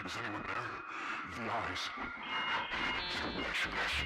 Is anyone there? The eyes. Delicious.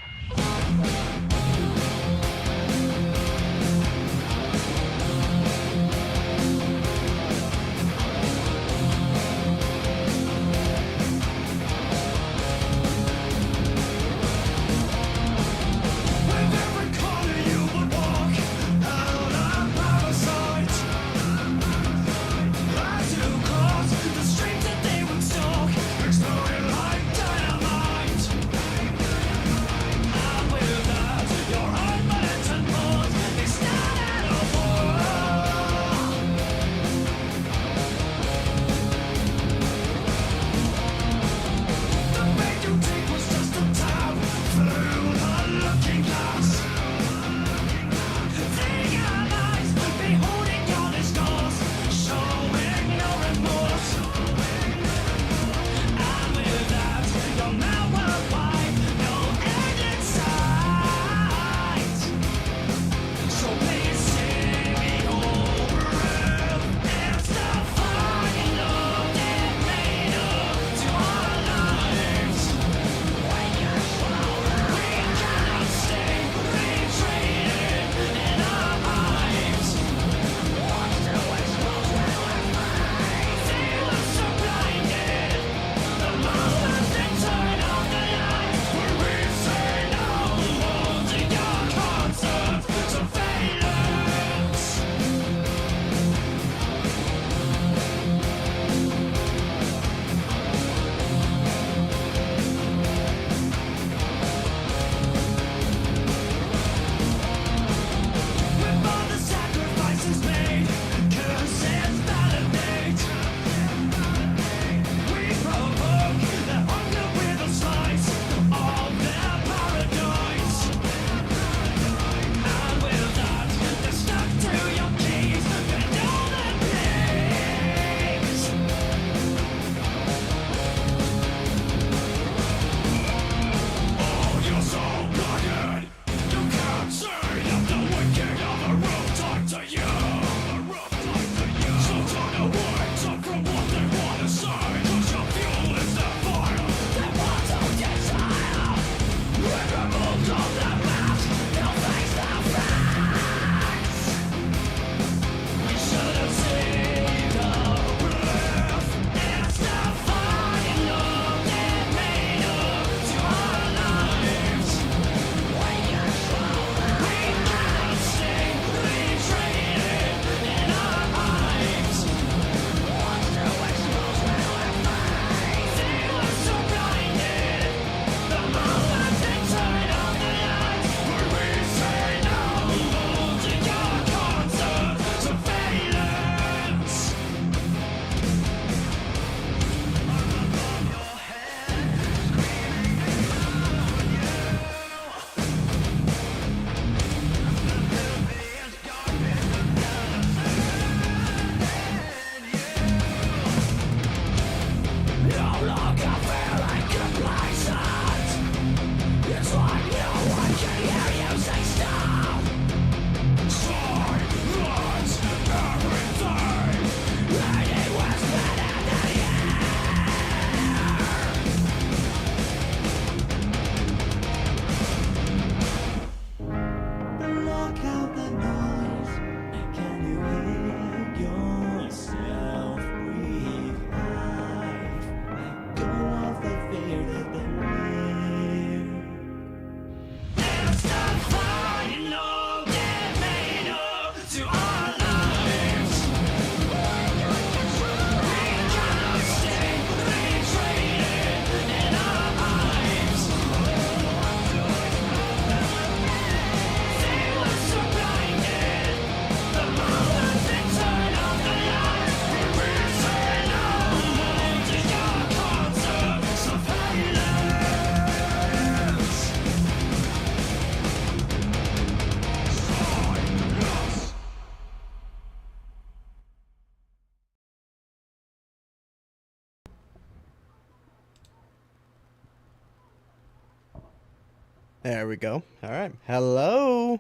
There we go. All right. Hello.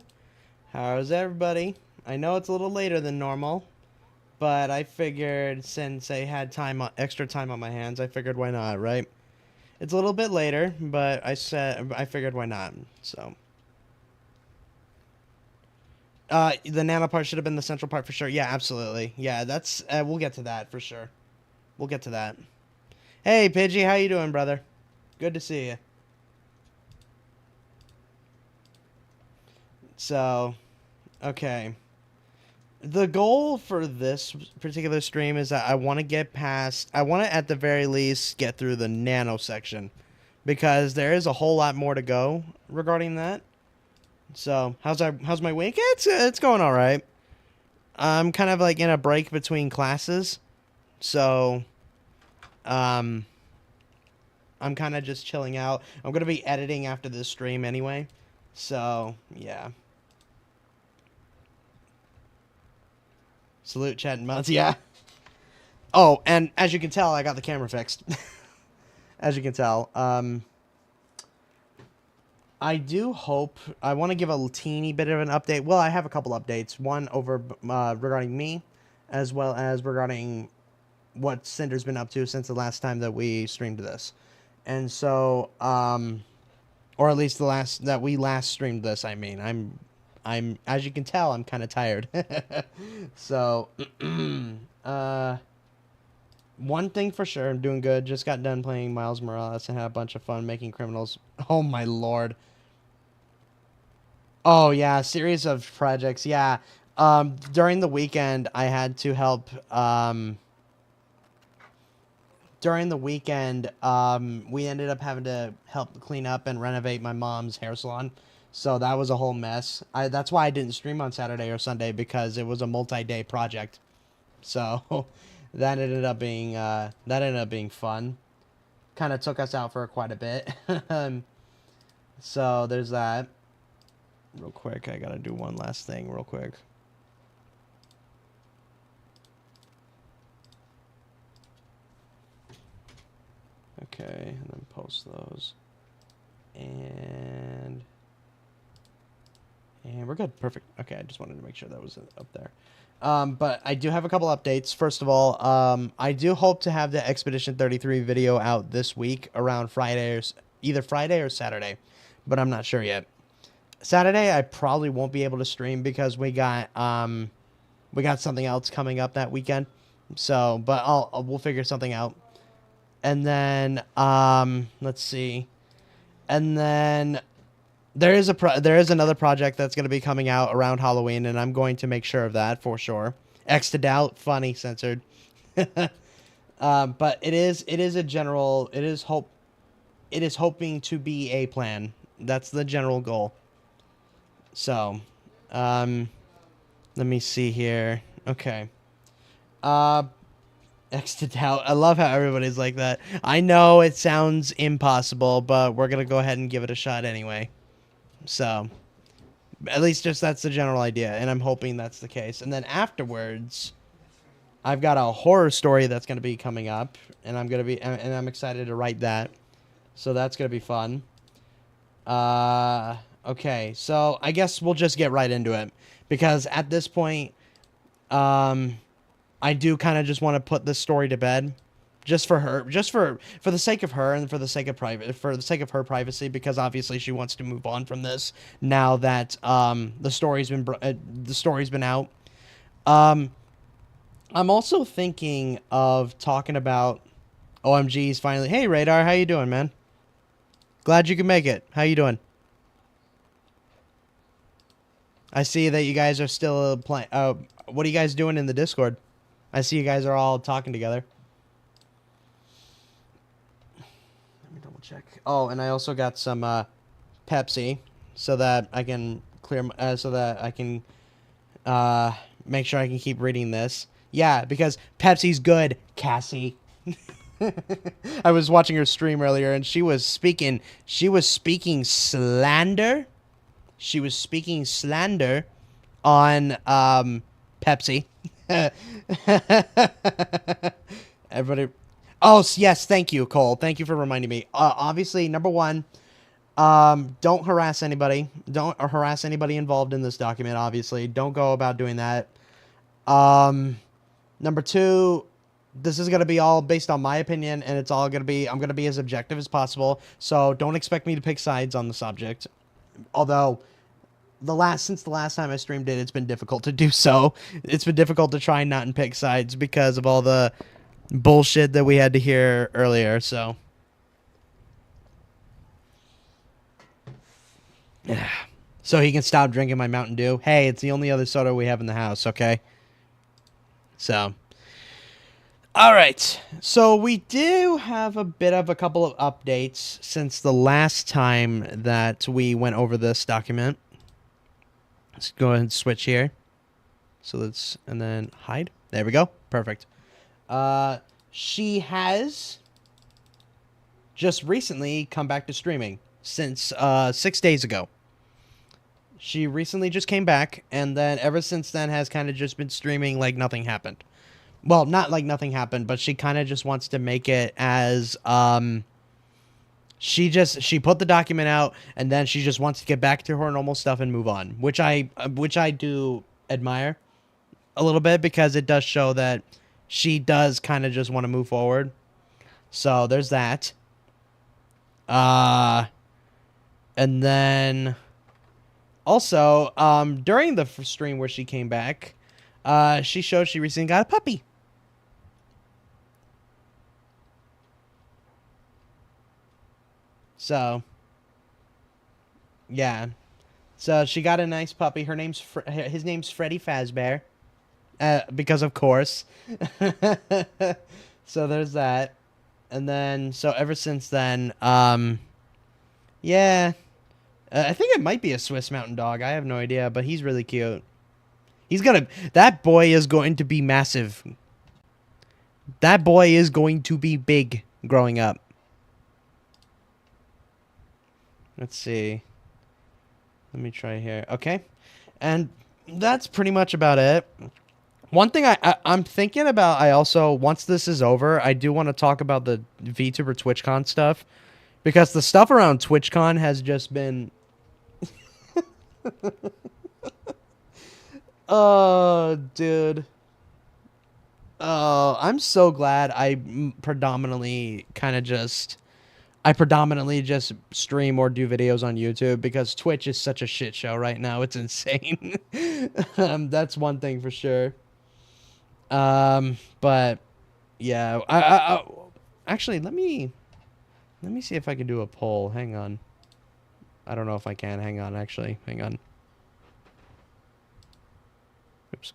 How's everybody? I know it's a little later than normal, but I figured since I had extra time on my hands, I figured why not, right? It's a little bit later, but I figured why not. So, the nano part should have been the central part for sure. Yeah, absolutely. Yeah, that's we'll get to that for sure. We'll get to that. Hey, Pidgey, how you doing, brother? Good to see you. So, okay. The goal for this particular stream is that I want to at the very least get through the nano section, because there is a whole lot more to go regarding that. So, how's my week? It's going all right. I'm kind of like in a break between classes. So, I'm kind of just chilling out. I'm going to be editing after this stream anyway. So, yeah. Salute, chat, and mods. Yeah. Oh, and as you can tell, I got the camera fixed. As you can tell. I do hope... I want to give a teeny bit of an update. Well, I have a couple updates. One over regarding me, as well as regarding what Sinders been up to since the last time that we streamed this. And so, or at least the last... that we last streamed this, I mean. I'm as you can tell, I'm kind of tired. So, one thing for sure, I'm doing good. Just got done playing Miles Morales and had a bunch of fun making criminals. Oh my lord. Oh yeah, series of projects. Yeah. During the weekend, I had to help. During the weekend, we ended up having to help clean up and renovate my mom's hair salon. So that was a whole mess. That's why I didn't stream on Saturday or Sunday, because it was a multi-day project. So that ended up being fun. Kind of took us out for quite a bit. So there's that. Real quick, I gotta do one last thing real quick. Okay, and then post those. And we're good. Perfect. Okay, I just wanted to make sure that was up there. But I do have a couple updates. First of all, I do hope to have the Expedition 33 video out this week around either Friday or Saturday, but I'm not sure yet. Saturday, I probably won't be able to stream because we got something else coming up that weekend. So, but we'll figure something out. And then, let's see. And then there is another project that's going to be coming out around Halloween, and I'm going to make sure of that for sure. X to doubt, funny, censored. But it is hoping to be a plan. That's the general goal. So, let me see here. Okay. X to doubt. I love how everybody's like that. I know it sounds impossible, but we're going to go ahead and give it a shot anyway. So, at least just that's the general idea, and I'm hoping that's the case. And then afterwards, I've got a horror story that's going to be coming up, and I'm excited to write that. So that's going to be fun. Okay, so I guess we'll just get right into it, because at this point, I do kind of just want to put this story to bed, just for her, for the sake of her and for the sake of her privacy, because obviously she wants to move on from this now that the story's been out. I'm also thinking of talking about OMG's finally. Hey Radar, how you doing, man? Glad you can make it. How you doing? I see that you guys are still playing. What are you guys doing in the Discord? I see you guys are all talking together. Let me double check. Oh, and I also got some Pepsi, so that I can make sure I can keep reading this. Yeah, because Pepsi's good, Cassie. I was watching her stream earlier, and she was speaking slander. She was speaking slander on Pepsi. Everybody. Oh, yes. Thank you, Cole. Thank you for reminding me. Obviously, number one, don't harass anybody. Don't harass anybody involved in this document, obviously. Don't go about doing that. Number two, this is going to be all based on my opinion, and it's all going to be, I'm going to be as objective as possible. So don't expect me to pick sides on the subject. Although since the last time I streamed it, it's been difficult to do so. It's been difficult to try not and pick sides because of all the bullshit that we had to hear earlier. So so he can stop drinking my Mountain Dew. Hey, it's the only other soda we have in the house, okay? So, all right. So we do have a couple of updates since the last time that we went over this document. Let's go ahead and switch here. So and then hide. There we go. Perfect. She has just recently come back to streaming since 6 days ago. She recently just came back, and then ever since then has kind of just been streaming like nothing happened. Well, not like nothing happened, but she kind of just wants to make it as she put the document out, and then she just wants to get back to her normal stuff and move on, which I do admire a little bit, because it does show that she does kind of just want to move forward. So there's that. And then also, during the stream where she came back, she showed she recently got a puppy. So, yeah. So she got a nice puppy. His name's Freddy Fazbear. Because of course. So there's that. And then, so ever since then, yeah. I think it might be a Swiss Mountain Dog. I have no idea, but he's really cute. That boy is going to be massive. That boy is going to be big growing up. Let's see. Let me try here. Okay. And that's pretty much about it. One thing I'm thinking about, once this is over, I do want to talk about the VTuber TwitchCon stuff. Because the stuff around TwitchCon has just been... Oh, dude. Oh, I'm so glad I predominantly just stream or do videos on YouTube, because Twitch is such a shit show right now. It's insane. That's one thing for sure. But yeah, I actually, let me see if I can do a poll. Hang on. I don't know if I can. Hang on, actually. Hang on. Oops.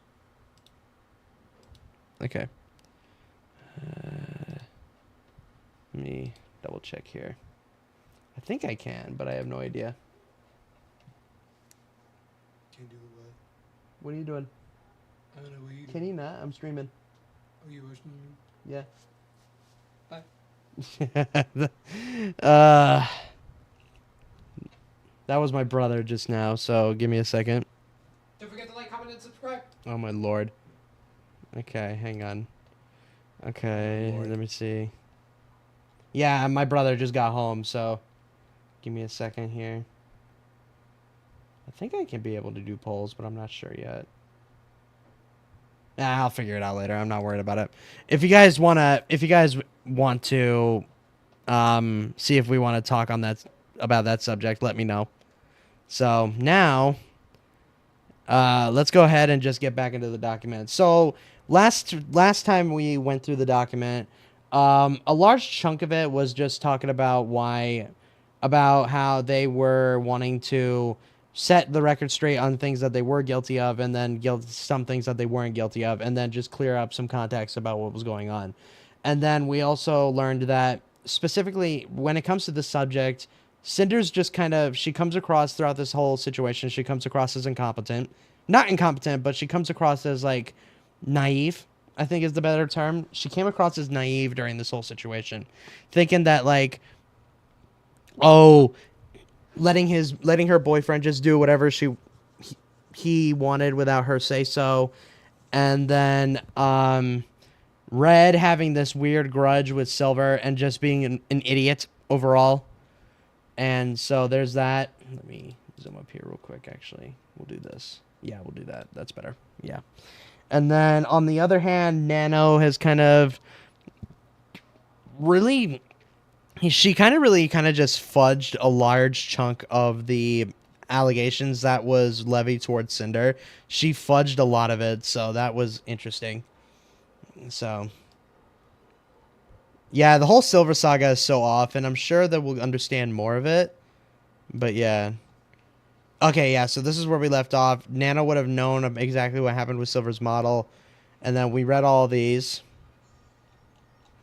Okay. Let me double check here. I think I can, but I have no idea. Can do what? What are you doing? I don't know what you do. Can you not? I'm streaming. Oh, you watching me? Yeah. Bye. That was my brother just now, so give me a second. Don't forget to like, comment, and subscribe. Oh my lord. Okay, hang on. Okay, Lord. let me see. Yeah, my brother just got home, so give me a second here. I think I can be able to do polls, but I'm not sure yet. I'll figure it out later. I'm not worried about it. If you guys want to see if we want to talk on about that subject, let me know. So now, let's go ahead and just get back into the document. So last time we went through the document, a large chunk of it was just talking about how they were wanting to set the record straight on things that they were guilty of, and then some things that they weren't guilty of, and then just clear up some context about what was going on. And then we also learned that specifically when it comes to the subject, Sinders just she comes across throughout this whole situation, she comes across as incompetent. Not incompetent, but she comes across as, like, naive, I think is the better term. She came across as naive during this whole situation, thinking that, like, letting her boyfriend just do whatever he wanted without her say so. And then Red having this weird grudge with Silver and just being an idiot overall. And so there's that. Let me zoom up here real quick, actually. We'll do this. Yeah, we'll do that. That's better. Yeah. And then on the other hand, Nano has kind of really, she kind of just fudged a large chunk of the allegations that was levied towards Cinder. She fudged a lot of it, so that was interesting. So, yeah, the whole Silver Saga is so off, and I'm sure that we'll understand more of it. But yeah. Okay, yeah, so this is where we left off. Nano would have known exactly what happened with Silver's model. And then we read all these.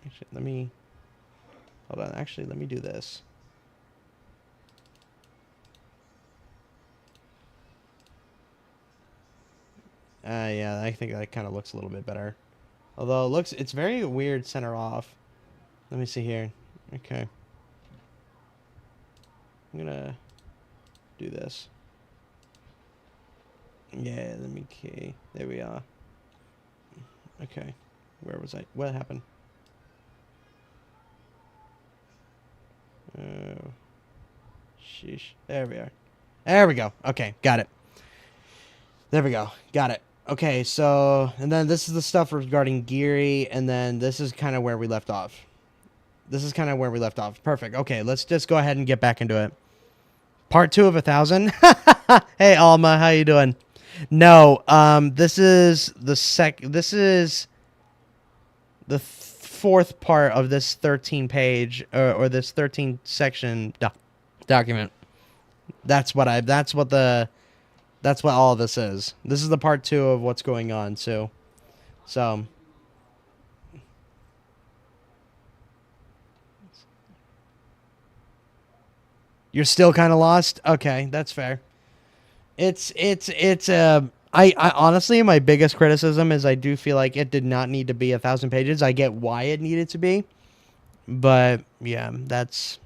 Actually, let me... Hold on, actually, let me do this. Yeah, I think that kind of looks a little bit better. Although it's very weird center off. Let me see here. Okay. I'm gonna do this. Yeah, let me key. There we are. Okay. Where was I? What happened? Oh. Sheesh. There we are. There we go. Okay, got it. There we go. Got it. Okay, so, and then this is the stuff regarding Geary, and then this is kind of where we left off. Perfect. Okay, let's just go ahead and get back into it. Part 2 of 1,000. Hey, Alma, how you doing? No, this is the fourth part of this 13-page or this 13-section document. That's what all this is. This is the part 2 of what's going on, too. So you're still kind of lost? Okay, that's fair. I honestly, my biggest criticism is I do feel like it did not need to be 1,000 pages. I get why it needed to be, but yeah, that's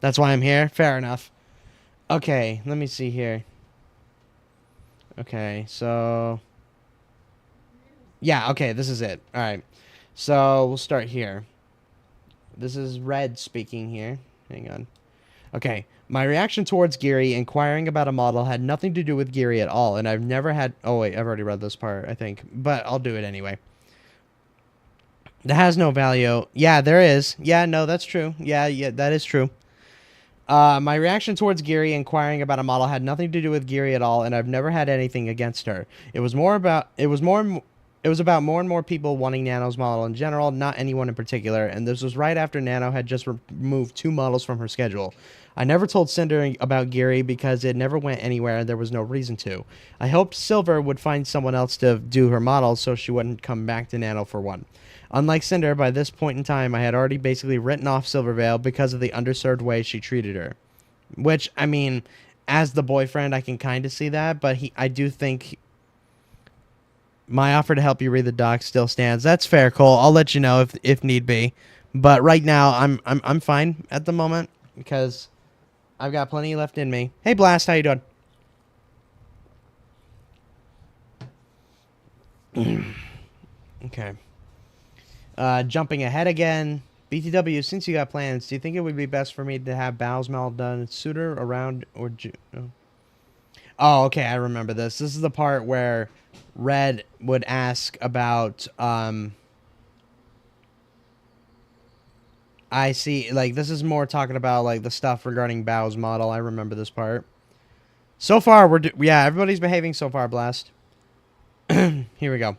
why I'm here. Fair enough. Okay, let me see here. Okay, so yeah, okay, this is it. All right, so we'll start here. This is Red speaking here. Hang on. Okay, my reaction towards Geary inquiring about a model had nothing to do with Geary at all, and I've never had... Oh, wait, I've already read this part, I think. But I'll do it anyway. That has no value. Yeah, there is. Yeah, no, that's true. Yeah, that is true. My reaction towards Geary inquiring about a model had nothing to do with Geary at all, and I've never had anything against her. It was about more and more people wanting Nano's model in general, not anyone in particular, and this was right after Nano had just removed 2 models from her schedule. I never told Cinder about Geary because it never went anywhere and there was no reason to. I hoped Silver would find someone else to do her model so she wouldn't come back to Nano for one. Unlike Cinder, by this point in time, I had already basically written off Silvervale because of the underserved way she treated her. Which, I mean, as the boyfriend, I can kind of see that, but I do think... My offer to help you read the doc still stands. That's fair, Cole. I'll let you know if need be. But right now, I'm fine at the moment because I've got plenty left in me. Hey, Blast, how you doing? Okay. Jumping ahead again. BTW, since you got plans, do you think it would be best for me to have Bow's model done sooner, around, or June? Oh, okay, I remember this. This is the part where Red would ask about, I see, like, this is more talking about, like, the stuff regarding Bow's model. I remember this part. So far, yeah, everybody's behaving so far, Blast. Here we go.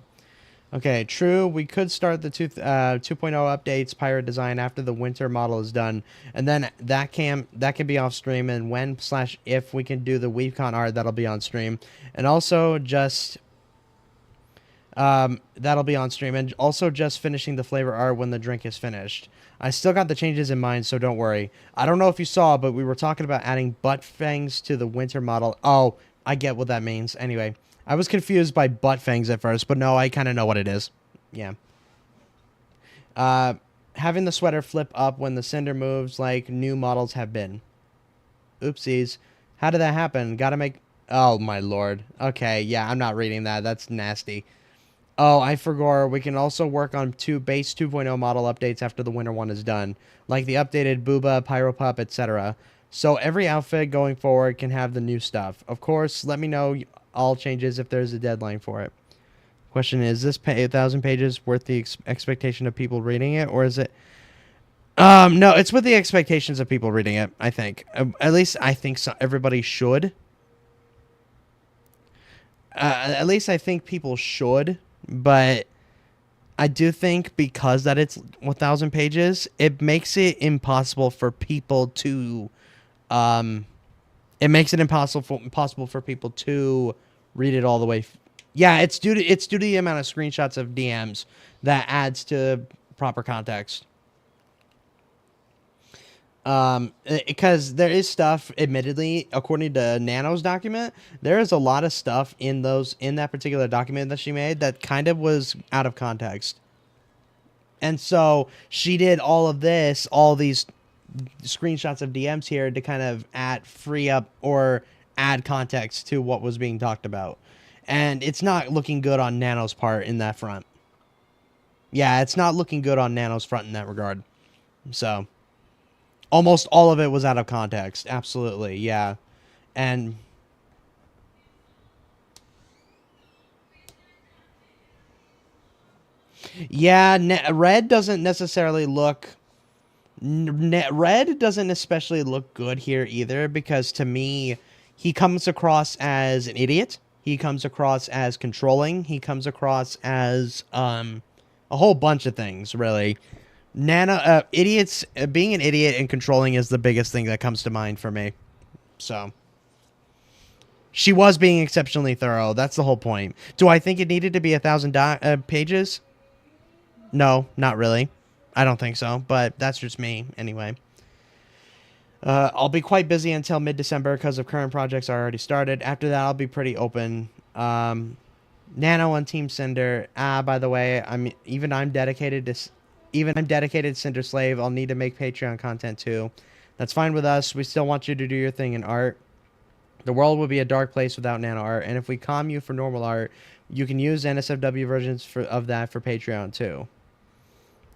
Okay, true, we could start the 2.0 updates pirate design after the winter model is done, and then that can be off stream, and when/if we can do the WeaveCon art, that'll be on stream, and also just that'll be on stream, and also just finishing the flavor art when the drink is finished. I still got the changes in mind, so don't worry. I don't know if you saw, but we were talking about adding butt fangs to the winter model. Oh, I get what that means. Anyway, I was confused by butt fangs at first, but no, I kind of know what it is. Yeah. Having the sweater flip up when the Cinder moves like new models have been. Oopsies. How did that happen? Gotta make... Oh, my lord. Okay, yeah, I'm not reading that. That's nasty. Oh, I forgot. We can also work on base 2.0 model updates after the winter one is done. Like the updated Booba, Pyropup, etc. So every outfit going forward can have the new stuff. Of course, let me know all changes if there's a deadline for it. Question is this 1,000 pages worth the expectation of people reading it, or is it? No, it's with the expectations of people reading it. I think, at least I think so. Everybody should. At least I think people should, but I do think because that it's 1,000 pages, it makes it impossible for people to, it makes it impossible for people to read it all the way. Yeah, it's due to the amount of screenshots of DMs that adds to proper context. Because there is stuff, admittedly, according to Nano's document, there is a lot of stuff in that particular document that she made that kind of was out of context. And so she did all these screenshots of DMs here to kind of free up or add context to what was being talked about. And it's not looking good on Nano's part in that front. Yeah, it's not looking good on Nano's front in that regard. So almost all of it was out of context. Absolutely, yeah. And yeah, Red doesn't necessarily look... Red doesn't especially look good here either, because to me, he comes across as an idiot. He comes across as controlling. He comes across as a whole bunch of things, really. Idiots, being an idiot and controlling is the biggest thing that comes to mind for me. So, she was being exceptionally thorough. That's the whole point. Do I think it needed to be 1,000 pages? No, not really. I don't think so, but that's just me anyway. I'll be quite busy until mid-December because of current projects are already started. After that, I'll be pretty open. Nano on Team Cinder. By the way, I'm dedicated Cinder Slave. I'll need to make Patreon content too. That's fine with us. We still want you to do your thing in art. The world would be a dark place without nano art, and if we calm you for normal art, you can use NSFW versions of that for Patreon too.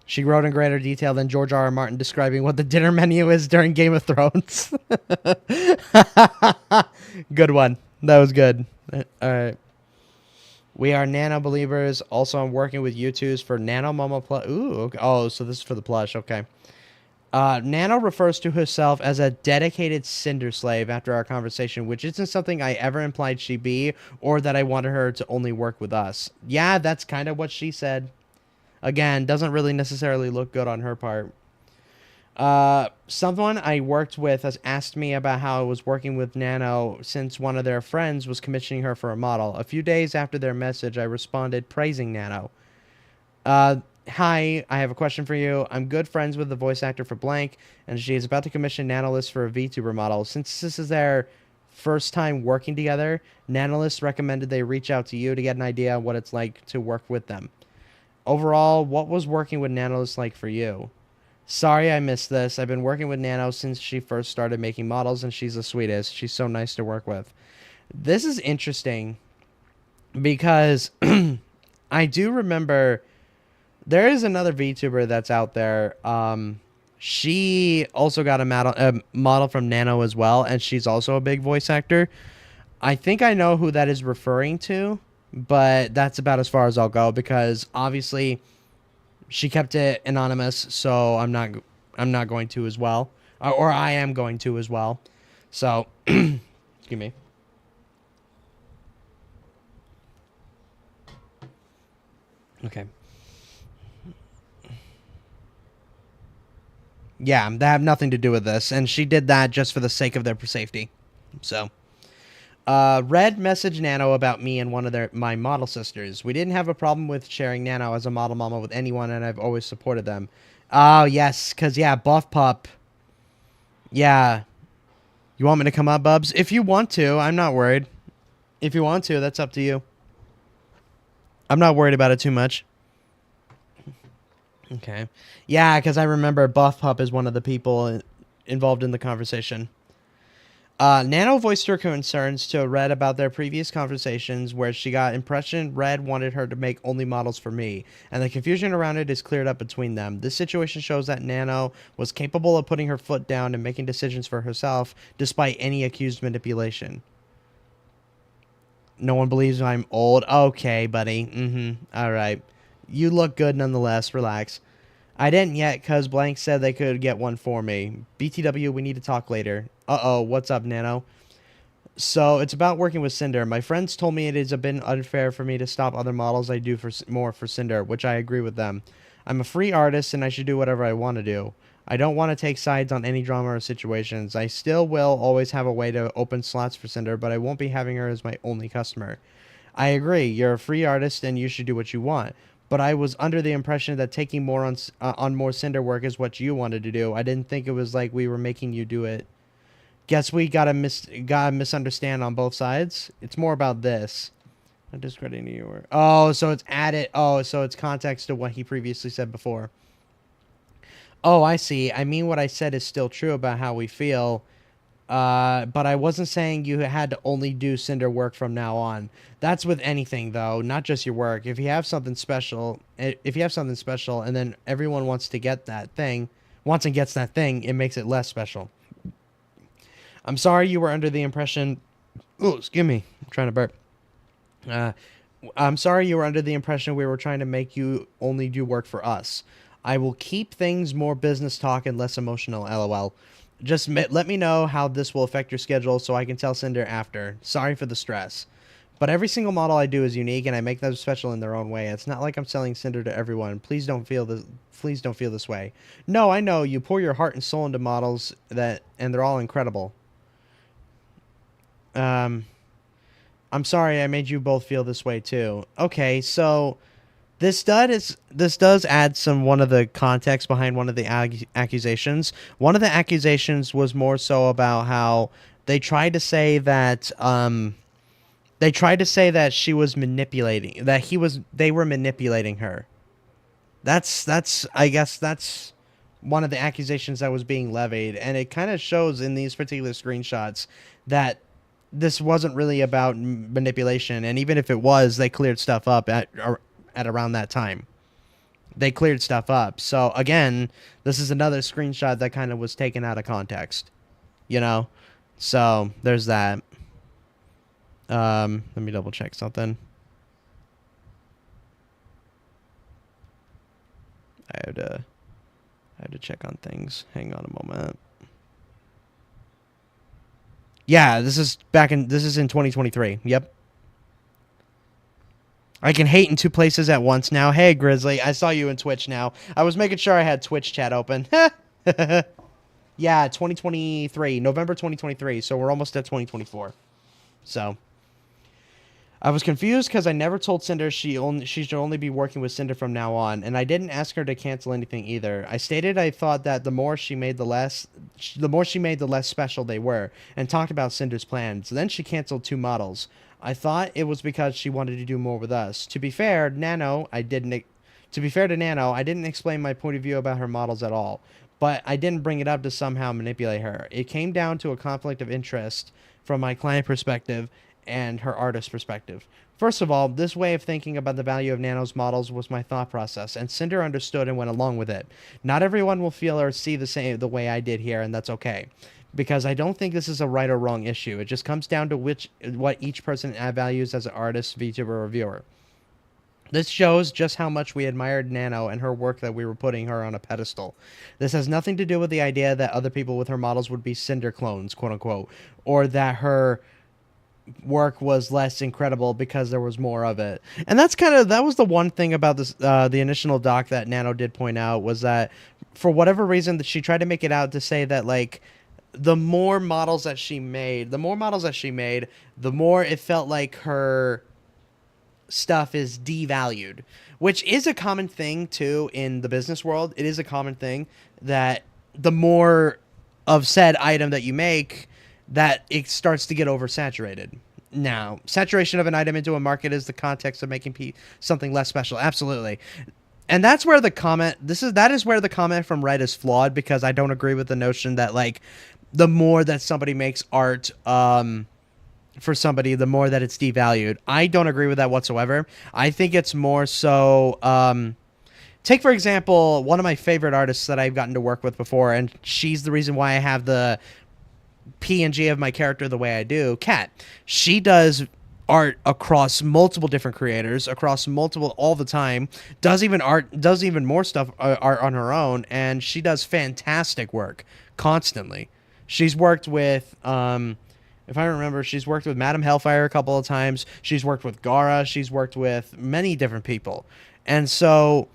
She wrote in greater detail than George R. R. Martin describing what the dinner menu is during Game of Thrones. Good one. That was good. All right. We are Nano believers. Also, I'm working with U2s for Nano Momo Plush. Ooh, okay. Oh, so this is for the plush. Okay. Nano refers to herself as a dedicated Cinder slave after our conversation, which isn't something I ever implied she'd be, or that I wanted her to only work with us. Yeah, that's kind of what she said. Again, doesn't really necessarily look good on her part. Someone I worked with has asked me about how I was working with Nano since one of their friends was commissioning her for a model. A few days after their message, I responded praising Nano. Hi, I have a question for you. I'm good friends with the voice actor for Blank, and she is about to commission Nanolist for a VTuber model. Since this is their first time working together, Nanolist recommended they reach out to you to get an idea of what it's like to work with them. Overall, what was working with Nanolist like for you? Sorry I missed this. I've been working with Nano since she first started making models, and she's the sweetest. She's so nice to work with. This is interesting because I do remember there is another VTuber that's out there. She also got a model from Nano as well, and she's also a big voice actor. I think I know who that is referring to, but that's about as far as I'll go because obviously she kept it anonymous, so I'm not going to as well, or I am going to as well. So, excuse me. Okay. Yeah, they have nothing to do with this, and she did that just for the sake of their safety. So, Red messaged Nano about me and one of my model sisters. We didn't have a problem with sharing Nano as a model mama with anyone, and I've always supported them. Oh, yes, because, yeah, Buff Pup. Yeah. You want me to come up, Bubs? If you want to, I'm not worried. If you want to, that's up to you. I'm not worried about it too much. Okay. Yeah, because I remember Buff Pup is one of the people involved in the conversation. Nano voiced her concerns to Red about their previous conversations where she got impression Red wanted her to make only models for me, and the confusion around it is cleared up between them. This situation shows that Nano was capable of putting her foot down and making decisions for herself despite any accused manipulation. No one believes I'm old. Okay, buddy. All right. You look good nonetheless. Relax. I didn't yet because Blank said they could get one for me. BTW, we need to talk later. Uh-oh, what's up, Nano? So, it's about working with Cinder. My friends told me it is a bit unfair for me to stop other models I do for more for Cinder, which I agree with them. I'm a free artist and I should do whatever I want to do. I don't want to take sides on any drama or situations. I still will always have a way to open slots for Cinder, but I won't be having her as my only customer. I agree, you're a free artist and you should do what you want. But I was under the impression that taking more on more Cinder work is what you wanted to do. I didn't think it was like we were making you do it. Guess we gotta misunderstand on both sides. It's more about this. I'm discrediting you. Oh, so it's added. Oh, so it's context to what he previously said before. Oh, I see. I mean, what I said is still true about how we feel. But I wasn't saying you had to only do Cinder work from now on. That's with anything, though, not just your work. If you have something special, and then everyone wants to get that thing, wants and gets that thing, it makes it less special. I'm sorry you were under the impression... Oh, excuse me. I'm trying to burp. I'm sorry you were under the impression we were trying to make you only do work for us. I will keep things more business talk and less emotional, LOL. Just let me know how this will affect your schedule so I can tell Cinder after. Sorry for the stress. But every single model I do is unique and I make them special in their own way. It's not like I'm selling Cinder to everyone. Please don't feel this way. No, I know you pour your heart and soul into models and they're all incredible. I'm sorry I made you both feel this way too. Okay, so this does add one of the context behind one of the accusations. One of the accusations was more so about how they tried to say that she was manipulating, they were manipulating her. I guess that's one of the accusations that was being levied, and it kind of shows in these particular screenshots that this wasn't really about manipulation, and even if it was, they cleared stuff up at around that time. They cleared stuff up. So again, this is another screenshot that kind of was taken out of context, you know? So there's that. Let me double check something. I have to check on things. Hang on a moment. Yeah, this is in 2023. Yep. I can hate in two places at once now. Hey, Grizzly, I saw you in Twitch now. I was making sure I had Twitch chat open. Yeah, 2023. November 2023. So we're almost at 2024. So I was confused because I never told Cinder she should only be working with Cinder from now on, and I didn't ask her to cancel anything either. I stated I thought that the more she made, the less special they were, and talked about Cinder's plans. Then she canceled 2 models. I thought it was because she wanted to do more with us. To be fair, to Nano, I didn't explain my point of view about her models at all, but I didn't bring it up to somehow manipulate her. It came down to a conflict of interest from my client perspective and her artist perspective. First of all, this way of thinking about the value of Nano's models was my thought process, and Cinder understood and went along with it. Not everyone will feel or see the way I did here, and that's okay, because I don't think this is a right or wrong issue. It just comes down to what each person values as an artist, VTuber, or viewer. This shows just how much we admired Nano and her work, that we were putting her on a pedestal. This has nothing to do with the idea that other people with her models would be Cinder clones, quote unquote, or that her work was less incredible because there was more of it. And that was the one thing about this the initial doc that Nano did point out, was that for whatever reason that she tried to make it out to say that, like, the more models that she made, the more it felt like her stuff is devalued, which is a common thing too in the business world. It is a common thing that the more of said item that you make, that it starts to get oversaturated. Now, saturation of an item into a market is the context of making something less special. Absolutely. And that's where the comment, that is where the comment from Red is flawed, because I don't agree with the notion that, like, the more that somebody makes art for somebody, the more that it's devalued. I don't agree with that whatsoever. I think it's more so, take, for example, one of my favorite artists that I've gotten to work with before, and she's the reason why I have the PNG of my character the way I do, Kat. She does art across multiple different creators, across multiple all the time. Does even more stuff art on her own, and she does fantastic work constantly. She's worked with if I remember, she's worked with Madame Hellfire a couple of times. She's worked with Gara. She's worked with many different people. And so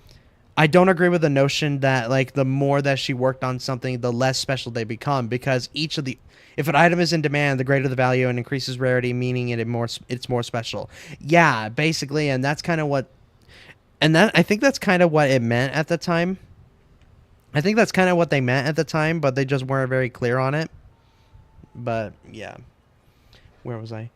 I don't agree with the notion that, like, the more that she worked on something, the less special they become, because if an item is in demand, the greater the value and increases rarity, meaning it's more special. Yeah, basically, and that's kind of what, I think that's kind of what it meant at the time. I think that's kind of what they meant at the time, but they just weren't very clear on it. But yeah. Where was I?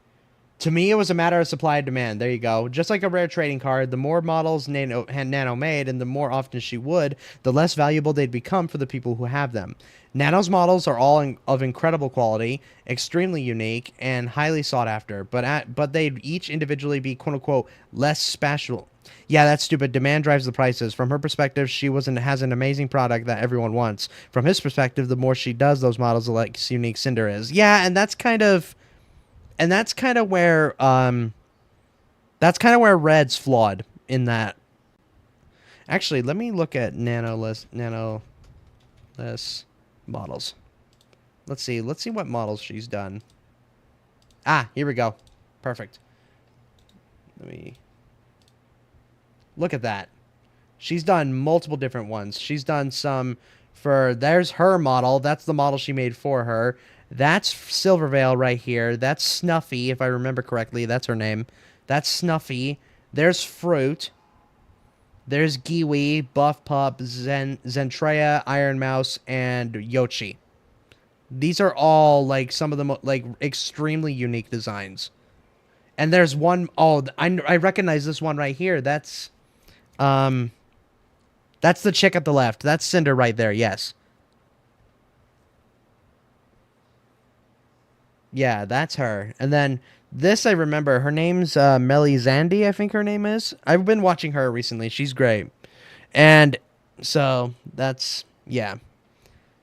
To me, it was a matter of supply and demand. There you go. Just like a rare trading card, the more models Nano made, and the more often she would, the less valuable they'd become for the people who have them. Nano's models are all of incredible quality, extremely unique, and highly sought after, but they'd each individually be quote-unquote less special. Yeah, that's stupid. Demand drives the prices. From her perspective, she has an amazing product that everyone wants. From his perspective, the more she does those models, the less unique Cinder is. Yeah, and that's kind of where Red's flawed in that. Actually, let me look at Nanoless models. Let's see what models she's done. Ah, here we go. Perfect. Let me look at that. She's done multiple different ones. She's done some there's her model. That's the model she made for her. That's Silverveil right here. That's Snuffy, if I remember correctly. That's her name. That's Snuffy. There's Fruit. There's Giwi, Buff Pup, Zentreya, Iron Mouse, and Yoshi. These are all, like, some of the like extremely unique designs. And there's one. Oh, I recognize this one right here. That's the chick at the left. That's Cinder right there. Yes. Yeah, that's her. And then this, I remember, her name's Melly Zandy, I think her name is. I've been watching her recently. She's great. And so that's, yeah.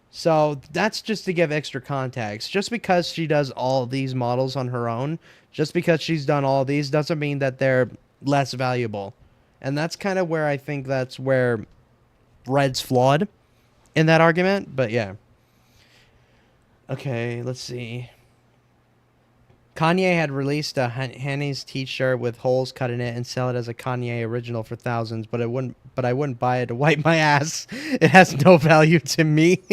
So that's just to give extra context. Just because she does all these models on her own, just because she's done all these, doesn't mean that they're less valuable. And that's kind of where I think that's where Red's flawed in that argument. But yeah. Okay, let's see. Kanye had released a Hanny's t-shirt with holes cut in it and sell it as a Kanye original for thousands, but I wouldn't buy it to wipe my ass. It has no value to me.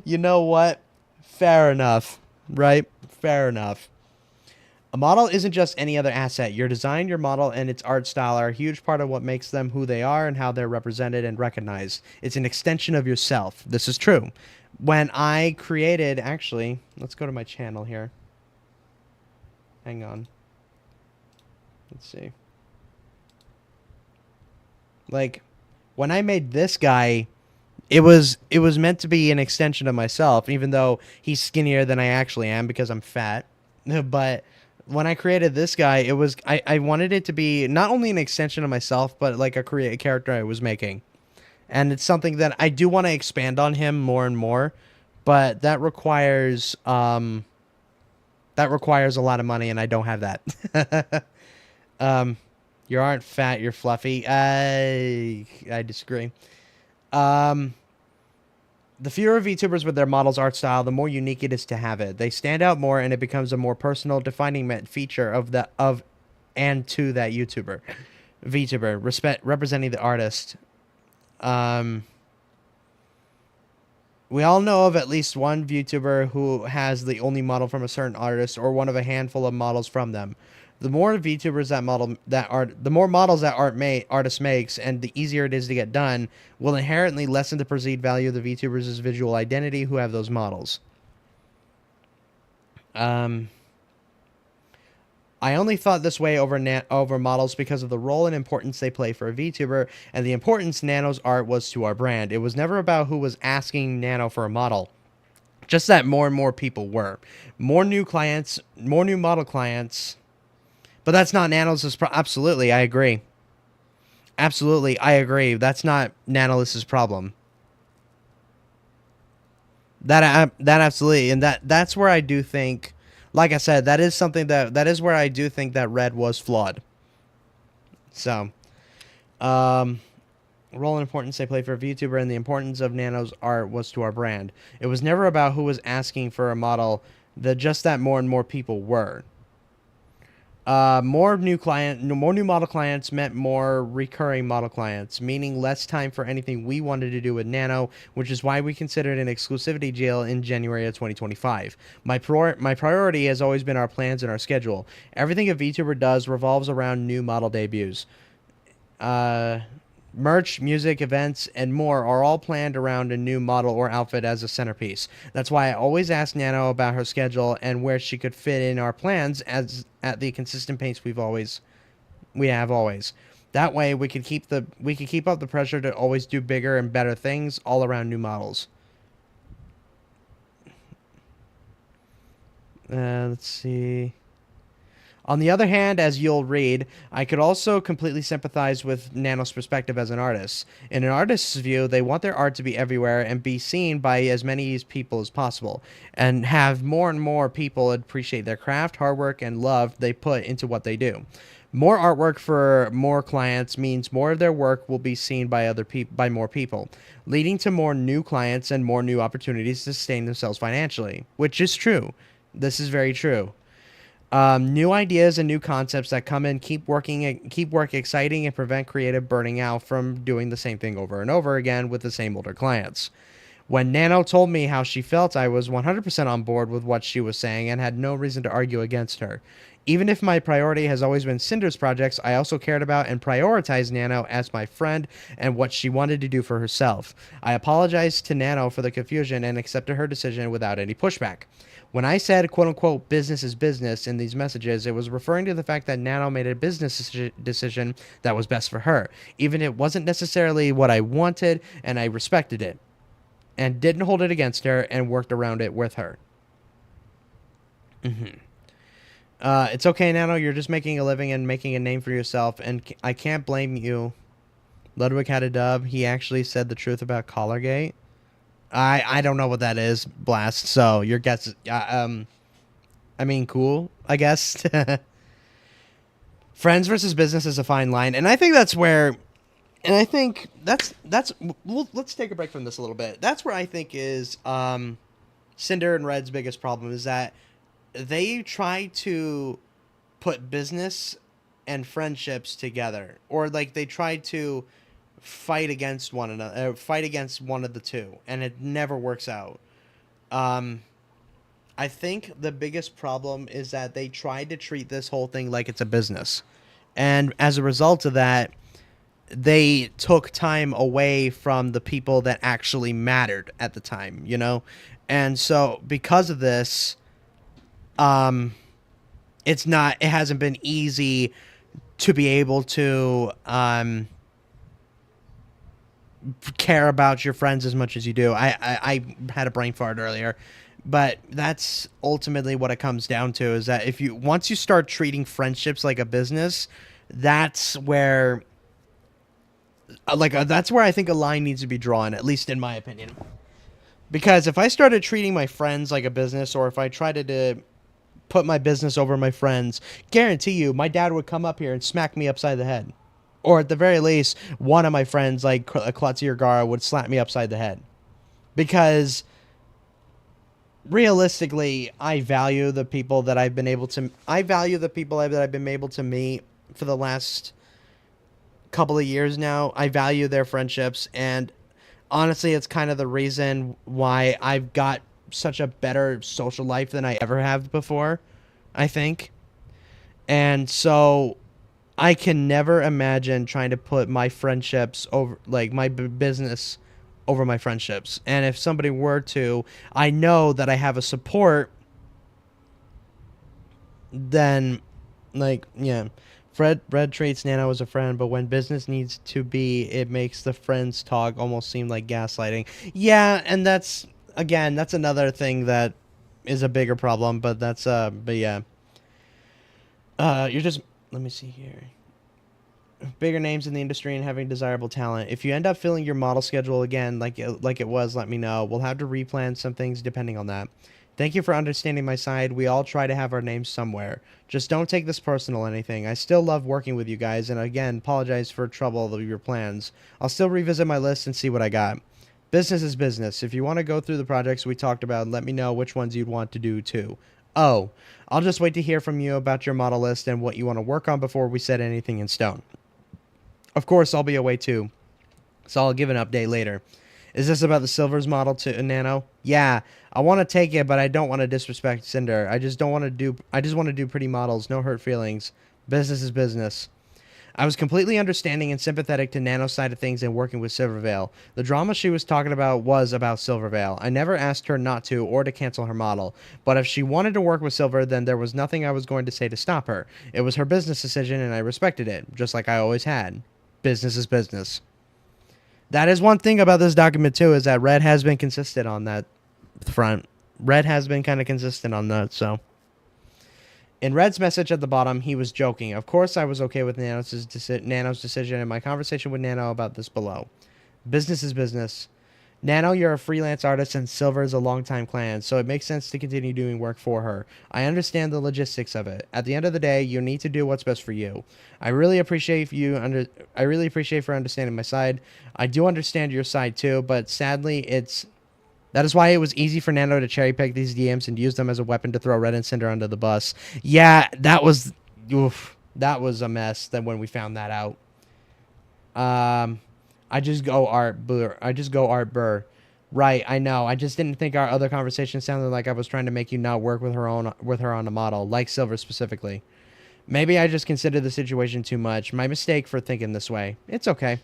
You know what? Fair enough, right? Fair enough. A model isn't just any other asset. Your design, your model, and its art style are a huge part of what makes them who they are and how they're represented and recognized. It's an extension of yourself. This is true. When I created, actually, let's go to my channel here. Hang on. Let's see. Like, when I made this guy, it was meant to be an extension of myself, even though he's skinnier than I actually am because I'm fat. But when I created this guy, I wanted it to be not only an extension of myself, but like a character I was making. And it's something that I do want to expand on him more and more, but that requires a lot of money, and I don't have that. You aren't fat, you're fluffy. I disagree. The fewer VTubers with their model's art style, the more unique it is to have it. They stand out more, and it becomes a more personal, defining feature of that YouTuber, VTuber, representing the artist. We all know of at least one VTuber who has the only model from a certain artist or one of a handful of models from them. The more VTubers the more models that artist makes, and the easier it is to get done, will inherently lessen the perceived value of the VTubers' visual identity who have those models. I only thought this way over models because of the role and importance they play for a VTuber, and the importance Nano's art was to our brand. It was never about who was asking Nano for a model, just that more and more people were. More new clients, more new model clients, but that's not Nano's absolutely, I agree. Absolutely, I agree. That's not Nanoless's problem. That absolutely, and that's where I do think, like I said, that is something that is where I do think that Red was flawed. So, role and importance they play for a VTuber and the importance of Nano's art was to our brand. It was never about who was asking for a model, just that more and more people were. More new model clients meant more recurring model clients, meaning less time for anything we wanted to do with Nano, which is why we considered an exclusivity deal in January of 2025. My priority has always been our plans and our schedule. Everything a VTuber does revolves around new model debuts. Merch, music, events, and more are all planned around a new model or outfit as a centerpiece. That's why I always ask Nano about her schedule and where she could fit in our plans as at the consistent pace we have always. That way we could keep up the pressure to always do bigger and better things all around new models. Let's see. On the other hand, as you'll read, I could also completely sympathize with Nano's perspective as an artist. In an artist's view, they want their art to be everywhere and be seen by as many people as possible, and have more and more people appreciate their craft, hard work, and love they put into what they do. More artwork for more clients means more of their work will be seen by by more people, leading to more new clients and more new opportunities to sustain themselves financially, which is true. This is very true. New ideas and new concepts that come in keep work exciting and prevent creative burning out from doing the same thing over and over again with the same older clients. When Nano told me how she felt, I was 100% on board with what she was saying and had no reason to argue against her. Even if my priority has always been Sinders projects, I also cared about and prioritized Nano as my friend and what she wanted to do for herself. I apologized to Nano for the confusion and accepted her decision without any pushback. When I said, quote-unquote, business is business in these messages, it was referring to the fact that Nano made a business decision that was best for her. Even if it wasn't necessarily what I wanted, and I respected it. And didn't hold it against her, and worked around it with her. It's okay, Nano, you're just making a living and making a name for yourself, and I can't blame you. Ludwig had a dub. He actually said the truth about Collargate. I don't know what that is, Blast. So your guess, I mean, cool, I guess. Friends versus business is a fine line, and I think that's where, and I think that's. Let's take a break from this a little bit. That's where I think is Cinder and Red's biggest problem is that they try to put business and friendships together, or like they try to fight against one another, fight against one of the two, and it never works out. I think the biggest problem is that they tried to treat this whole thing like it's a business, and as a result of that, they took time away from the people that actually mattered at the time, you know? And so because of this, it hasn't been easy to be able to care about your friends as much as you do. I had a brain fart earlier, but that's ultimately what it comes down to, is that once you start treating friendships like a business, that's where that's where I think a line needs to be drawn, at least in my opinion. Because if I started treating my friends like a business, or if I tried to put my business over my friends, guarantee you my dad would come up here and smack me upside the head. Or at the very least, one of my friends, like Klutzy or Gara, would slap me upside the head. Because realistically, I value the people that I've been able to meet for the last couple of years now. I value their friendships, and honestly, it's kind of the reason why I've got such a better social life than I ever have before, I think. And so I can never imagine trying to put my friendships over, like my business over my friendships. And if somebody were to, I know that I have a support, then, like, yeah. Red treats Nano as a friend, but when business needs to be, it makes the friends talk almost seem like gaslighting. Yeah, and that's another thing that is a bigger problem, but but yeah. You're just, let me see here. bigger names in the industry and having desirable talent. If you end up filling your model schedule again like it was, let me know. We'll have to replan some things depending on that. Thank you for understanding my side. We all try to have our names somewhere. Just don't take this personal or anything. I still love working with you guys, and again, apologize for trouble of your plans. I'll still revisit my list and see what I got. Business is business. If you want to go through the projects we talked about, let me know which ones you'd want to do too. Oh, I'll just wait to hear from you about your model list and what you want to work on before we set anything in stone. Of course, I'll be away too, so I'll give an update later. Is this about the Silvers model to Nano? Yeah, I want to take it, but I don't want to disrespect Cinder. I just want to do pretty models, no hurt feelings. Business is business. I was completely understanding and sympathetic to Nano's side of things and working with Silvervale. The drama she was talking about was about Silvervale. I never asked her not to or to cancel her model, but if she wanted to work with Silver, then there was nothing I was going to say to stop her. It was her business decision, and I respected it, just like I always had. Business is business. That is one thing about this document, too, is that Red has been consistent on that front. Red has been kind of consistent on that, so. In Red's message at the bottom, he was joking. Of course, I was okay with Nano's decision and my conversation with Nano about this below. Business is business. Nano, you're a freelance artist and Silver is a longtime client, so it makes sense to continue doing work for her. I understand the logistics of it. At the end of the day, you need to do what's best for you. I really appreciate for understanding my side. I do understand your side too, but sadly, that is why it was easy for Nano to cherry pick these DMs and use them as a weapon to throw Red and Cinder under the bus. Yeah, that was a mess. Then when we found that out. I just go Art Burr. Right, I know. I just didn't think our other conversation sounded like I was trying to make you not work with her on the model, like Silver specifically. Maybe I just considered the situation too much. My mistake for thinking this way. It's okay.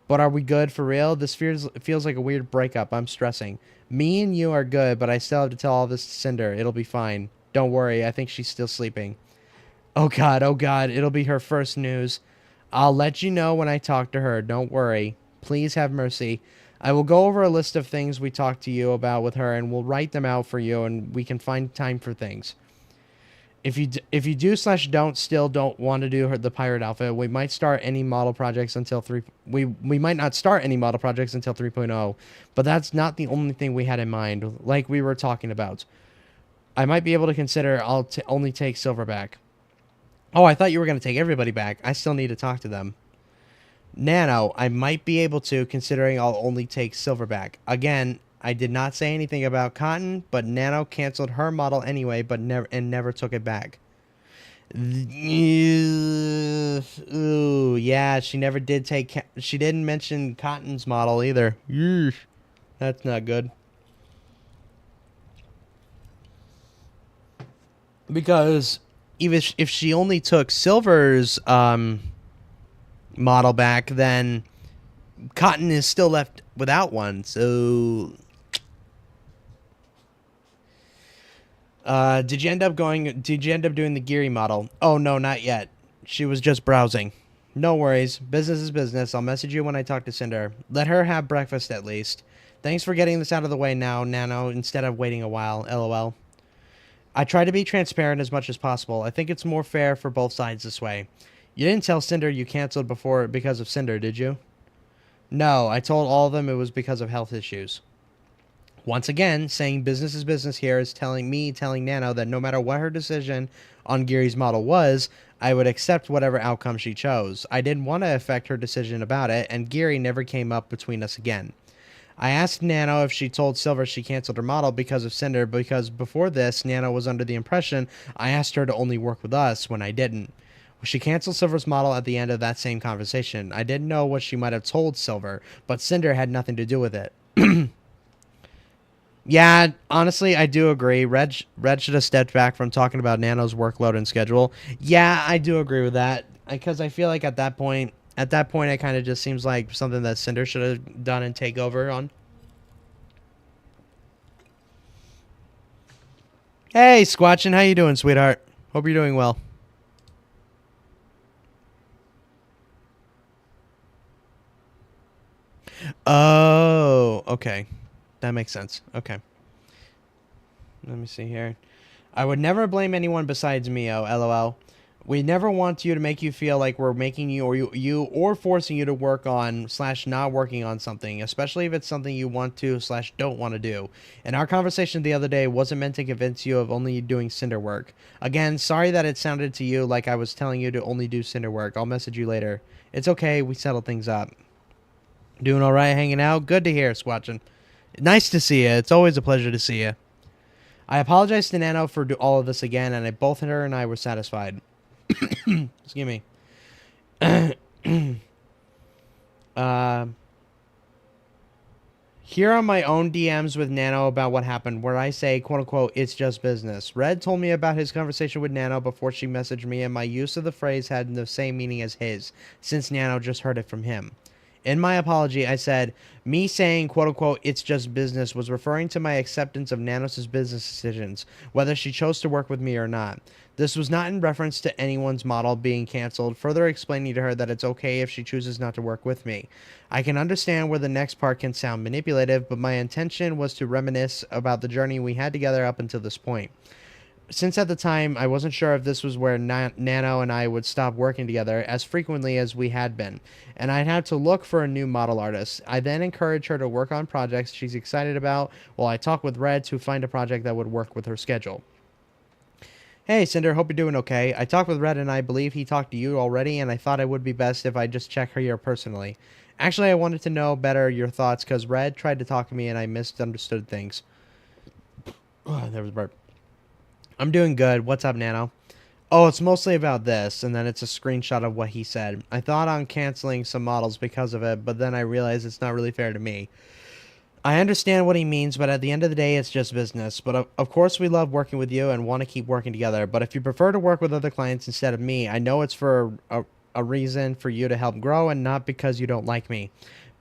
But are we good for real? This feels like a weird breakup. I'm stressing. Me and you are good, but I still have to tell all this to Cinder. It'll be fine. Don't worry. I think she's still sleeping. Oh God. It'll be her first news. I'll let you know when I talk to her. Don't worry. Please have mercy. I will go over a list of things we talked to you about with her, and we'll write them out for you, and we can find time for things. If you don't want to do the pirate outfit, we might start any model projects until we might not start any model projects until 3.0, but that's not the only thing we had in mind, like we were talking about. I might be able to consider I'll only take Silver back. Oh, I thought you were going to take everybody back. I still need to talk to them. Nano, I might be able to, considering I'll only take Silver back. Again, I did not say anything about Cotton, but Nano canceled her model anyway, but never took it back. Ooh, yeah, she never did take. She didn't mention Cotton's model either. Yeesh, that's not good. Because even if she only took Silver's model back, then Cotton is still left without one. So, did you end up doing the Geary model? Oh no, not yet. She was just browsing. No worries. Business is business. I'll message you when I talk to Cinder. Let her have breakfast at least. Thanks for getting this out of the way now, Nano, instead of waiting a while. LOL. I try to be transparent as much as possible. I think it's more fair for both sides this way. You didn't tell Cinder you canceled before because of Cinder, did you? No, I told all of them it was because of health issues. Once again, saying business is business here is telling Nano that no matter what her decision on Geary's model was, I would accept whatever outcome she chose. I didn't want to affect her decision about it, and Geary never came up between us again. I asked Nano if she told Silver she canceled her model because of Cinder, because before this, Nano was under the impression I asked her to only work with us when I didn't. She canceled Silver's model at the end of that same conversation. I didn't know what she might have told Silver, but Cinder had nothing to do with it. Yeah, honestly, I do agree. Red should have stepped back from talking about Nano's workload and schedule. Yeah, I do agree with that, because I feel like at that point, it kind of just seems like something that Cinder should have done and take over on. Hey, Squatchen, how you doing, sweetheart? Hope you're doing well. Oh, okay. That makes sense. Okay. Let me see here. I would never blame anyone besides Mio, LOL. We never want you to make you feel like we're making you or forcing you to work on / not working on something, especially if it's something you want to / don't want to do. And our conversation the other day wasn't meant to convince you of only doing cinder work. Again, sorry that it sounded to you like I was telling you to only do cinder work. I'll message you later. It's okay. We settled things up. Doing all right, hanging out? Good to hear, Squatchen. Nice to see you. It's always a pleasure to see you. I apologize to Nano for all of this again, and both her and I were satisfied. Excuse me. Here are my own DMs with Nano about what happened, where I say, quote unquote, it's just business. Red told me about his conversation with Nano before she messaged me, and my use of the phrase had the same meaning as his, since Nano just heard it from him. In my apology, I said, me saying, quote unquote, it's just business was referring to my acceptance of Nanos' business decisions, whether she chose to work with me or not. This was not in reference to anyone's model being canceled, further explaining to her that it's okay if she chooses not to work with me. I can understand where the next part can sound manipulative, but my intention was to reminisce about the journey we had together up until this point. Since at the time, I wasn't sure if this was where Nano and I would stop working together as frequently as we had been, and I'd have to look for a new model artist. I then encouraged her to work on projects she's excited about, while I talked with Red to find a project that would work with her schedule. Hey, Cinder, hope you're doing okay. I talked with Red, and I believe he talked to you already, and I thought it would be best if I just check her here personally. Actually, I wanted to know better your thoughts, because Red tried to talk to me, and I misunderstood things. Oh, there was a burp. I'm doing good. What's up, Nano? Oh, it's mostly about this, and then it's a screenshot of what he said. I thought on canceling some models because of it, but then I realized it's not really fair to me. I understand what he means, but at the end of the day, it's just business. But of course, we love working with you and want to keep working together. But if you prefer to work with other clients instead of me, I know it's for a reason for you to help grow and not because you don't like me.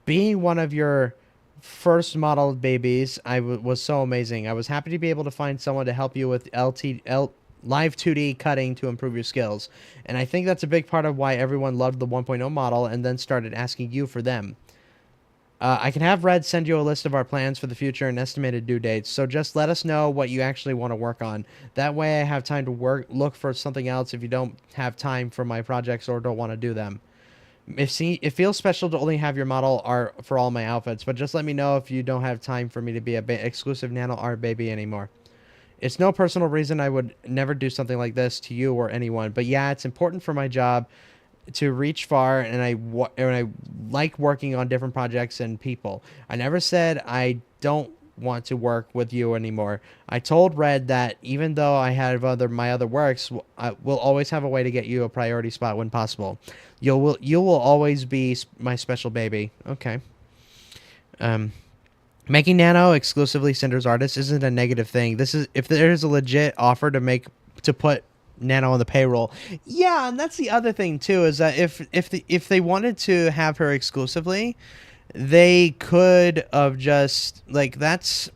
Being one of your first model babies, was so amazing. I was happy to be able to find someone to help you with live 2D cutting to improve your skills. And I think that's a big part of why everyone loved the 1.0 model and then started asking you for them. I can have Red send you a list of our plans for the future and estimated due dates, so just let us know what you actually want to work on. That way I have time to look for something else if you don't have time for my projects or don't want to do them. It feels special to only have your model art for all my outfits, but just let me know if you don't have time for me to be an exclusive Nano art baby anymore. It's no personal reason I would never do something like this to you or anyone, but yeah, it's important for my job to reach far, and I like working on different projects and people. I never said I don't want to work with you anymore. I told Red that even though I have my other works, we'll always have a way to get you a priority spot when possible. You will always be my special baby. Okay. Making Nano exclusively Sinders artists isn't a negative thing. This is if there's a legit offer to put Nano on the payroll. Yeah, and that's the other thing too, is that if they wanted to have her exclusively, they could have just that's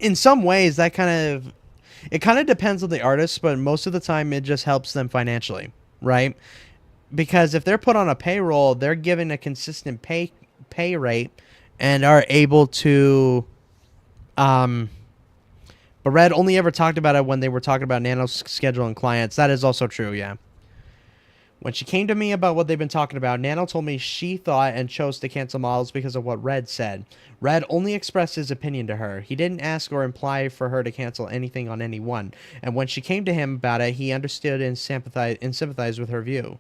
in some ways that kind of depends on the artist, but most of the time it just helps them financially, right? Because if they're put on a payroll, they're given a consistent pay rate and are able to but Red only ever talked about it when they were talking about Nano's schedule and clients. That is also true, yeah. When she came to me about what they've been talking about, Nano told me she thought and chose to cancel models because of what Red said. Red only expressed his opinion to her. He didn't ask or imply for her to cancel anything on anyone. And when she came to him about it, he understood and sympathized with her view.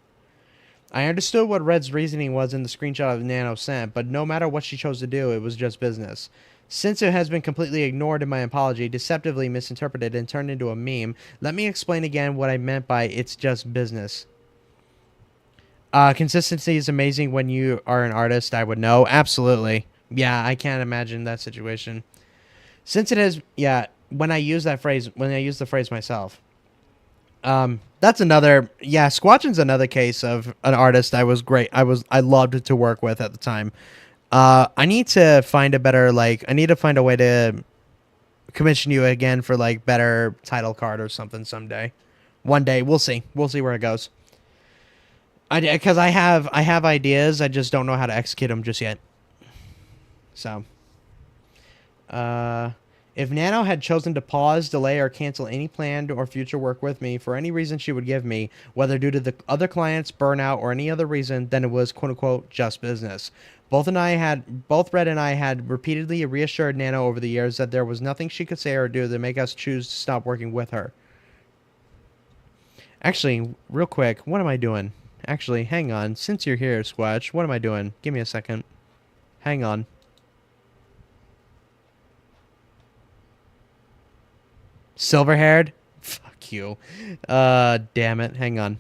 I understood what Red's reasoning was in the screenshot of Nano sent, but no matter what she chose to do, it was just business. Since it has been completely ignored in my apology, deceptively misinterpreted, and turned into a meme, let me explain again what I meant by it's just business. Consistency is amazing when you are an artist, I would know. Absolutely. Yeah, I can't imagine that situation. Since it has, yeah, when I use the phrase myself. That's another, yeah, Squatchen's another case of an artist I loved to work with at the time. I need to find a better, I need to find a way to commission you again for, better title card or something someday. One day. We'll see. We'll see where it goes. Because I have ideas, I just don't know how to execute them just yet. So. If Nano had chosen to pause, delay, or cancel any planned or future work with me for any reason she would give me, whether due to the other clients, burnout, or any other reason, then it was quote-unquote just business. Both Red and I had repeatedly reassured Nano over the years that there was nothing she could say or do to make us choose to stop working with her. Actually, real quick, what am I doing? Actually, hang on. Since you're here, Squatch, what am I doing? Give me a second. Hang on. Silver-haired? Fuck you. Damn it. Hang on.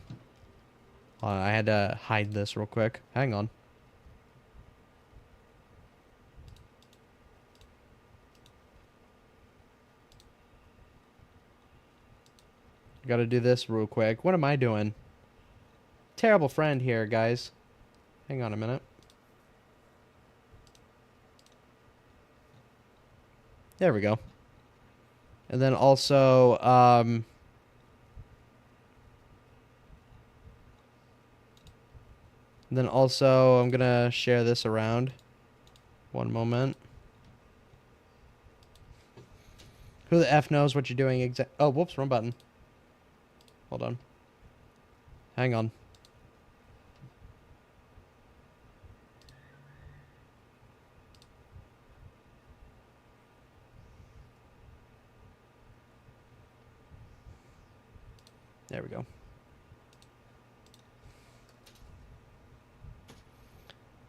I had to hide this real quick. Hang on. Gotta do this real quick. What am I doing? Terrible friend here, guys. Hang on a minute. There we go. And then also, I'm gonna share this around. One moment. Who the F knows what you're doing oh, whoops, wrong button. Hold on. Hang on. There we go.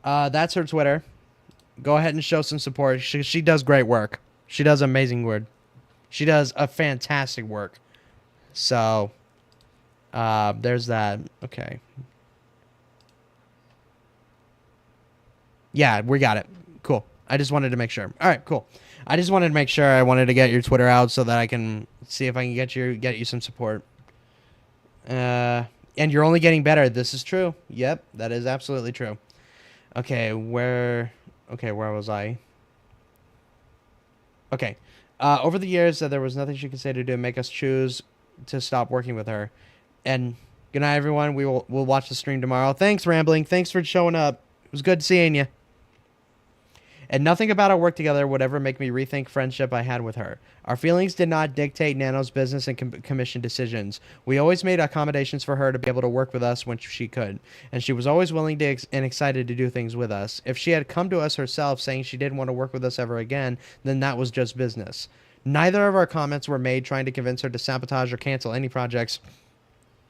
That's her Twitter. Go ahead and show some support. She does great work. She does amazing work. She does a fantastic work. So, there's that. Okay. Yeah, we got it. Cool. I just wanted to make sure. All right, cool. I just wanted to make sure. I wanted to get your Twitter out so that I can see if I can get you some support. And you're only getting better. This is true. Yep, that is absolutely true. Okay, where was I? Okay. Over the years, there was nothing she could say to do to make us choose to stop working with her. And good night, everyone. We'll watch the stream tomorrow. Thanks, Rambling. Thanks for showing up. It was good seeing you. And nothing about our work together would ever make me rethink friendship I had with her. Our feelings did not dictate Nano's business and commission decisions. We always made accommodations for her to be able to work with us when she could. And she was always willing to and excited to do things with us. If she had come to us herself saying she didn't want to work with us ever again, then that was just business. Neither of our comments were made trying to convince her to sabotage or cancel any projects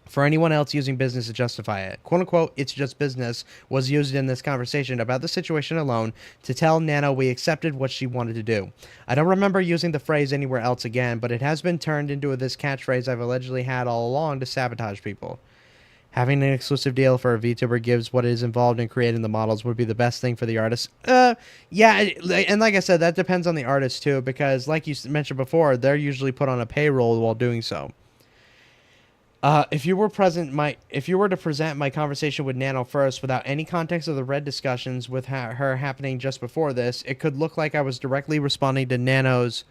for anyone else using business to justify it. Quote unquote, it's just business was used in this conversation about the situation alone to tell Nano we accepted what she wanted to do. I don't remember using the phrase anywhere else again, but it has been turned into this catchphrase I've allegedly had all along to sabotage people. Having an exclusive deal for a VTuber gives what is involved in creating the models would be the best thing for the artist. Yeah, and like I said, that depends on the artist too, because like you mentioned before, they're usually put on a payroll while doing so. If you were to present my conversation with Nano first without any context of the Red discussions with her happening just before this, it could look like I was directly responding to Nano's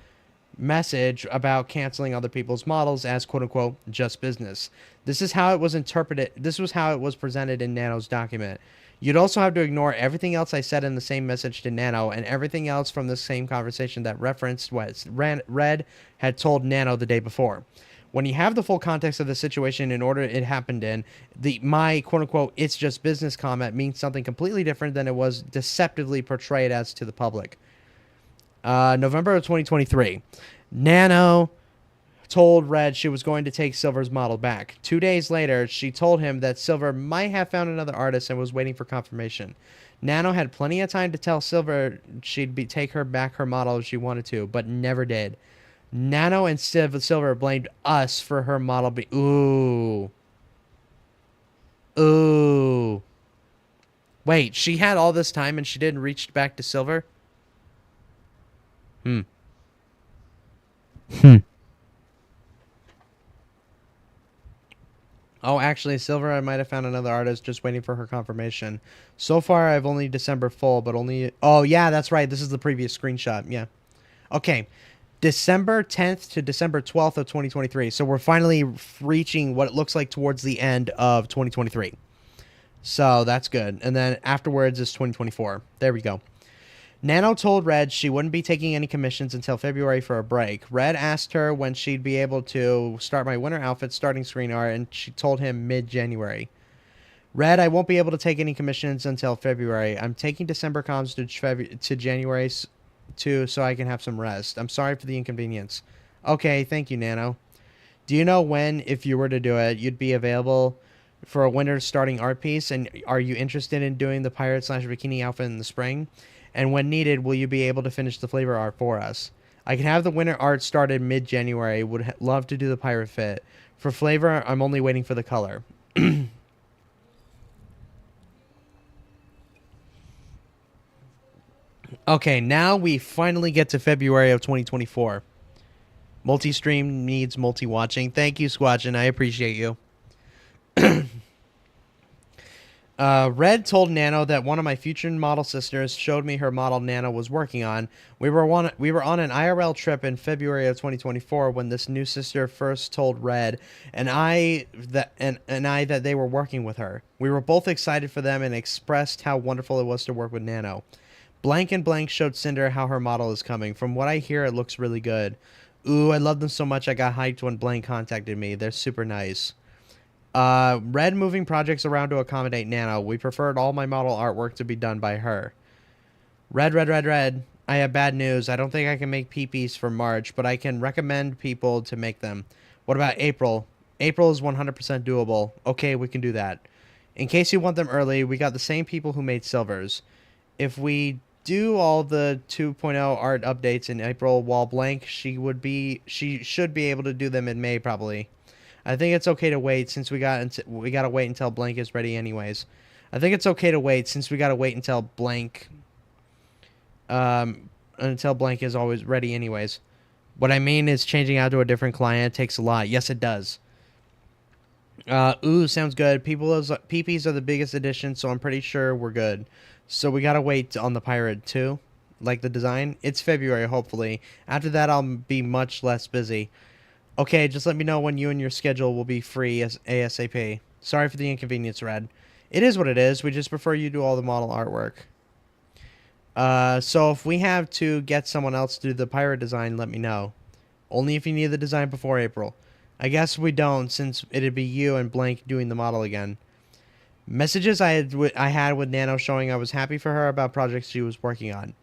message about canceling other people's models as quote-unquote just business. This is how it was interpreted. This was how it was presented in Nano's document. You'd also have to ignore everything else I said in the same message to Nano and everything else from the same conversation that referenced what Red had told Nano the day before. When you have the full context of the situation in order it happened in, my quote-unquote it's just business comment means something completely different than it was deceptively portrayed as to the public. November of 2023. Nano told Red she was going to take Silver's model back. 2 days later, she told him that Silver might have found another artist and was waiting for confirmation. Nano had plenty of time to tell Silver she'd take her back her model if she wanted to, but never did. Nano and Silver blamed us for her model Ooh. Wait, she had all this time and she didn't reach back to Silver? Oh, actually, Silver, I might have found another artist just waiting for her confirmation. So far, I've only December full, but only... Oh, yeah, that's right. This is the previous screenshot. Yeah. Okay. December 10th to December 12th of 2023. So we're finally reaching what it looks like towards the end of 2023. So that's good. And then afterwards is 2024. There we go. Nano told Red she wouldn't be taking any commissions until February for a break. Red asked her when she'd be able to start my winter outfit starting screen art, and she told him mid-January. Red, I won't be able to take any commissions until February. I'm taking December comms to January too, so I can have some rest. I'm sorry for the inconvenience. Okay, thank you, Nano. Do you know when, if you were to do it, you'd be available for a winter starting art piece? And are you interested in doing the pirate/bikini outfit in the spring? And when needed, will you be able to finish the flavor art for us? I can have the winter art started mid-January. Would love to do the pirate fit. For flavor, I'm only waiting for the color. Okay, now we finally get to February of 2024. Multi-stream needs multi-watching. Thank you, Squatchen. I appreciate you. Red told Nano that one of my future model sisters showed me her model Nano was working on. We were on an IRL trip in February of 2024 when this new sister first told Red and I that they were working with her. We were both excited for them and expressed how wonderful it was to work with Nano. Blank and Blank showed Cinder how her model is coming. From what I hear, it looks really good. Ooh, I love them so much I got hyped when Blank contacted me. They're super nice. Red moving projects around to accommodate Nano. We preferred all my model artwork to be done by her. Red. I have bad news. I don't think I can make PPs for March, but I can recommend people to make them. What about April? April is 100% doable. Okay, we can do that. In case you want them early, we got the same people who made Silvers. If we do all the 2.0 art updates in April while Blank, she should be able to do them in May probably. I think it's okay to wait since we gotta wait until Blank is ready anyways. I think it's okay to wait since we gotta wait until Blank is always ready anyways. What I mean is changing out to a different client takes a lot. Yes, it does. Ooh, sounds good. PPs are the biggest addition, so I'm pretty sure we're good. So we gotta wait on the pirate too, like the design. It's February, hopefully. After that, I'll be much less busy. Okay, just let me know when you and your schedule will be free as ASAP. Sorry for the inconvenience, Red. It is what it is. We just prefer you do all the model artwork. So if we have to get someone else to do the pirate design, let me know. Only if you need the design before April. I guess we don't, since it'd be you and Blank doing the model again. Messages I had with Nano showing I was happy for her about projects she was working on.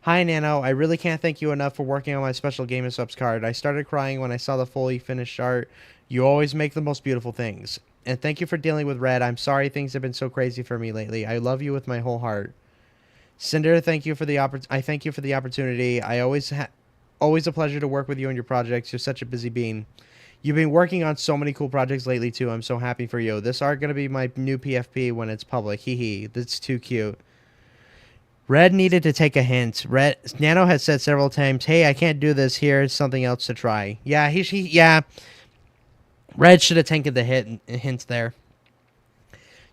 Hi, Nano. I really can't thank you enough for working on my special Game of Subs card. I started crying when I saw the fully finished art. You always make the most beautiful things. And thank you for dealing with Red. I'm sorry things have been so crazy for me lately. I love you with my whole heart. Cinder, thank you for the opportunity. Always a pleasure to work with you on your projects. You're such a busy bean. You've been working on so many cool projects lately, too. I'm so happy for you. This art going to be my new PFP when it's public. Hee hee. That's too cute. Red needed to take a hint. Nano has said several times, hey, I can't do this. Here's something else to try. Yeah, yeah. Red should have taken the hint there.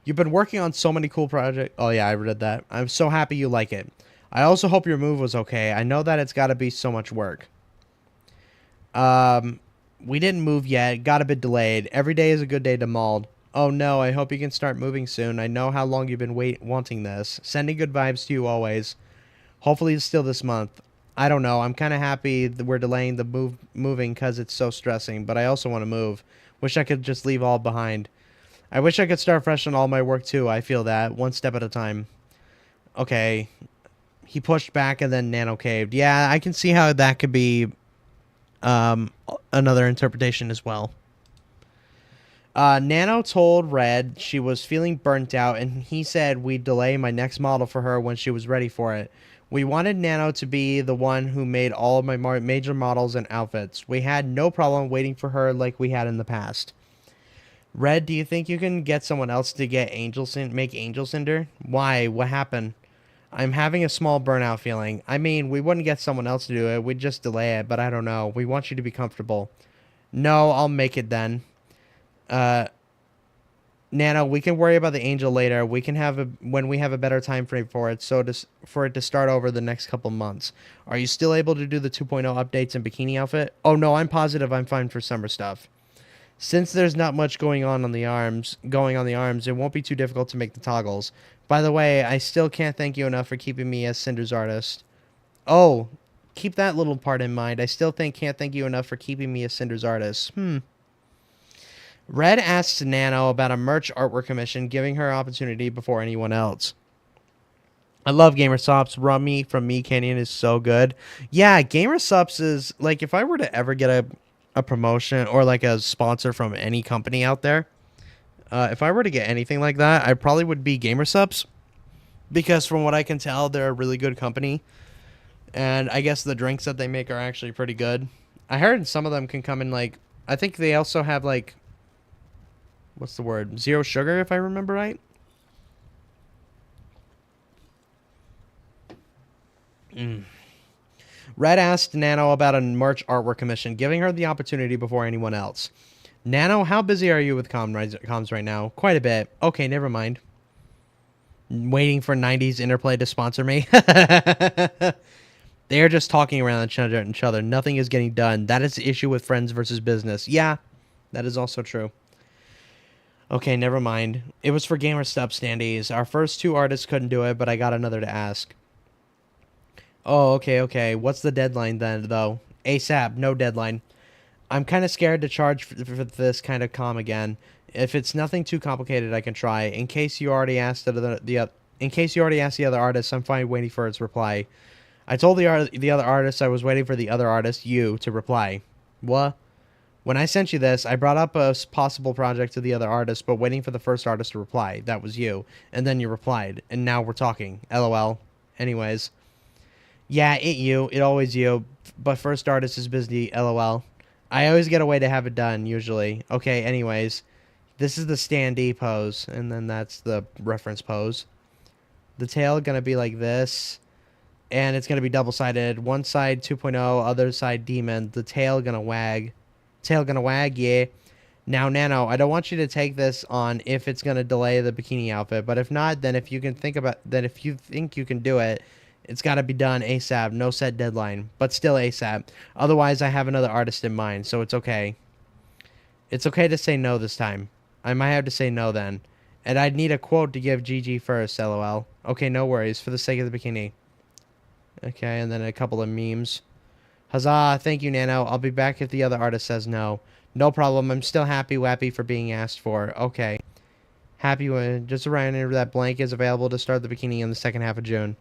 You've been working on so many cool projects. Oh, yeah, I read that. I'm so happy you like it. I also hope your move was okay. I know that it's got to be so much work. We didn't move yet. Got a bit delayed. Every day is a good day to mold. Oh no, I hope you can start moving soon. I know how long you've been wanting this. Sending good vibes to you always. Hopefully it's still this month. I don't know. I'm kind of happy that we're delaying the moving because it's so stressing, but I also want to move. Wish I could just leave all behind. I wish I could start fresh on all my work too. I feel that. One step at a time. Okay. He pushed back and then Nano caved. Yeah, I can see how that could be another interpretation as well. Nano told Red she was feeling burnt out, and he said we'd delay my next model for her when she was ready for it. We wanted Nano to be the one who made all of my major models and outfits. We had no problem waiting for her like we had in the past. Red, do you think you can get someone else to make Angel Cinder? Why? What happened? I'm having a small burnout feeling. I mean, we wouldn't get someone else to do it. We'd just delay it, but I don't know. We want you to be comfortable. No, I'll make it then. Nano, we can worry about the Angel later. We can when we have a better time frame for it, for it to start over the next couple months. Are you still able to do the 2.0 updates and bikini outfit? Oh no, I'm positive I'm fine for summer stuff. Since there's not much going on the arms, it won't be too difficult to make the toggles. By the way, I still can't thank you enough for keeping me as Cinder's artist. Oh, keep that little part in mind. I still can't thank you enough for keeping me a Sinders artist. Red asks Nano about a merch artwork commission, giving her opportunity before anyone else. I love GamerSupps. Rummy from Me Canyon is so good. Yeah, GamerSupps is, like, if I were to ever get a promotion or, like, a sponsor from any company out there, if I were to get anything like that, I probably would be GamerSupps. Because from what I can tell, they're a really good company. And I guess the drinks that they make are actually pretty good. I heard some of them can come in, like, I think they also have, like, what's the word? Zero sugar, if I remember right. Red asked Nano about a merch artwork commission, giving her the opportunity before anyone else. Nano, how busy are you with comms right now? Quite a bit. Okay, never mind. Waiting for 90s Interplay to sponsor me. They are just talking around each other. Nothing is getting done. That is the issue with friends versus business. Yeah, that is also true. Okay, never mind. It was for GamerStop standees. Our first 2 artists couldn't do it, but I got another to ask. Oh, okay. What's the deadline then, though? ASAP, no deadline. I'm kind of scared to charge for this kind of comm again. If it's nothing too complicated, I can try. In case you already asked the other artists, I'm fine waiting for its reply. I told the other artist I was waiting for the other artist, you, to reply. What? When I sent you this, I brought up a possible project to the other artist, but waiting for the first artist to reply. That was you. And then you replied. And now we're talking. LOL. Anyways. Yeah, it always you. But first artist is busy, LOL. I always get a way to have it done, usually. Okay, anyways. This is the standee pose. And then that's the reference pose. The tail gonna be like this. And it's gonna be double-sided. One side 2.0, other side demon. The tail gonna wag. Tail gonna wag, yeah. Now, Nano, I don't want you to take this on if it's gonna delay the bikini outfit. But if not, then if you think you can do it, it's got to be done ASAP. No set deadline, but still ASAP. Otherwise, I have another artist in mind, so it's okay. It's okay to say no this time. I might have to say no then. And I'd need a quote to give GG first, LOL. Okay, no worries, for the sake of the bikini. Okay, and then a couple of memes. Huzzah, thank you, Nano. I'll be back if the other artist says no. No problem, I'm still happy for being asked for. Okay. Happy when just a reminder that blank is available to start the bikini in the second half of June.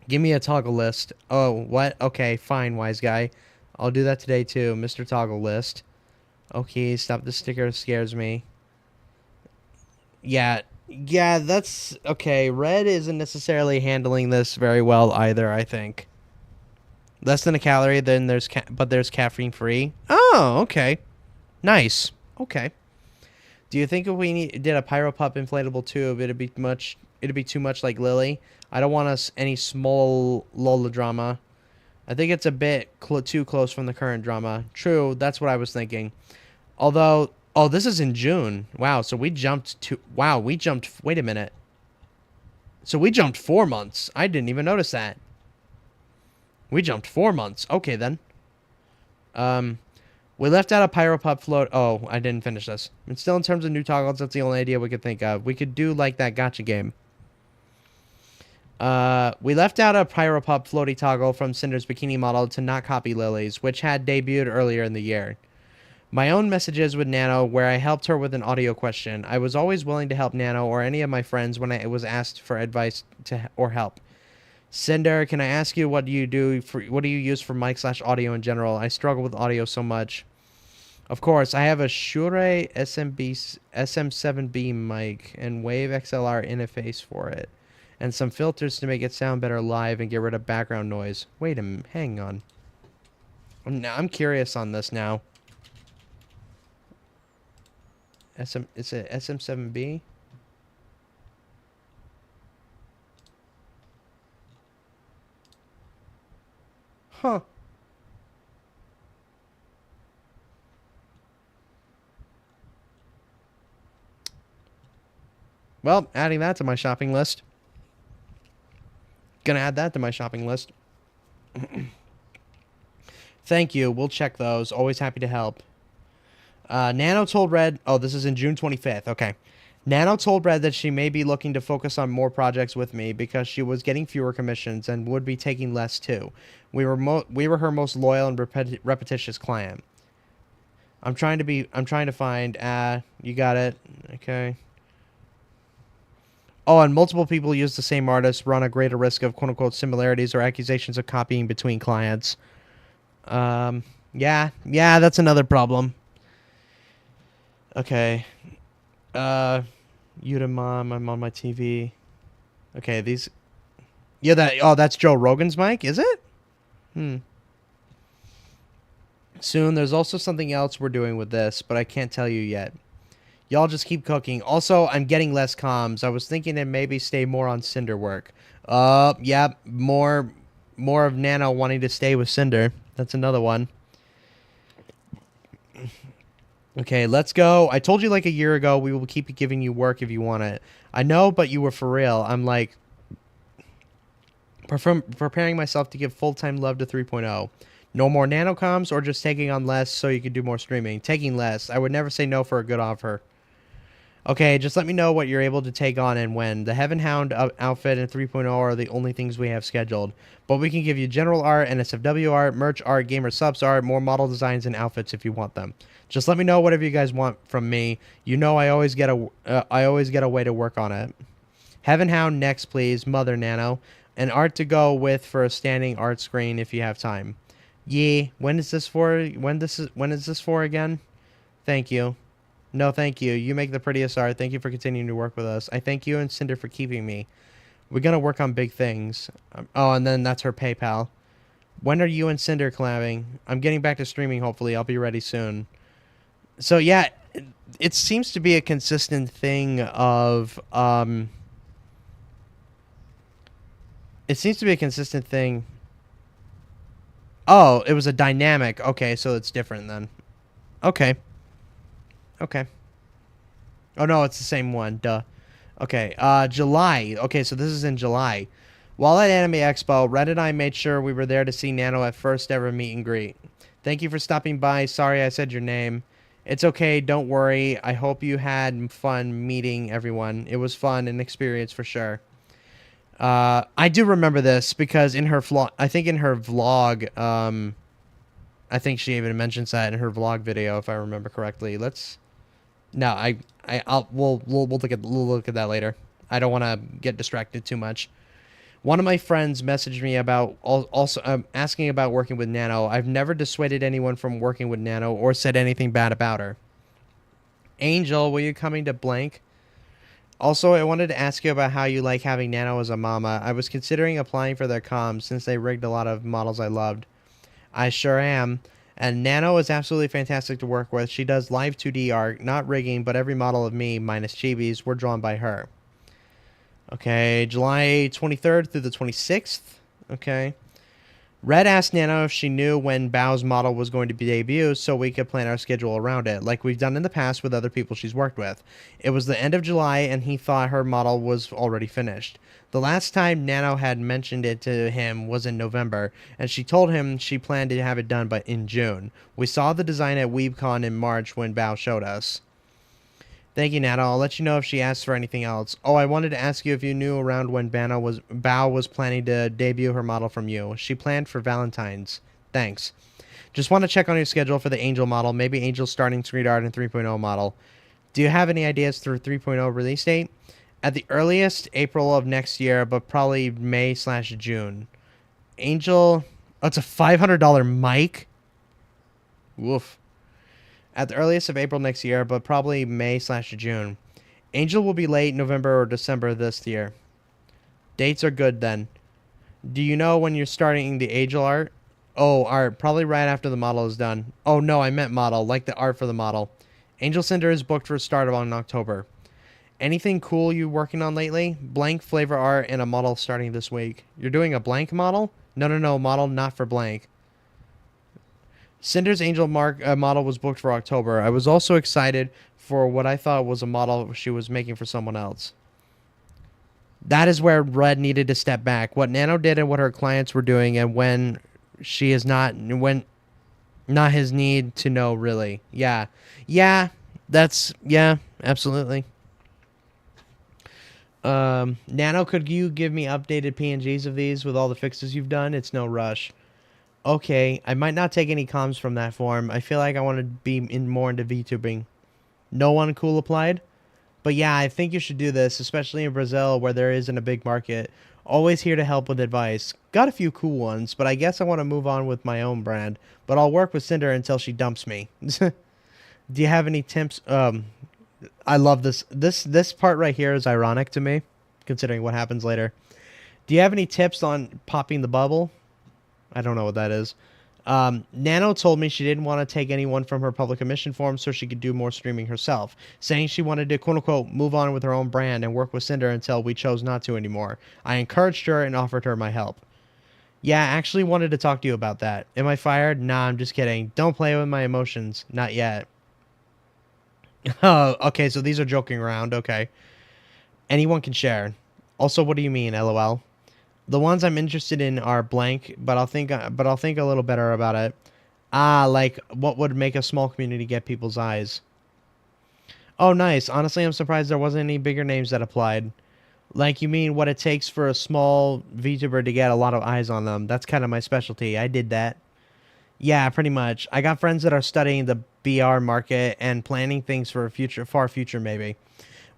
Give me a toggle list. Oh, what? Okay, fine, wise guy. I'll do that today too, Mr. Toggle List. Okay, stop the sticker, scares me. Yeah, that's... Okay, Red isn't necessarily handling this very well either, I think. Less than a calorie, then there's caffeine free. Oh, okay. Nice. Okay. Do you think if we did a Pyro Pup inflatable tube, it'd be too much like Lily? I don't want us any small Lola drama. I think it's a bit too close from the current drama. True, that's what I was thinking. Although, oh, this is in June. Wow, so we jumped wait a minute. So we jumped 4 months. I didn't even notice that. We jumped 4 months. Okay, then. We left out a Pyro Pup float. Oh, I didn't finish this. And still, in terms of new toggles, that's the only idea we could think of. We could do, like, that gacha game. We left out a Pyro Pup floaty toggle from Sinders' bikini model to not copy Lily's, which had debuted earlier in the year. My own messages with Nano, where I helped her with an audio question. I was always willing to help Nano or any of my friends when I was asked for advice or help. Cinder, can I ask you what do you use for mic/audio in general? I struggle with audio so much. Of course, I have a Shure SM7B mic and Wave XLR interface for it, and some filters to make it sound better live and get rid of background noise. Wait a minute, hang on. I'm curious on this now. It's a SM7B. Huh. Well, adding that to my shopping list. Gonna add that to my shopping list. Thank you. We'll check those. Always happy to help. Nano told Red... Oh, this is in June 25th. Okay. Nano told Red that she may be looking to focus on more projects with me because she was getting fewer commissions and would be taking less too. We were her most loyal and repetitious client. I'm trying to find. You got it. Okay. Oh, and multiple people use the same artist, run a greater risk of quote-unquote similarities or accusations of copying between clients. Yeah, that's another problem. Okay. Mom, I'm on my TV. Okay, these... Yeah, that's Joe Rogan's mic, is it? Soon, there's also something else we're doing with this, but I can't tell you yet. Y'all just keep cooking. Also, I'm getting less comms. I was thinking to maybe stay more on Cinder work. Yeah, more of Nano wanting to stay with Cinder. That's another one. Okay, let's go. I told you like a year ago we will keep giving you work if you want it. I know, but you were for real. I'm like preparing myself to give full-time love to 3.0. No more nanocoms or just taking on less so you can do more streaming. Taking less. I would never say no for a good offer. Okay, just let me know what you're able to take on and when. The Heaven Hound outfit and 3.0 are the only things we have scheduled. But we can give you general art, NSFW art, merch art, gamer subs art, more model designs and outfits if you want them. Just let me know whatever you guys want from me. You know I always get a way to work on it. Heaven Hound next, please. Mother Nano. And art to go with for a standing art screen if you have time. Yeah. When is this for? When is this for again? Thank you. No, thank you. You make the prettiest art. Thank you for continuing to work with us. I thank you and Cinder for keeping me. We're going to work on big things. Oh, and then that's her PayPal. When are you and Cinder collabing? I'm getting back to streaming, hopefully. I'll be ready soon. So, yeah, it seems to be a consistent thing of... It seems to be a consistent thing... Oh, it was a dynamic. Okay, so it's different then. Okay. Okay. Oh, no, it's the same one. Duh. Okay, July. Okay, so this is in July. While at Anime Expo, Red and I made sure we were there to see Nano at first ever meet and greet. Thank you for stopping by. Sorry I said your name. It's okay, don't worry. I hope you had fun meeting everyone. It was fun and experience for sure. I do remember this because in her vlog, I think in her vlog, I think she even mentions that in her vlog video, if I remember correctly. We'll look at that later. I don't want to get distracted too much. One of my friends messaged me about asking about working with Nano. I've never dissuaded anyone from working with Nano or said anything bad about her. Angel, were you coming to blank? Also, I wanted to ask you about how you like having Nano as a mama. I was considering applying for their comms since they rigged a lot of models I loved. I sure am. And Nano is absolutely fantastic to work with. She does live 2D art, not rigging, but every model of me, minus chibis, were drawn by her. Okay, July 23rd through the 26th. Okay. Red asked Nano if she knew when Bao's model was going to be debuted so we could plan our schedule around it, like we've done in the past with other people she's worked with. It was the end of July, and he thought her model was already finished. The last time Nano had mentioned it to him was in November, and she told him she planned to have it done in June. We saw the design at WeebCon in March when Bao showed us. Thank you, Nano. I'll let you know if she asks for anything else. Oh, I wanted to ask you if you knew around when Bao was planning to debut her model from you. She planned for Valentine's. Thanks. Just want to check on your schedule for the Angel model. Maybe Angel's starting screen art and 3.0 model. Do you have any ideas for 3.0 release date? At the earliest, April of next year, but probably May/June. Angel... Oh, it's a $500 mic? Woof. At the earliest of April next year, but probably May/June. Angel will be late November or December this year. Dates are good then. Do you know when you're starting the Angel art? Oh, art. Probably right after the model is done. Oh, no, I meant model. Like the art for the model. Angel Cinder is booked for a start in October. Anything cool you working on lately? Blank flavor art and a model starting this week. You're doing a blank model? No, model not for blank. Cinder's Angel model was booked for October. I was also excited for what I thought was a model she was making for someone else. That is where Red needed to step back. What Nano did and what her clients were doing, and when she is not his need to know, really. Yeah, absolutely. Nano, could you give me updated PNGs of these with all the fixes you've done? It's no rush. Okay, I might not take any comms from that form. I feel like I want to be more into VTubing. No one cool applied? But yeah, I think you should do this, especially in Brazil where there isn't a big market. Always here to help with advice. Got a few cool ones, but I guess I want to move on with my own brand. But I'll work with Cinder until she dumps me. Do you have any tips? I love this. This part right here is ironic to me, considering what happens later. Do you have any tips on popping the bubble? I don't know what that is. Nano told me she didn't want to take anyone from her public admission form so she could do more streaming herself, saying she wanted to quote-unquote move on with her own brand and work with Cinder until we chose not to anymore. I encouraged her and offered her my help. Yeah, I actually wanted to talk to you about that. Am I fired? Nah, I'm just kidding. Don't play with my emotions. Not yet. Oh, okay, so these are joking around. Okay. Anyone can share. Also, what do you mean, LOL? The ones I'm interested in are blank, but I'll think a little better about it. Like what would make a small community get people's eyes? Oh, nice. Honestly, I'm surprised there wasn't any bigger names that applied. Like, you mean what it takes for a small VTuber to get a lot of eyes on them? That's kind of my specialty. I did that. Yeah, pretty much. I got friends that are studying the BR market and planning things for a future, far future maybe.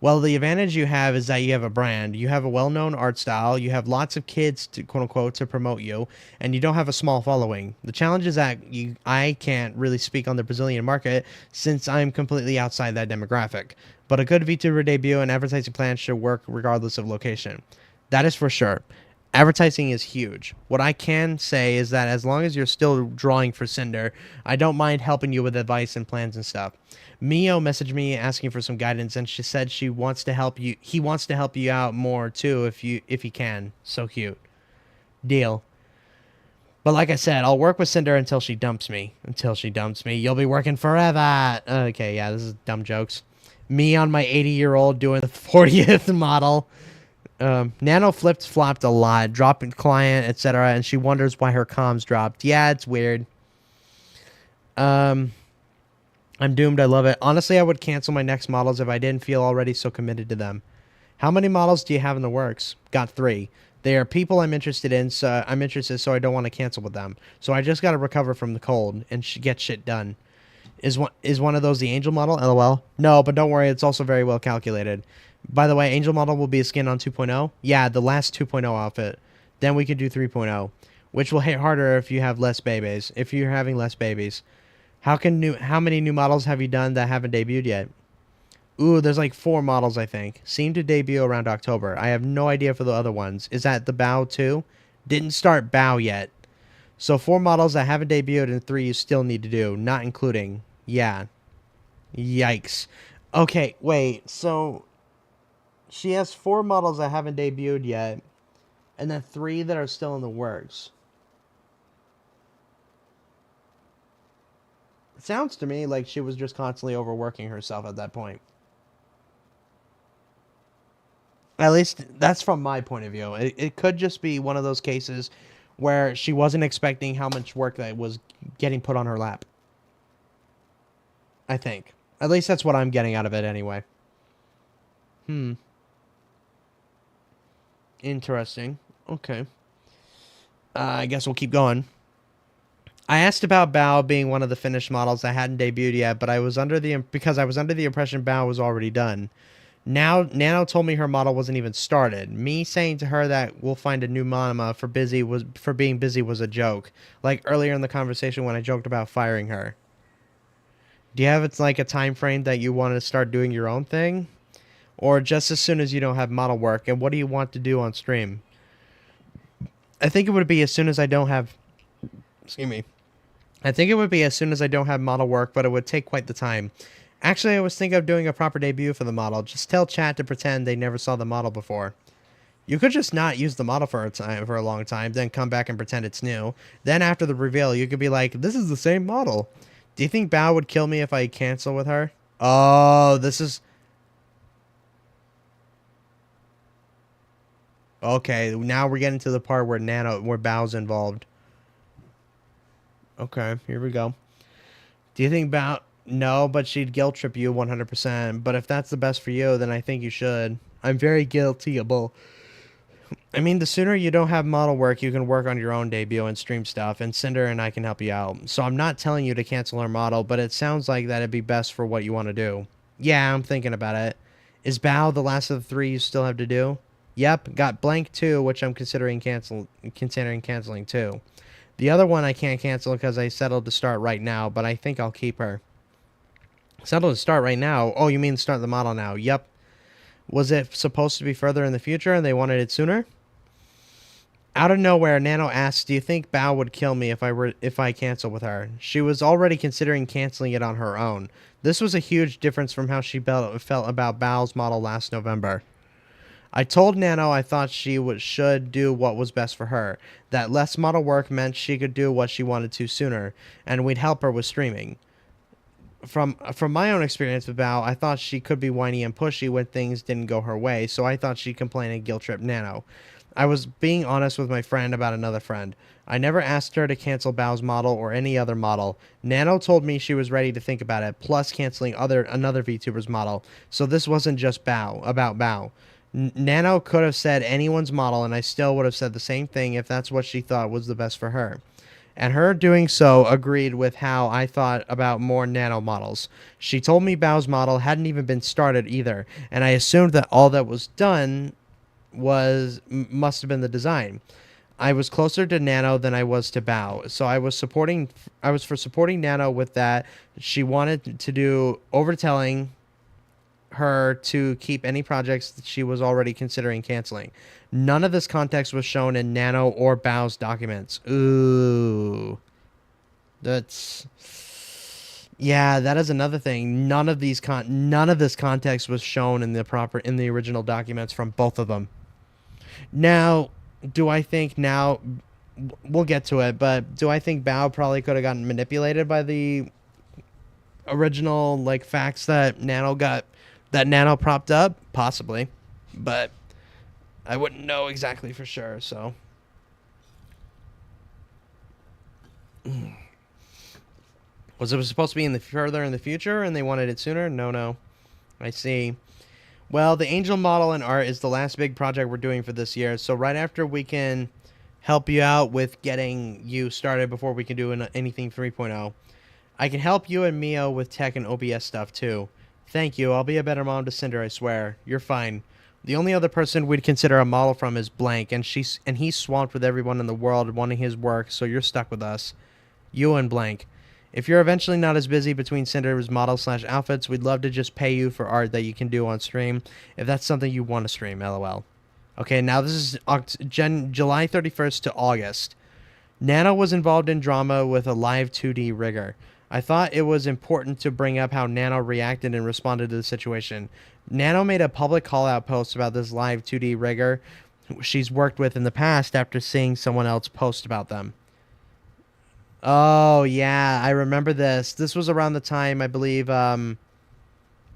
Well, the advantage you have is that you have a brand. You have a well-known art style. You have lots of kids, to quote-unquote, to promote you. And you don't have a small following. The challenge is that I can't really speak on the Brazilian market since I'm completely outside that demographic. But a good VTuber debut and advertising plan should work regardless of location. That is for sure. Advertising is huge. What I can say is that as long as you're still drawing for Cinder, I don't mind helping you with advice and plans and stuff. Mio messaged me asking for some guidance, and she said she wants to help you. He wants to help you out more too, if he can. So cute. Deal. But like I said, I'll work with Cinder until she dumps me. Until she dumps me, you'll be working forever. Okay, yeah, this is dumb jokes. Me on my 80-year-old doing the 40th model. Nano flopped a lot, dropping client, etc., and she wonders why her comms dropped. Yeah, it's weird. I'm doomed. I love it. Honestly, I would cancel my next models if I didn't feel already so committed to them. How many models do you have in the works? Got 3. They are people I'm interested in, so I don't want to cancel with them. So I just got to recover from the cold and get shit done. Is one of those the Angel model? LOL. No, but don't worry. It's also very well calculated. By the way, Angel model will be a skin on 2.0. Yeah, the last 2.0 outfit. Then we can do 3.0, which will hit harder if you have less babies. If you're having less babies. How many new models have you done that haven't debuted yet? Ooh, there's like 4 models, I think. Seem to debut around October. I have no idea for the other ones. Is that the Bow too? Didn't start Bow yet. So 4 models that haven't debuted and 3 you still need to do, not including. Yeah. Yikes. Okay, wait. So she has 4 models that haven't debuted yet, and then 3 that are still in the works. It sounds to me like she was just constantly overworking herself at that point. At least that's from my point of view. It could just be one of those cases where she wasn't expecting how much work that was getting put on her lap. I think. At least that's what I'm getting out of it anyway. Interesting. Okay. I guess we'll keep going. I asked about Bao being one of the finished models that hadn't debuted yet, but I was under the impression Bao was already done. Now Nano told me her model wasn't even started. Me saying to her that we'll find a new mama for being busy was a joke. Like earlier in the conversation when I joked about firing her. Do you have a time frame that you want to start doing your own thing? Or just as soon as you don't have model work? And what do you want to do on stream? I think it would be as soon as I don't have... Excuse me. I think it would be as soon as I don't have model work, but it would take quite the time. Actually, I was thinking of doing a proper debut for the model. Just tell chat to pretend they never saw the model before. You could just not use the model for a long time, then come back and pretend it's new. Then after the reveal, you could be like, this is the same model. Do you think Bao would kill me if I cancel with her? Oh, this is... Okay, now we're getting to the part where Bao's involved. Okay, here we go. Do you think Bao... No, but she'd guilt trip you 100%. But if that's the best for you, then I think you should. I'm very guiltyable. I mean, the sooner you don't have model work, you can work on your own debut and stream stuff, and Cinder and I can help you out. So I'm not telling you to cancel her model, but it sounds like that'd be best for what you want to do. Yeah, I'm thinking about it. Is Bao the last of the 3 you still have to do? Yep, got blank 2, which I'm considering canceling too. The other one I can't cancel because I settled to start right now, but I think I'll keep her. Settled to start right now? Oh, you mean start the model now? Yep. Was it supposed to be further in the future and they wanted it sooner? Out of nowhere, Nano asked, do you think Bao would kill me if I cancel with her? She was already considering canceling it on her own. This was a huge difference from how she felt about Bao's model last November. I told Nano I thought she should do what was best for her, that less model work meant she could do what she wanted to sooner, and we'd help her with streaming. From my own experience with Bao, I thought she could be whiny and pushy when things didn't go her way, so I thought she'd complain and guilt trip Nano. I was being honest with my friend about another friend. I never asked her to cancel Bao's model or any other model. Nano told me she was ready to think about it, plus canceling another VTuber's model, so this wasn't just about Bao. Nano could have said anyone's model, and I still would have said the same thing if that's what she thought was the best for her. And her doing so agreed with how I thought about more Nano models. She told me Bao's model hadn't even been started either, and I assumed that all that was done must have been the design. I was closer to Nano than I was to Bao, so I was for supporting Nano with that. She wanted to do overtelling her to keep any projects that she was already considering canceling. None of this context was shown in Nano or Bao's documents. Ooh. Yeah, that is another thing. None of this context was shown in the original documents from both of them. Now, do I think we'll get to it, but do I think Bao probably could have gotten manipulated by the original facts that Nano propped up? Possibly, but I wouldn't know exactly for sure, so. Was it supposed to be further in the future and they wanted it sooner? No. I see. Well, the Angel model and art is the last big project we're doing for this year, so right after we can help you out with getting you started before we can do anything 3.0. I can help you and Mio with tech and OBS stuff too. Thank you. I'll be a better mom to Cinder, I swear. You're fine. The only other person we'd consider a model from is Blank, and he's swamped with everyone in the world wanting his work, so you're stuck with us. You and Blank. If you're eventually not as busy between Cinder's models/outfits, we'd love to just pay you for art that you can do on stream, if that's something you want to stream, lol. Okay, now this is July 31st to August. Nano was involved in drama with a live 2D rigger. I thought it was important to bring up how Nano reacted and responded to the situation. Nano made a public call-out post about this live 2D rigger she's worked with in the past after seeing someone else post about them. Oh, yeah, I remember this. This was around the time, I believe,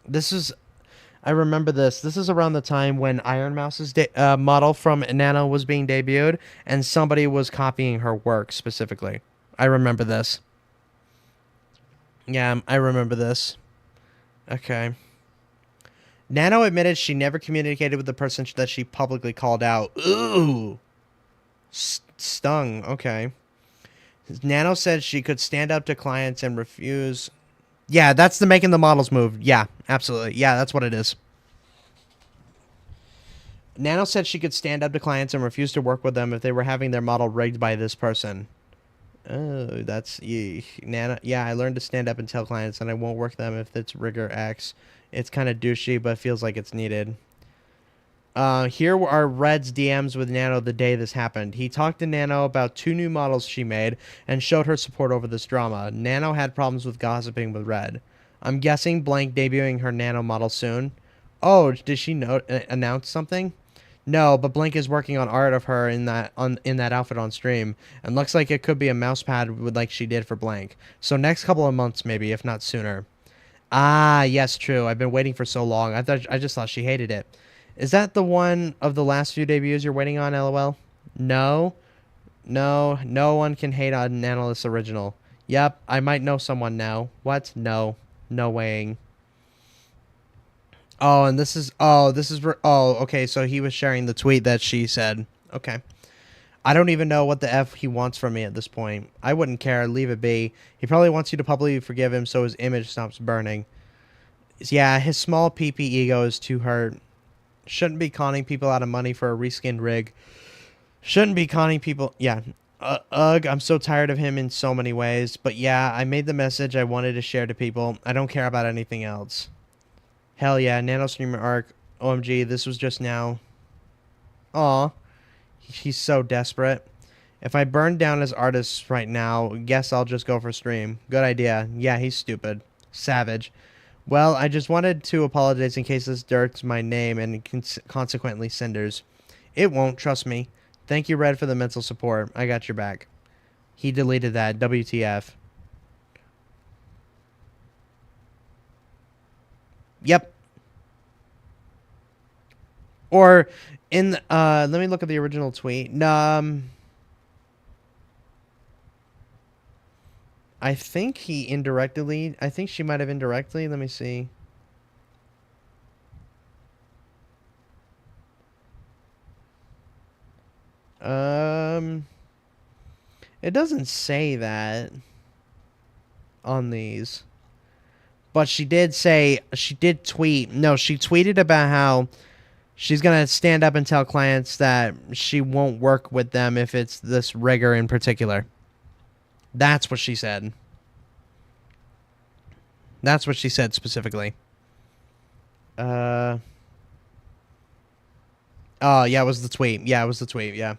This is around the time when Iron Mouse's model from Nano was being debuted, and somebody was copying her work specifically. I remember this. Yeah, I remember this. Okay. Nano admitted she never communicated with the person that she publicly called out. Ooh. Stung. Okay. Nano said she could stand up to clients and refuse. Yeah, that's the making the models move. Yeah, absolutely. Yeah, that's what it is. Nano said she could stand up to clients and refuse to work with them if they were having their model rigged by this person. Oh, that's... Nano, yeah, I learned to stand up and tell clients, and I won't work them if it's rigger X. It's kind of douchey, but feels like it's needed. Here are Red's DMs with Nano the day this happened. He talked to Nano about 2 new models she made and showed her support over this drama. Nano had problems with gossiping with Red. I'm guessing Blank debuting her Nano model soon. Oh, did she announce something? No, but Blank is working on art of her in that outfit on stream, and looks like it could be a mouse pad like she did for Blank. So next couple of months maybe, if not sooner. Ah, yes, true. I've been waiting for so long. I just thought she hated it. Is that the one of the last few debuts you're waiting on, LOL? No. No one can hate on Nanolis original. Yep, I might know someone now. What? No. No weighing. Oh, and this is okay, so he was sharing the tweet that she said. Okay. I don't even know what the F he wants from me at this point. I wouldn't care. Leave it be. He probably wants you to publicly forgive him so his image stops burning. Yeah, his small PP ego is too hurt. Shouldn't be conning people out of money for a reskinned rig. Shouldn't be conning people. Yeah. Ugh, I'm so tired of him in so many ways. But yeah, I made the message I wanted to share to people. I don't care about anything else. Hell yeah, Nano Streamer Arc. OMG, this was just now. Aw. He's so desperate. If I burn down his artists right now, guess I'll just go for stream. Good idea. Yeah, he's stupid. Savage. Well, I just wanted to apologize in case this dirts my name and consequently Sinders. It won't, trust me. Thank you, Red, for the mental support. I got your back. He deleted that. WTF. Yep. Or in let me look at the original tweet. I think he indirectly, I think she might have indirectly, let me see. It doesn't say that on these. But she did say, she did tweet, no, she tweeted about how she's going to stand up and tell clients that she won't work with them if it's this rigger in particular. That's what she said. That's what she said specifically. Oh, yeah, it was the tweet. Yeah, it was the tweet, yeah.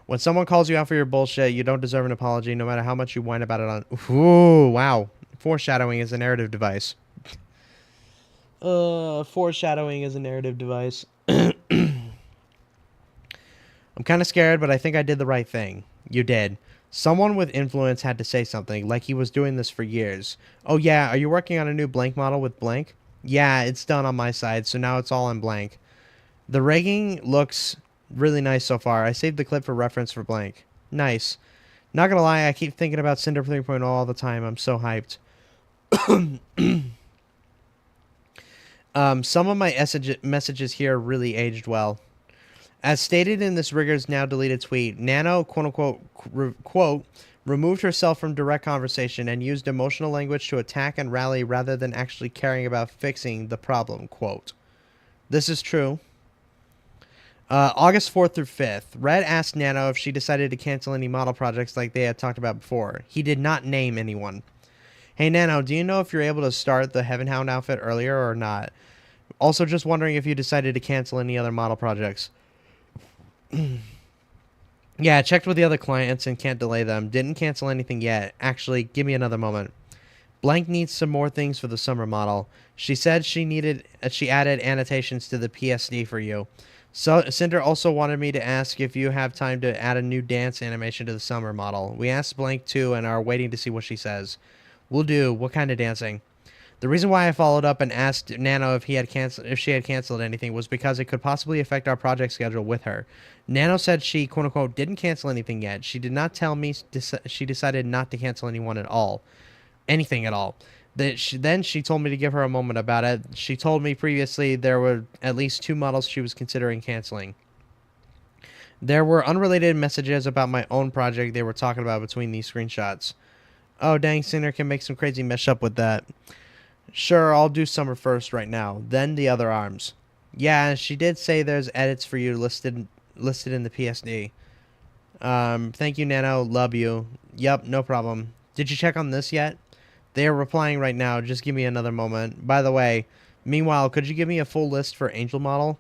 When someone calls you out for your bullshit, you don't deserve an apology no matter how much you whine about it on... Ooh, wow. Foreshadowing is a narrative device. Foreshadowing is a narrative device. I'm kind of scared, but I think I did the right thing. You did. Someone with influence had to say something, like he was doing this for years. Oh yeah, are you working on a new blank model with blank? Yeah, it's done on my side, so now it's all in blank. The rigging looks really nice so far. I saved the clip for reference for blank. Nice. Not gonna lie, I keep thinking about Cinder 3.0 all the time. I'm so hyped. Some of my messages here really aged well. As stated in this rigger's now deleted tweet, Nano, quote-unquote, quote, removed herself from direct conversation and used emotional language to attack and rally rather than actually caring about fixing the problem, quote. This is true. August 4th through 5th, Red asked Nano if she decided to cancel any model projects like they had talked about before. He did not name anyone. Hey, Nano, do you know if you're able to start the Heaven Hound outfit earlier or not? Also, just wondering if you decided to cancel any other model projects. Yeah, I checked with the other clients and can't delay them. Didn't cancel anything yet. Actually, give me another moment. Blank needs some more things for the summer model. She said she added annotations to the PSD for you. So Cinder also wanted me to ask if you have time to add a new dance animation to the summer model. We asked Blank too and are waiting to see what she says. We'll do. What kind of dancing? The reason why I followed up and asked Nano if she had canceled anything was because it could possibly affect our project schedule with her. Nano said she, quote-unquote, didn't cancel anything yet. She did not tell me she decided not to cancel anyone at all. Anything at all. Then she told me to give her a moment about it. She told me previously there were at least 2 models she was considering canceling. There were unrelated messages about my own project they were talking about between these screenshots. Oh, dang, Sinner can make some crazy mesh up with that. Sure, I'll do summer first right now, then the other arms. Yeah, she did say there's edits for you listed in the PSD. Thank you, Nano. Love you. Yep, no problem. Did you check on this yet? They are replying right now. Just give me another moment. By the way, meanwhile, could you give me a full list for Angel model?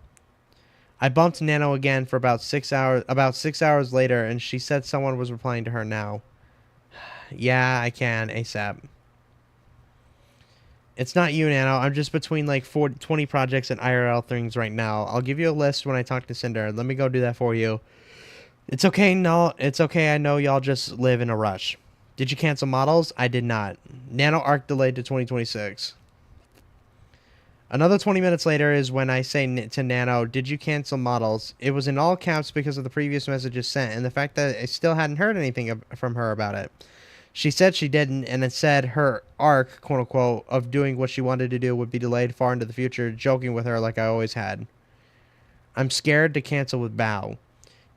I bumped Nano again for about 6 hours. About 6 hours later, and she said someone was replying to her now. Yeah, I can ASAP. It's not you, Nano. I'm just between like 20 projects and IRL things right now. I'll give you a list when I talk to Cinder. Let me go do that for you. It's okay. No, it's okay. I know y'all just live in a rush. Did you cancel models? I did not. Nano Arc delayed to 2026. Another 20 minutes later is when I say to Nano, did you cancel models? It was in all caps because of the previous messages sent and the fact that I still hadn't heard anything from her about it. She said she didn't, and it said her arc, quote unquote, of doing what she wanted to do would be delayed far into the future, joking with her like I always had. I'm scared to cancel with Bao.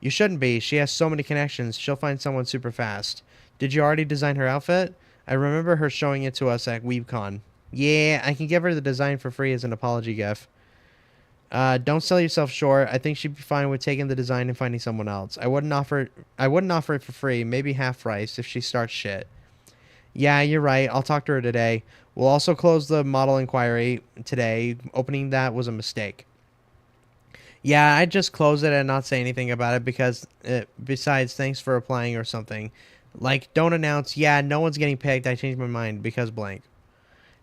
You shouldn't be. She has so many connections. She'll find someone super fast. Did you already design her outfit? I remember her showing it to us at WeebCon. Yeah, I can give her the design for free as an apology gift. Don't sell yourself short. I think she'd be fine with taking the design and finding someone else. I wouldn't offer it for free, maybe half price if she starts shit. Yeah, you're right. I'll talk to her today. We'll also close the model inquiry today. Opening that was a mistake. Yeah, I'd just close it and not say anything about it because, besides, thanks for applying or something. Like, don't announce, yeah, no one's getting picked. I changed my mind because blank.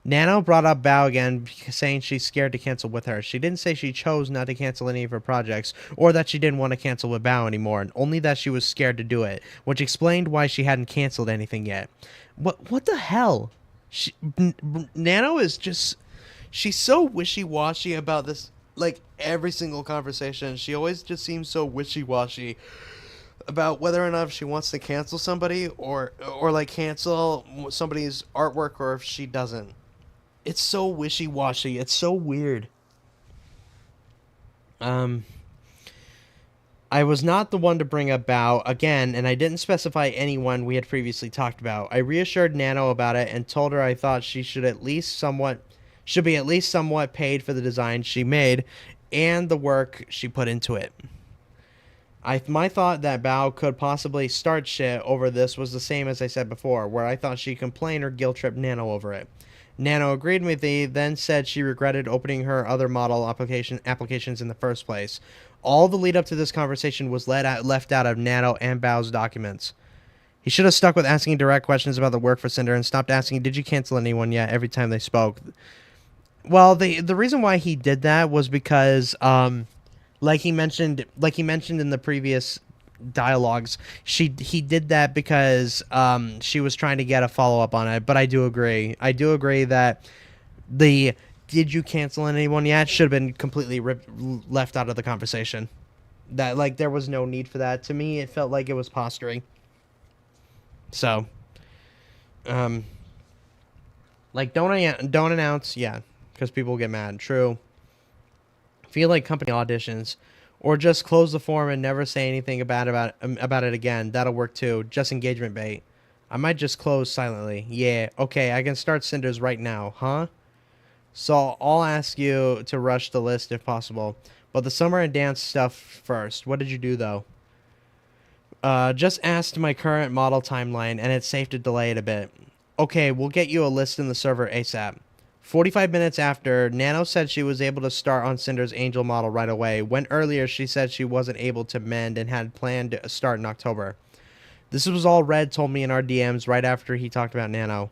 Nano brought up Bao again, saying she's scared to cancel with her. She didn't say she chose not to cancel any of her projects, or that she didn't want to cancel with Bao anymore, and only that she was scared to do it, which explained why she hadn't canceled anything yet. What the hell? Nano is just... She's so wishy-washy about this, like, every single conversation. She always just seems so wishy-washy about whether or not she wants to cancel somebody, or like, cancel somebody's artwork, or if she doesn't. It's so wishy-washy. It's so weird. I was not the one to bring up Bao again, and I didn't specify anyone we had previously talked about. I reassured Nano about it and told her I thought she should be at least somewhat paid for the design she made and the work she put into it. My thought that Bao could possibly start shit over this was the same as I said before, where I thought she complained or guilt-tripped Nano over it. Nano agreed with me, then said she regretted opening her other model applications in the first place. All the lead up to this conversation was left out of Nano and Bao's documents. He should have stuck with asking direct questions about the work for Cinder and stopped asking, did you cancel anyone yet, every time they spoke. Well, the reason why he did that was because, like he mentioned in the previous dialogues, he did that because she was trying to get a follow-up on it. But I do agree that the did you cancel anyone yet should have been completely left out of the conversation. That, like, there was no need for that. To me, it felt like it was posturing. So, like, don't announce, yeah, because people will get mad. True. Feel like company auditions. Or just close the form and never say anything about it again. That'll work too. Just engagement bait. I might just close silently. Yeah, okay, I can start Sinders right now, huh? So I'll ask you to rush the list if possible. But the summer and dance stuff first. What did you do, though? Just asked my current model timeline, and it's safe to delay it a bit. Okay, we'll get you a list in the server ASAP. 45 minutes after, Nano said she was able to start on Cinder's Angel model right away, when earlier she said she wasn't able to mend and had planned to start in October. This was all Red told me in our DMs right after he talked about Nano.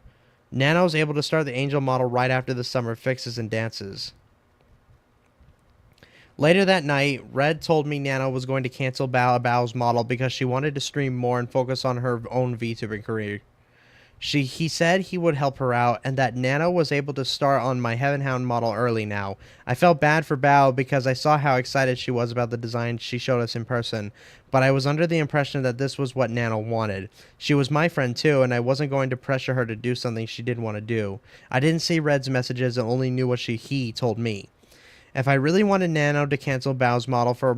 Nano's able to start the Angel model right after the summer fixes and dances. Later that night, Red told me Nano was going to cancel Bao's model because she wanted to stream more and focus on her own VTubing career. He said he would help her out, and that Nano was able to start on my Heaven Hound model early now. I felt bad for Bao because I saw how excited she was about the design she showed us in person, but I was under the impression that this was what Nano wanted. She was my friend too, and I wasn't going to pressure her to do something she didn't want to do. I didn't see Red's messages and only knew what he told me. If I really wanted Nano to cancel Bao's model for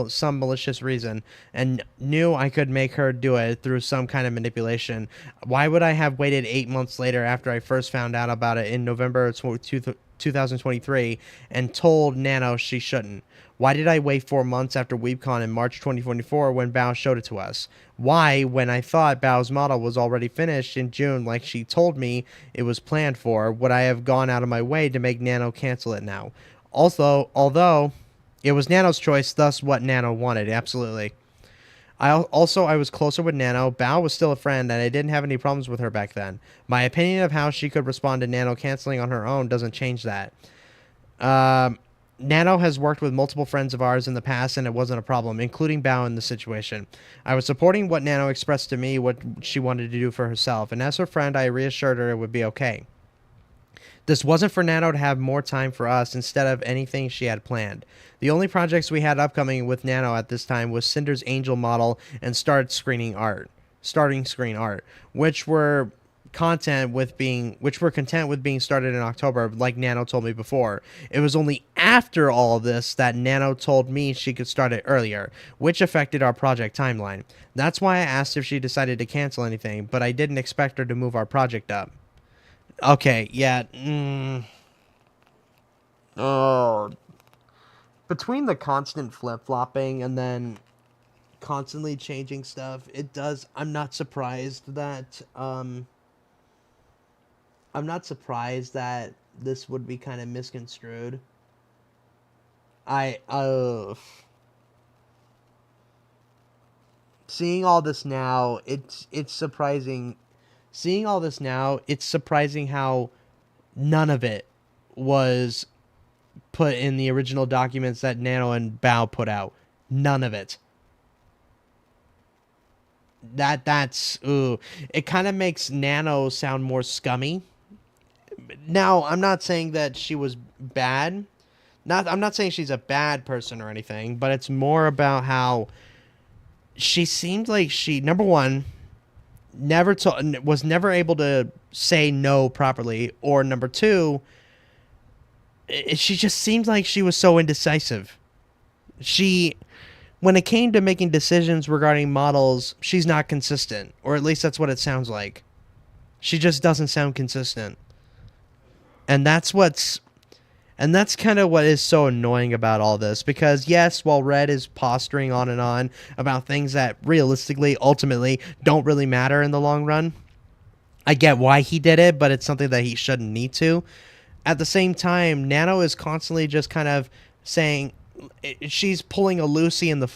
some malicious reason, and knew I could make her do it through some kind of manipulation, why would I have waited 8 months later after I first found out about it in November 2023 and told Nano she shouldn't? Why did I wait 4 months after WeebCon in March 2024 when Bao showed it to us? Why, when I thought Bao's model was already finished in June like she told me it was planned for, would I have gone out of my way to make Nano cancel it now? Also, although it was Nano's choice, thus what Nano wanted, absolutely. I was closer with Nano. Bao was still a friend, and I didn't have any problems with her back then. My opinion of how she could respond to Nano canceling on her own doesn't change that. Nano has worked with multiple friends of ours in the past, and it wasn't a problem, including Bao in the situation. I was supporting what Nano expressed to me, what she wanted to do for herself, and as her friend, I reassured her it would be okay. This wasn't for Nano to have more time for us instead of anything she had planned. The only projects we had upcoming with Nano at this time was Cinder's Angel model and started screening art. starting screen art, which were content with being which were content with being started in October, like Nano told me before. It was only after all of this that Nano told me she could start it earlier, which affected our project timeline. That's why I asked if she decided to cancel anything, but I didn't expect her to move our project up. Okay, yeah. Oh. Between the constant flip-flopping and then constantly changing stuff, it does. I'm not surprised that this would be kind of misconstrued. Seeing all this now, it's surprising. Seeing all this now, it's surprising how none of it was put in the original documents that Nano and Bao put out. None of it. That's ooh. It kind of makes Nano sound more scummy. Now, I'm not saying that she was bad. I'm not saying she's a bad person or anything, but it's more about how she seemed like she, number one, was never able to say no properly, or number two, she just seemed like she was so indecisive. When it came to making decisions regarding models, she's not consistent, or at least that's what it sounds like. She just doesn't sound consistent. And that's kind of what is so annoying about all this, because yes, while Red is posturing on and on about things that realistically, ultimately, don't really matter in the long run, I get why he did it, but it's something that he shouldn't need to. At the same time, Nano is constantly just kind of saying she's pulling a Lucy in the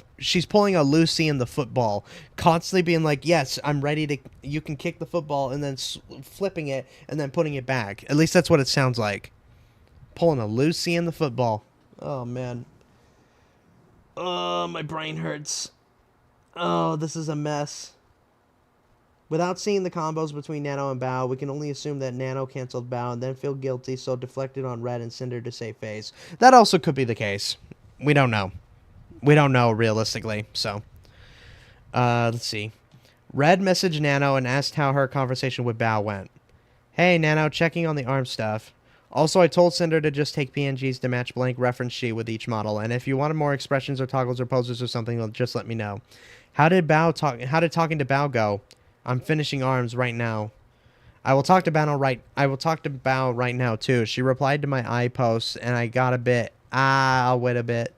football, constantly being like, yes, I'm ready to, you can kick the football, and then flipping it and then putting it back. At least that's what it sounds like. Pulling a Lucy in the football. Oh man. Oh, my brain hurts. Oh, this is a mess. Without seeing the combos between Nano and Bao, we can only assume that Nano canceled Bao and then feel guilty, so deflected on Red and Cinder to save face. That also could be the case. We don't know. We don't know realistically, so. Let's see. Red messaged Nano and asked how her conversation with Bao went. Hey, Nano, checking on the arm stuff. Also, I told Cinder to just take PNGs to match blank reference sheet with each model, and if you wanted more expressions or toggles or poses or something, just let me know. How did talking to Bao go? I'm finishing arms right now. I will talk to Bao right now too. She replied to my post, and I got a bit. I'll wait a bit.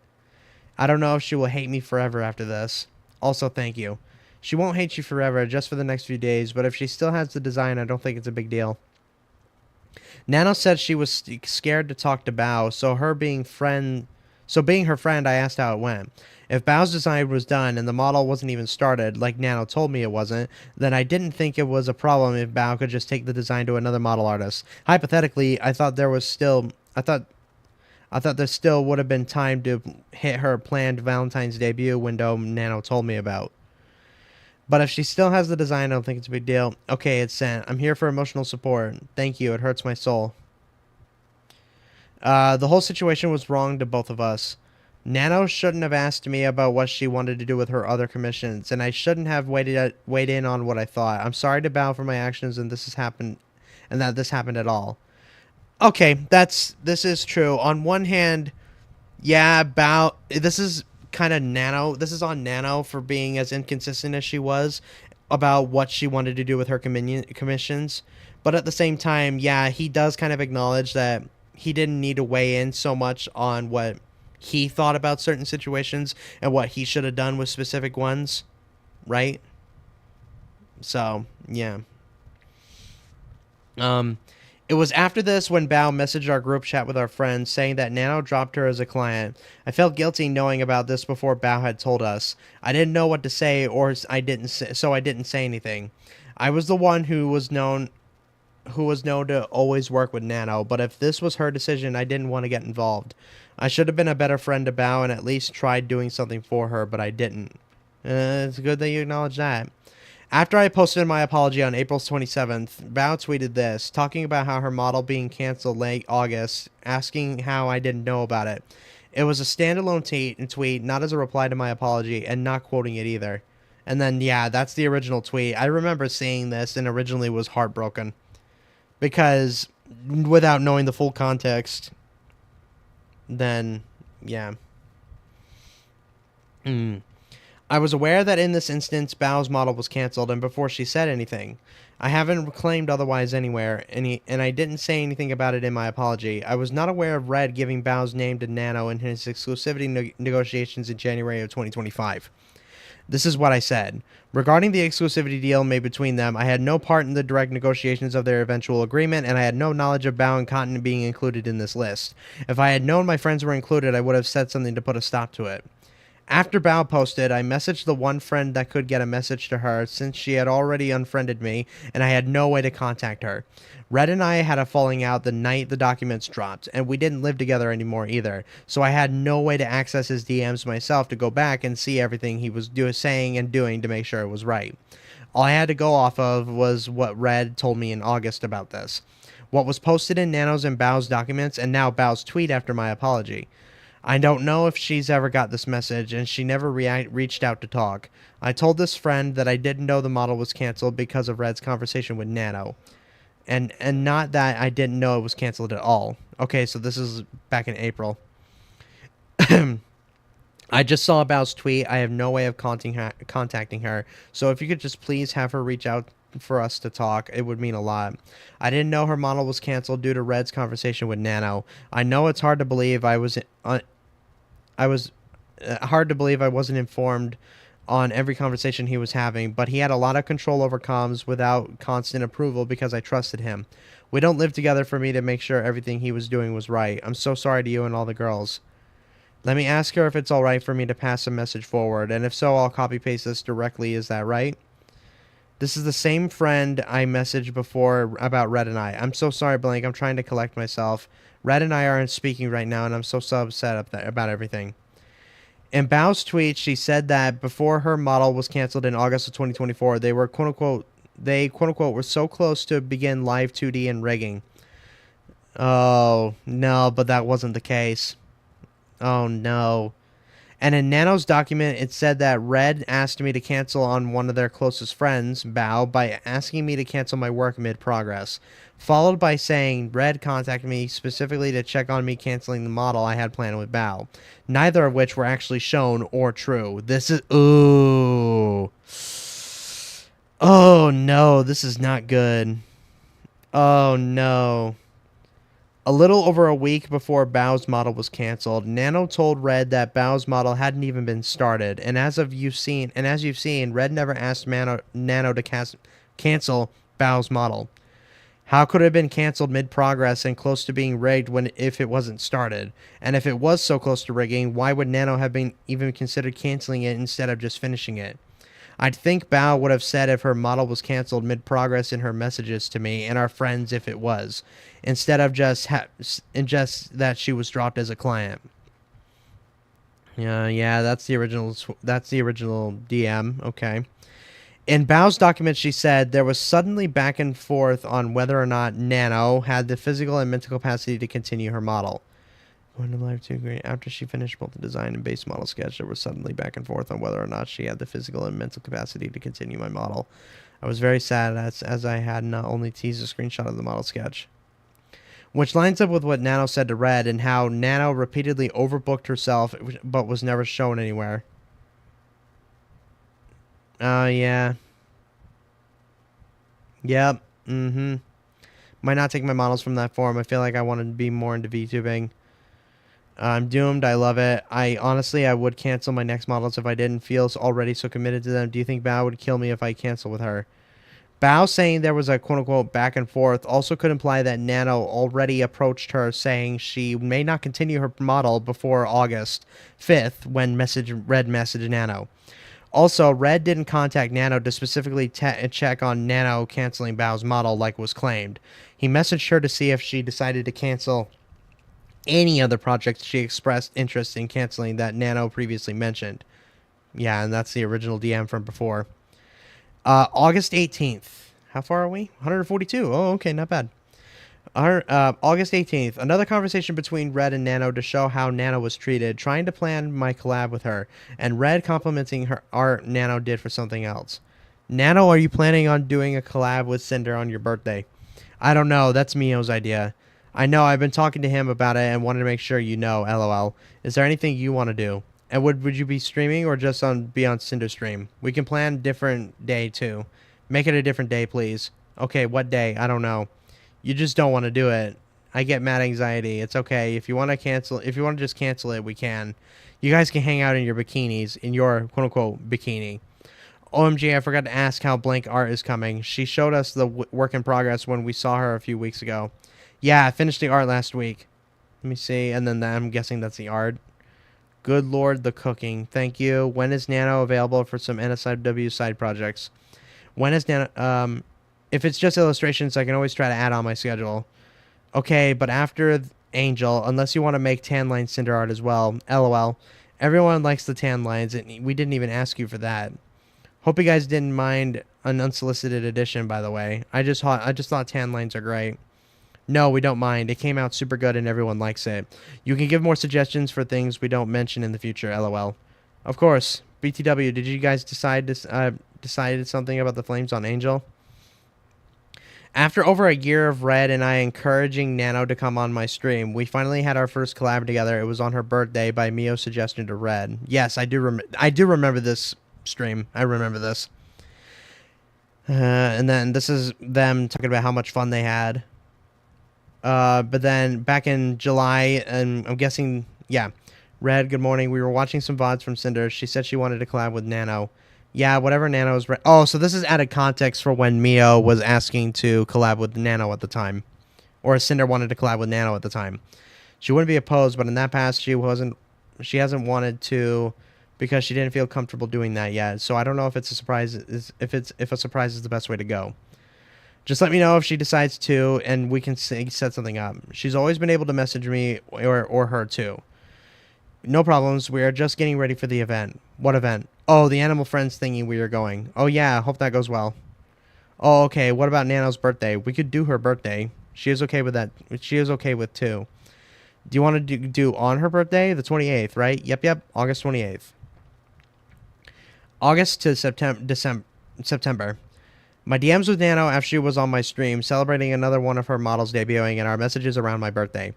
I don't know if she will hate me forever after this. Also, thank you. She won't hate you forever, just for the next few days, but if she still has the design, I don't think it's a big deal. Nano said she was scared to talk to Bao, so being her friend, I asked how it went. If Bao's design was done and the model wasn't even started, like Nano told me it wasn't, then I didn't think it was a problem if Bao could just take the design to another model artist. Hypothetically, I thought there still would have been time to hit her planned Valentine's debut window Nano told me about. But if she still has the design, I don't think it's a big deal. Okay, it's sent. I'm here for emotional support. Thank you. It hurts my soul. The whole situation was wrong to both of us. Nano shouldn't have asked me about what she wanted to do with her other commissions, and I shouldn't have weighed in on what I thought. I'm sorry to Bao for my actions, and that this happened at all. Okay, this is true. On one hand, yeah, Bao, this is kind of Nano. This is on Nano for being as inconsistent as she was about what she wanted to do with her commissions. But at the same time, yeah, he does kind of acknowledge that he didn't need to weigh in so much on what he thought about certain situations and what he should have done with specific ones, right? So, yeah. It was after this when Bao messaged our group chat with our friends saying that Nano dropped her as a client. I felt guilty knowing about this before Bao had told us. I didn't know what to say, so I didn't say anything. I was the one who was known to always work with Nano, but if this was her decision, I didn't want to get involved. I should have been a better friend to Bao and at least tried doing something for her, but I didn't. It's good that you acknowledge that. After I posted my apology on April 27th, Bao tweeted this, talking about how her model being canceled late August, asking how I didn't know about it. It was a standalone tweet, not as a reply to my apology, and not quoting it either. And then, yeah, that's the original tweet. I remember seeing this and originally was heartbroken. Because without knowing the full context, then, yeah. I was aware that in this instance, Bao's model was canceled, and before she said anything. I haven't claimed otherwise anywhere, and I didn't say anything about it in my apology. I was not aware of Red giving Bao's name to Nano in his exclusivity negotiations in January of 2025. This is what I said. Regarding the exclusivity deal made between them, I had no part in the direct negotiations of their eventual agreement, and I had no knowledge of Bao and Cotton being included in this list. If I had known my friends were included, I would have said something to put a stop to it. After Bao posted, I messaged the one friend that could get a message to her since she had already unfriended me, and I had no way to contact her. Red and I had a falling out the night the documents dropped, and we didn't live together anymore either, so I had no way to access his DMs myself to go back and see everything he was saying and doing to make sure it was right. All I had to go off of was what Red told me in August about this. What was posted in Nano's and Bao's documents, and now Bao's tweet after my apology. I don't know if she's ever got this message, and she never reached out to talk. I told this friend that I didn't know the model was canceled because of Red's conversation with Nano. And not that I didn't know it was canceled at all. Okay, so this is back in April. I just saw Bao's tweet. I have no way of contacting her. So if you could just please have her reach out for us to talk, it would mean a lot. I didn't know her model was canceled due to Red's conversation with Nano. I know it's hard to believe I wasn't informed on every conversation he was having, but he had a lot of control over comms without constant approval because I trusted him. We don't live together for me to make sure everything he was doing was right. I'm so sorry to you and all the girls. Let me ask her if it's alright for me to pass a message forward, and if so, I'll copy paste this directly. Is that right? This is the same friend I messaged before about Red and I. I'm so sorry, Blank. I'm trying to collect myself. Red and I aren't speaking right now, and I'm so upset about everything. In Bao's tweet, she said that before her model was canceled in August of 2024, they were quote-unquote were so close to begin live 2D and rigging. Oh, no, but that wasn't the case. Oh, no. And in Nano's document, it said that Red asked me to cancel on one of their closest friends, Bao, by asking me to cancel my work mid-progress, followed by saying Red contacted me specifically to check on me canceling the model I had planned with Bao, neither of which were actually shown or true. This is... Ooh. Oh, no, this is not good. Oh, no. A little over a week before Bao's model was canceled, Nano told Red that Bao's model hadn't even been started, and as you've seen, Red never asked Nano to cancel Bao's model. How could it have been canceled mid-progress and close to being rigged if it wasn't started? And if it was so close to rigging, why would Nano have even considered canceling it instead of just finishing it? I'd think Bao would have said if her model was canceled mid-progress in her messages to me and our friends if it was, instead of just that she was dropped as a client. Yeah, that's the original DM. Okay. In Bao's document, she said there was suddenly back and forth on whether or not Nano had the physical and mental capacity to continue her model. Going to live 2 great. After she finished both the design and base model sketch, there was suddenly back and forth on whether or not she had the physical and mental capacity to continue my model. I was very sad as I had not only teased a screenshot of the model sketch. Which lines up with what Nano said to Red and how Nano repeatedly overbooked herself but was never shown anywhere. Yeah. Yep. Might not take my models from that form. I feel like I want to be more into VTubing. I'm doomed. I love it. I would cancel my next models if I didn't feel already so committed to them. Do you think Bao would kill me if I cancel with her? Bao saying there was a quote-unquote back and forth also could imply that Nano already approached her saying she may not continue her model before August 5th when Red messaged Nano. Also, Red didn't contact Nano to specifically check on Nano canceling Bao's model like was claimed. He messaged her to see if she decided to cancel any other projects she expressed interest in canceling that Nano previously mentioned. Yeah, and that's the original DM from before. August 18th. How far are we? 142. Oh, okay, not bad. August 18th, another conversation between Red and Nano to show how Nano was treated, trying to plan my collab with her, and Red complimenting her art Nano did for something else. Nano, are you planning on doing a collab with Cinder on your birthday? I don't know. That's Mio's idea. I know. I've been talking to him about it and wanted to make sure you know. LOL. Is there anything you want to do? And would you be streaming or just be on Cinder stream? We can plan different day too. Make it a different day, please. Okay, what day? I don't know. You just don't want to do it. I get mad anxiety. It's okay. If you want to cancel, if you want to just cancel it, we can. You guys can hang out in your bikinis, in your quote-unquote bikini. OMG, I forgot to ask how blank art is coming. She showed us the work in progress when we saw her a few weeks ago. Yeah, I finished the art last week. Let me see. And then I'm guessing that's the art. Good Lord, the cooking. Thank you. When is Nano available for some NSIW side projects? When is Nano... If it's just illustrations, I can always try to add on my schedule. Okay, but after Angel, unless you want to make tan line Cinder art as well. LOL. Everyone likes the tan lines, and we didn't even ask you for that. Hope you guys didn't mind an unsolicited edition, by the way. I just thought tan lines are great. No, we don't mind. It came out super good, and everyone likes it. You can give more suggestions for things we don't mention in the future. LOL. Of course. BTW, did you guys decided something about the flames on Angel? After over a year of Red and I encouraging Nano to come on my stream, we finally had our first collab together. It was on her birthday by Mio's suggestion to Red. Yes, I do remember this stream. I remember this. And then this is them talking about how much fun they had. But then back in July, and I'm guessing, yeah, Red, good morning. We were watching some VODs from Sinders. She said she wanted to collab with Nano. Yeah, whatever Nano's... Oh, so this is added context for when Mio was asking to collab with Nano at the time. Or Cinder wanted to collab with Nano at the time. She wouldn't be opposed, but in that past, she hasn't wanted to because she didn't feel comfortable doing that yet. So I don't know if it's a surprise, if a surprise is the best way to go. Just let me know if she decides to, and we can set something up. She's always been able to message me or her too. No problems. We are just getting ready for the event. What event? Oh, the Animal Friends thingy we are going. Oh, yeah. Hope that goes well. Oh, okay. What about Nano's birthday? We could do her birthday. She is okay with that. She is okay with too. Do you want to do on her birthday? The 28th, right? Yep. August 28th. August to September. My DMs with Nano after she was on my stream, celebrating another one of her models debuting, and our messages around my birthday.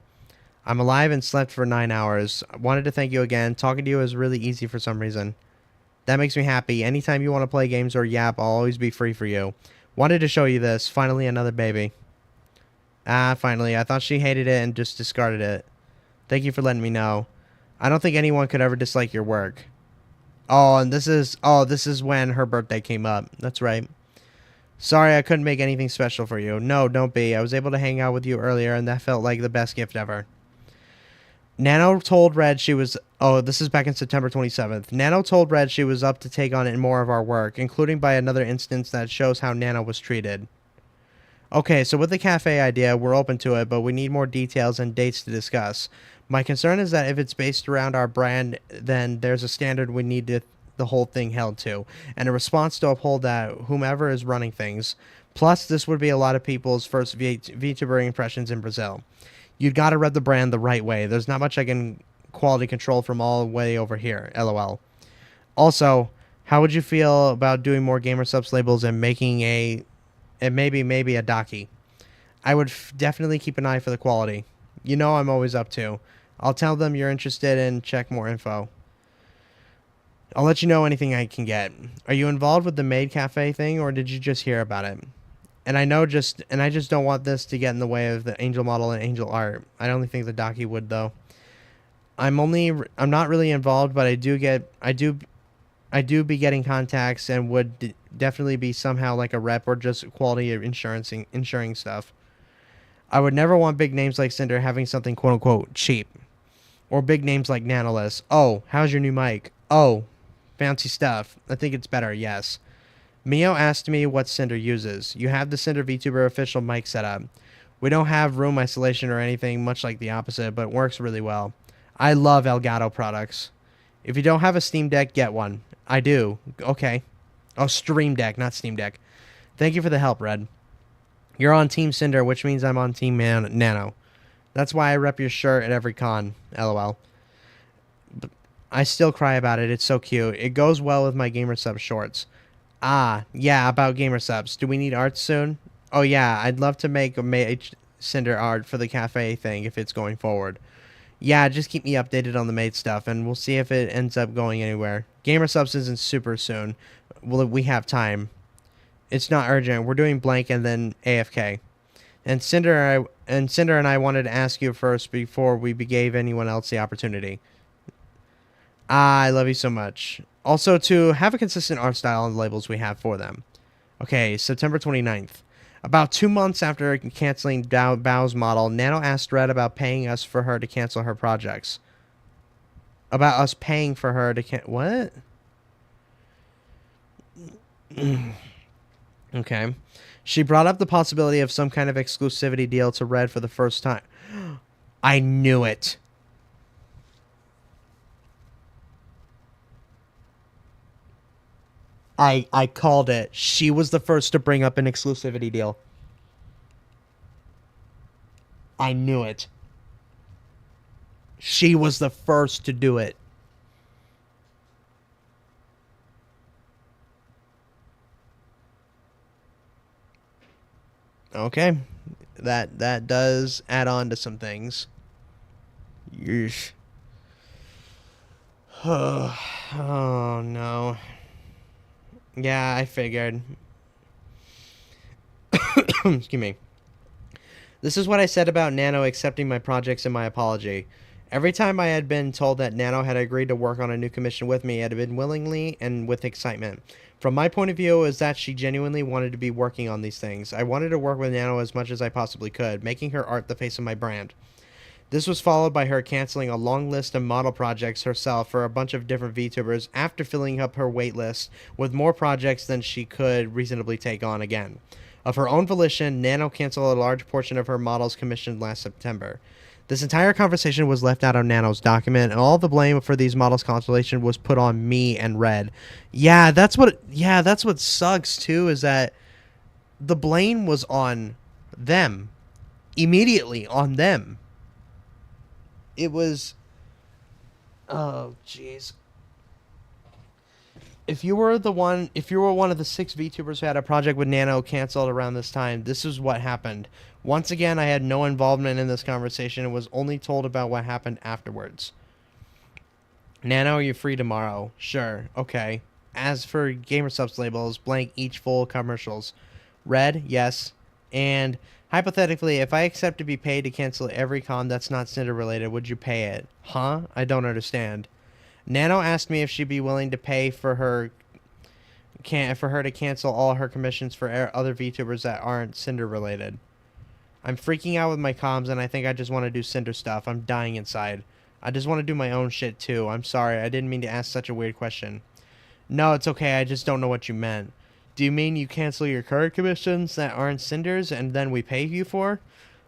I'm alive and slept for 9 hours. I wanted to thank you again. Talking to you is really easy for some reason. That makes me happy. Anytime you want to play games or yap, I'll always be free for you. Wanted to show you this. Finally, another baby. Finally. I thought she hated it and just discarded it. Thank you for letting me know. I don't think anyone could ever dislike your work. Oh, and this is when her birthday came up. That's right. Sorry I couldn't make anything special for you. No, don't be. I was able to hang out with you earlier, and that felt like the best gift ever. Nano told Red she was... Oh, this is back in September 27th. Nano told Red she was up to take on more of our work, including by another instance that shows how Nano was treated. Okay, so with the cafe idea, we're open to it, but we need more details and dates to discuss. My concern is that if it's based around our brand, then there's a standard we need the whole thing held to, and a response to uphold that whomever is running things. Plus, this would be a lot of people's first VTuber impressions in Brazil. You'd gotta rep the brand the right way. There's not much I can quality control from all the way over here. LOL. Also, how would you feel about doing more gamer subs labels and making maybe a Daki? I would definitely keep an eye for the quality. You know I'm always up to. I'll tell them you're interested and check more info. I'll let you know anything I can get. Are you involved with the Maid Cafe thing, or did you just hear about it? And I just don't want this to get in the way of the Angel model and Angel art. I don't think the Daki would though. I'm not really involved, but I do be getting contacts and would definitely be somehow like a rep or just quality of insuring stuff. I would never want big names like Cinder having something quote unquote cheap. Or big names like Nanoless. Oh, how's your new mic? Oh, fancy stuff. I think it's better, yes. Mio asked me what Cinder uses. You have the Cinder VTuber official mic setup. We don't have room isolation or anything, much like the opposite, but it works really well. I love Elgato products. If you don't have a Steam Deck, get one. I do. Okay. Oh, Stream Deck, not Steam Deck. Thank you for the help, Red. You're on Team Cinder, which means I'm on Team Nano. That's why I rep your shirt at every con. LOL. But I still cry about it. It's so cute. It goes well with my Gamer Subs shorts. Ah, yeah, about Gamer Subs. Do we need art soon? Oh, yeah, I'd love to make a Mage Cinder art for the cafe thing if it's going forward. Yeah, just keep me updated on the Mage stuff, and we'll see if it ends up going anywhere. Gamer Subs isn't super soon. Well, we have time. It's not urgent. We're doing blank and then AFK. And Cinder and I wanted to ask you first before we gave anyone else the opportunity. I love you so much. Also, to have a consistent art style on the labels we have for them. Okay, September 29th. About 2 months after canceling Bao's model, Nano asked Red about paying us for her to cancel her projects. About us paying for her to what? Okay. She brought up the possibility of some kind of exclusivity deal to Red for the first time. I knew it. I called it. She was the first to bring up an exclusivity deal. I knew it. She was the first to do it. Okay. That does add on to some things. Yeesh. Oh no. Yeah, I figured. Excuse me. This is what I said about Nano accepting my projects and my apology. Every time I had been told that Nano had agreed to work on a new commission with me, it had been willingly and with excitement. From my point of view, is that she genuinely wanted to be working on these things. I wanted to work with Nano as much as I possibly could, making her art the face of my brand. This was followed by her canceling a long list of model projects herself for a bunch of different VTubers after filling up her waitlist with more projects than she could reasonably take on again. Of her own volition, Nano canceled a large portion of her models commissioned last September. This entire conversation was left out of Nano's document, and all the blame for these models cancellation was put on me and Red. Yeah, that's what sucks too, is that the blame was on them. Immediately on them. It was... Oh, jeez. If you were one of the 6 VTubers who had a project with Nano canceled around this time, this is what happened. Once again, I had no involvement in this conversation and was only told about what happened afterwards. Nano, you're free tomorrow. Sure, okay. As for Gamer Subs labels, blank each full commercials. Red, yes. And hypothetically, if I accept to be paid to cancel every con that's not Cinder related, would you pay it? Huh? I don't understand. Nano asked me if she'd be willing to pay for her to cancel all her commissions for other VTubers that aren't Cinder related. I'm freaking out with my comms, and I think I just want to do Cinder stuff. I'm dying inside. I just want to do my own shit too. I'm sorry, I didn't mean to ask such a weird question. No, it's okay, I just don't know what you meant. Do you mean you cancel your current commissions that aren't Cinders and then we pay you for?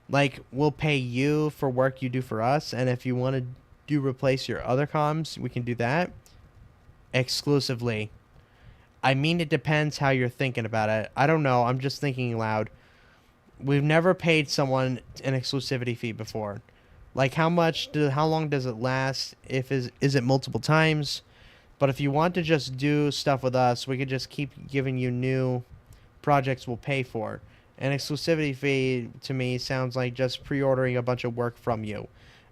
Like, we'll pay you for work you do for us, and if you want to replace your other comms, we can do that? Exclusively. I mean, it depends how you're thinking about it. I don't know, I'm just thinking loud. We've never paid someone an exclusivity fee before. Like, how long does it last? Is it multiple times? But if you want to just do stuff with us, we could just keep giving you new projects we'll pay for. An exclusivity fee, to me, sounds like just pre-ordering a bunch of work from you.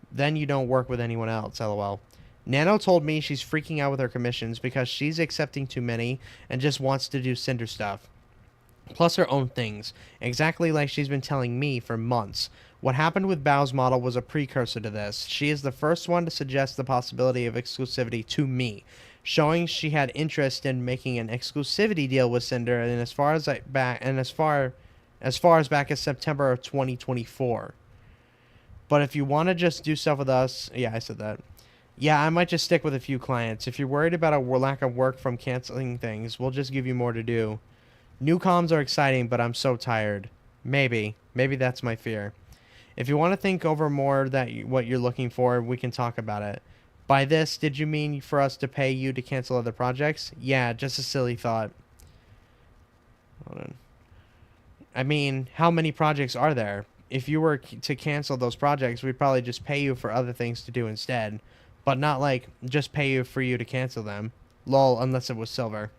Then you don't work with anyone else, lol. Nano told me she's freaking out with her commissions because she's accepting too many and just wants to do Cinder stuff. Plus her own things, exactly like she's been telling me for months. What happened with Bao's model was a precursor to this. She is the first one to suggest the possibility of exclusivity to me, showing she had interest in making an exclusivity deal with Cinder, and as far as back as September of 2024. But if you want to just do stuff with us, yeah, I said that. Yeah, I might just stick with a few clients. If you're worried about a lack of work from canceling things, we'll just give you more to do. New comms are exciting, but I'm so tired. Maybe that's my fear. If you want to think over more what you're looking for, we can talk about it. By this, did you mean for us to pay you to cancel other projects? Yeah, just a silly thought. Hold on. I mean, how many projects are there? If you were to cancel those projects, we'd probably just pay you for other things to do instead. But not like just pay you for you to cancel them. Lol, unless it was silver.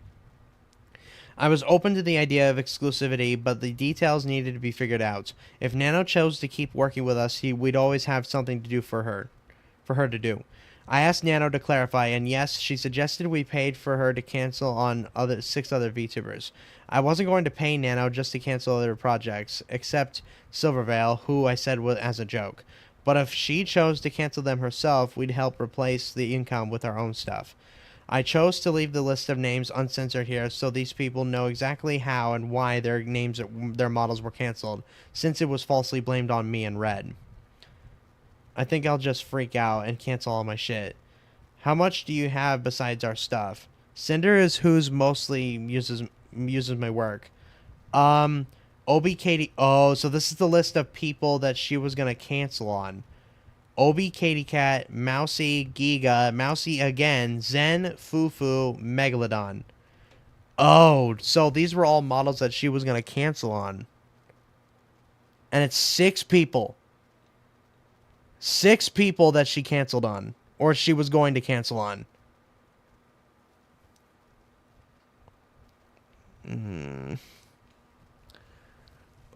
I was open to the idea of exclusivity, but the details needed to be figured out. If Nano chose to keep working with us, we'd always have something to do for her to do. I asked Nano to clarify, and yes, she suggested we paid for her to cancel on 6 other VTubers. I wasn't going to pay Nano just to cancel other projects, except Silvervale, who I said was as a joke. But if she chose to cancel them herself, we'd help replace the income with our own stuff. I chose to leave the list of names uncensored here so these people know exactly how and why their models were canceled, since it was falsely blamed on me and Red. I think I'll just freak out and cancel all my shit. How much do you have besides our stuff? Sinders, who's mostly uses my work. Obi Katie. Oh, so this is the list of people that she was gonna cancel on. Obi Katie Cat, Mousy, Giga, Mousy again, Zen, Fufu, Megalodon. Oh, so these were all models that she was gonna cancel on. And it's 6 people. 6 people that she canceled on. Or she was going to cancel on.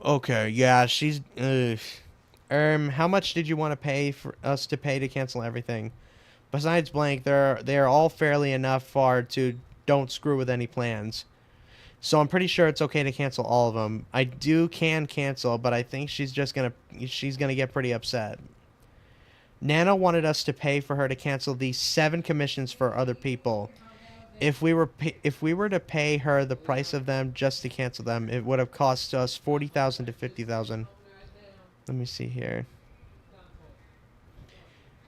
Okay, yeah, she's... how much did you want to pay for us to pay to cancel everything? Besides blank, they are all fairly enough far to don't screw with any plans. So I'm pretty sure it's okay to cancel all of them. I can cancel, but I think she's gonna get pretty upset. Nana wanted us to pay for her to cancel these 7 commissions for other people. If we were to pay her the price of them just to cancel them, it would have cost us 40,000 to 50,000. Let me see here.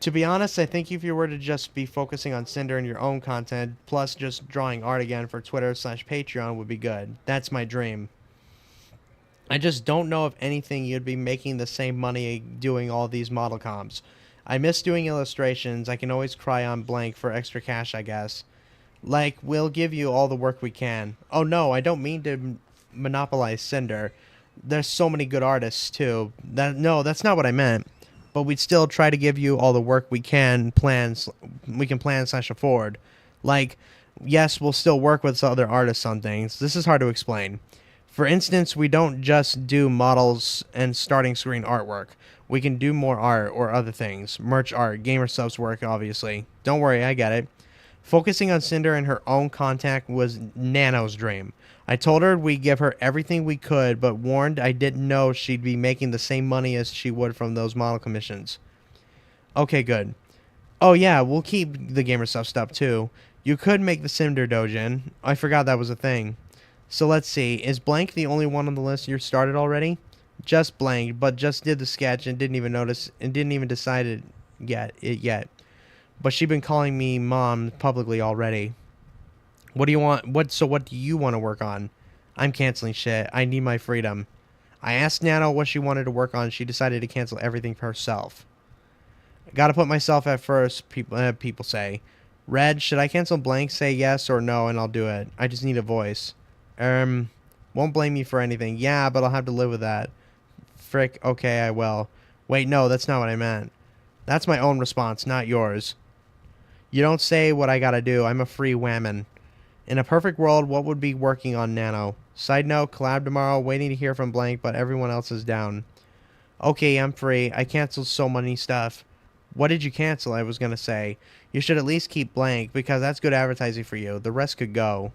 To be honest, I think if you were to just be focusing on Cinder and your own content, plus just drawing art again for Twitter/Patreon would be good. That's my dream. I just don't know if anything you'd be making the same money doing all these model comps. I miss doing illustrations. I can always cry on blank for extra cash, I guess. Like, we'll give you all the work we can. Oh no, I don't mean to monopolize Cinder. There's so many good artists too. No, that's not what I meant. But we'd still try to give you all the work we can plan/afford. Like, yes, we'll still work with other artists on things. This is hard to explain. For instance, we don't just do models and starting screen artwork. We can do more art or other things. Merch art, gamer subs work, obviously. Don't worry, I get it. Focusing on Cinder and her own contact was Nano's dream. I told her we'd give her everything we could, but warned I didn't know she'd be making the same money as she would from those model commissions. Okay, good. Oh yeah, we'll keep the gamer stuff too. You could make the Cinder Dojin. I forgot that was a thing. So let's see, is Blank the only one on the list you're started already? Just Blank, but just did the sketch and didn't even notice and didn't even decide it yet. But she's been calling me mom publicly already. What do you want? What do you want to work on? I'm canceling shit. I need my freedom. I asked Nano what she wanted to work on. She decided to cancel everything for herself. Gotta put myself at first, people say. Red, should I cancel Blank? Say yes or no and I'll do it. I just need a voice. Won't blame me for anything. Yeah, but I'll have to live with that. Frick, okay, I will. Wait, no, that's not what I meant. That's my own response, not yours. You don't say what I gotta do. I'm a free whammon. In a perfect world, what would be working on Nano? Side note, collab tomorrow, waiting to hear from Blank, but everyone else is down. Okay, I'm free. I canceled so many stuff. What did you cancel, I was gonna say. You should at least keep Blank, because that's good advertising for you. The rest could go.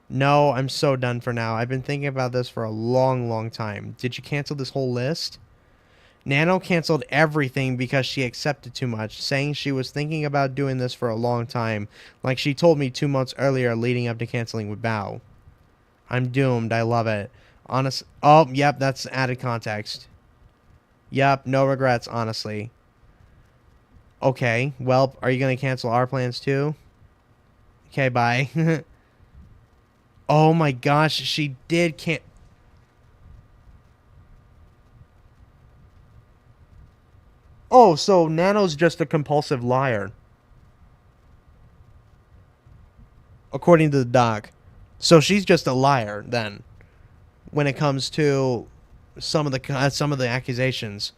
No, I'm so done for now. I've been thinking about this for a long, long time. Did you cancel this whole list? Nano canceled everything because she accepted too much, saying she was thinking about doing this for a long time, like she told me 2 months earlier leading up to canceling with Bao. I'm doomed. I love it. Oh, yep, that's added context. Yep, no regrets, honestly. Okay, well, are you going to cancel our plans too? Okay, bye. Oh my gosh, she did Oh, so Nano's just a compulsive liar. According to the doc. So she's just a liar, then. when it comes to some of the accusations.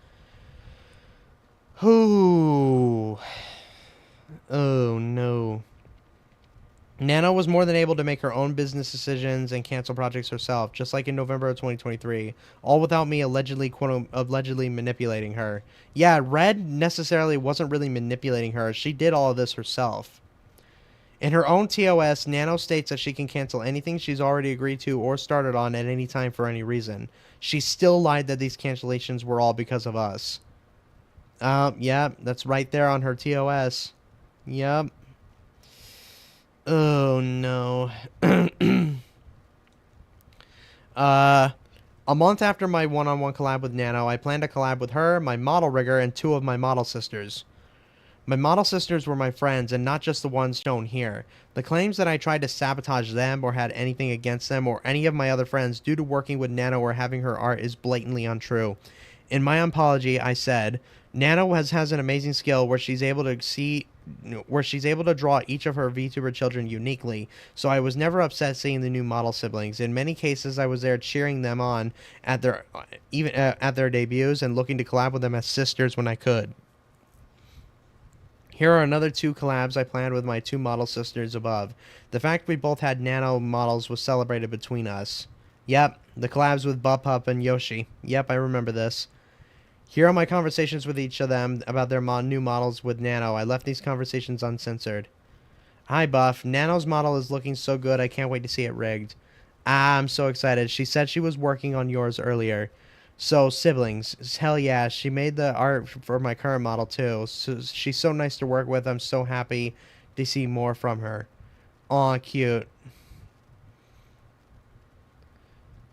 Ooh. Oh no. Nano was more than able to make her own business decisions and cancel projects herself, just like in November of 2023, all without me allegedly manipulating her. Yeah, Red necessarily wasn't really manipulating her. She did all of this herself. In her own TOS, Nano states that she can cancel anything she's already agreed to or started on at any time for any reason. She still lied that these cancellations were all because of us. Yeah, that's right there on her TOS. Yep. Oh, no. A month after my one-on-one collab with Nano, I planned to collab with her, my model rigger, and 2 of my model sisters. My model sisters were my friends, and not just the ones shown here. The claims that I tried to sabotage them or had anything against them or any of my other friends due to working with Nano or having her art is blatantly untrue. In my apology, I said, Nano has an amazing skill where she's able to draw each of her VTuber children uniquely, so I was never upset seeing the new model siblings. In many cases, I was there cheering them on at their debuts and looking to collab with them as sisters when I could. Here are another 2 collabs I planned with my 2 model sisters above. The fact we both had Nano models was celebrated between us. Yep, the collabs with Bupup and Yoshi. Yep, I remember this. Here are my conversations with each of them about their new models with Nano. I left these conversations uncensored. Hi, Buff. Nano's model is looking so good, I can't wait to see it rigged. I'm so excited. She said she was working on yours earlier. So, siblings. Hell yeah, she made the art for my current model, too. So, she's so nice to work with. I'm so happy to see more from her. Aw, cute.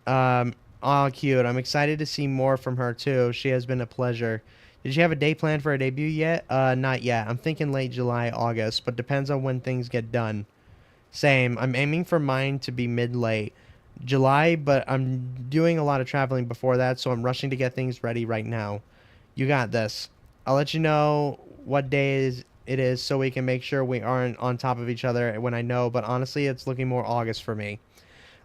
Aw, cute. I'm excited to see more from her, too. She has been a pleasure. Did you have a date planned for a debut yet? Not yet. I'm thinking late July, August, but depends on when things get done. Same. I'm aiming for mine to be mid-late July, but I'm doing a lot of traveling before that, so I'm rushing to get things ready right now. You got this. I'll let you know what day it is so we can make sure we aren't on top of each other when I know, but honestly, it's looking more August for me.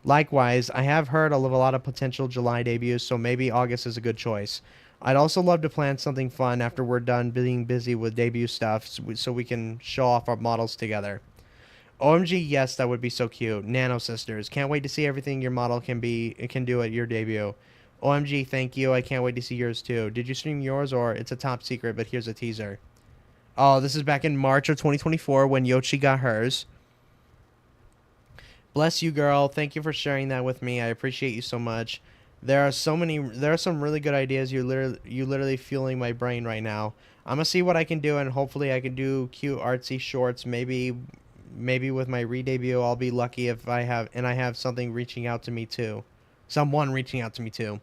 Likewise, I have heard of a lot of potential July debuts, so maybe August is a good choice. I'd also love to plan something fun after we're done being busy with debut stuff so we can show off our models together. OMG, yes, that would be so cute. Nano Sisters. Can't wait to see everything your model can do at your debut. OMG, thank you. I can't wait to see yours too. Did you stream yours or it's a top secret, but here's a teaser. Oh, this is back in March of 2024 when Yoshi got hers. Bless you, girl. Thank you for sharing that with me. I appreciate you so much. There are some really good ideas. You're literally fueling my brain right now. I'm gonna see what I can do, and hopefully I can do cute artsy shorts. Maybe with my re-debut, I'll be lucky if I have something reaching out to me too. Someone reaching out to me too.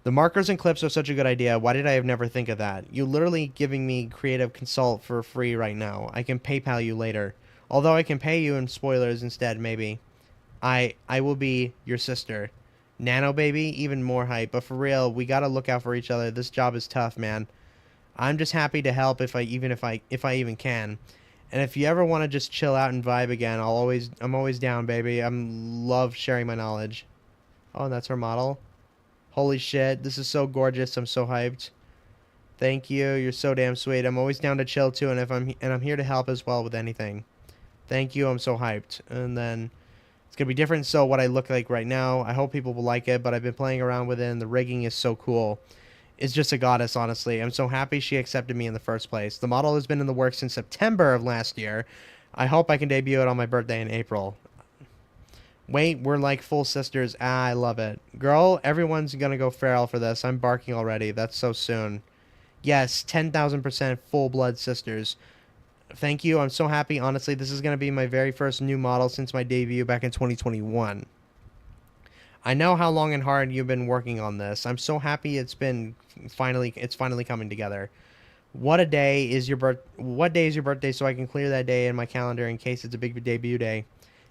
The markers and clips are such a good idea. Why did I have never think of that? You're literally giving me creative consult for free right now. I can PayPal you later. Although I can pay you in spoilers instead, maybe. I will be your sister. Nano baby, even more hype. But for real, we gotta look out for each other. This job is tough, man. I'm just happy to help if I even can. And if you ever want to just chill out and vibe again, I'm always down, baby. Love sharing my knowledge. Oh, that's her model. Holy shit, this is so gorgeous. I'm so hyped. Thank you. You're so damn sweet. I'm always down to chill too, and I'm here to help as well with anything. Thank you. I'm so hyped. And then it's gonna be different. So what I look like right now, I hope people will like it. But I've been playing around with it, and the rigging is so cool. It's just a goddess, honestly. I'm so happy she accepted me in the first place. The model has been in the works since September of last year. I hope I can debut it on my birthday in April. Wait, we're like full sisters. Ah, I love it. Girl, everyone's gonna go feral for this. I'm barking already. That's so soon. Yes, 10,000% full-blood sisters. Thank you. I'm so happy. Honestly, this is gonna be my very first new model since my debut back in 2021. I know how long and hard you've been working on this. I'm so happy it's finally coming together. What day is your birthday so I can clear that day in my calendar in case it's a big debut day?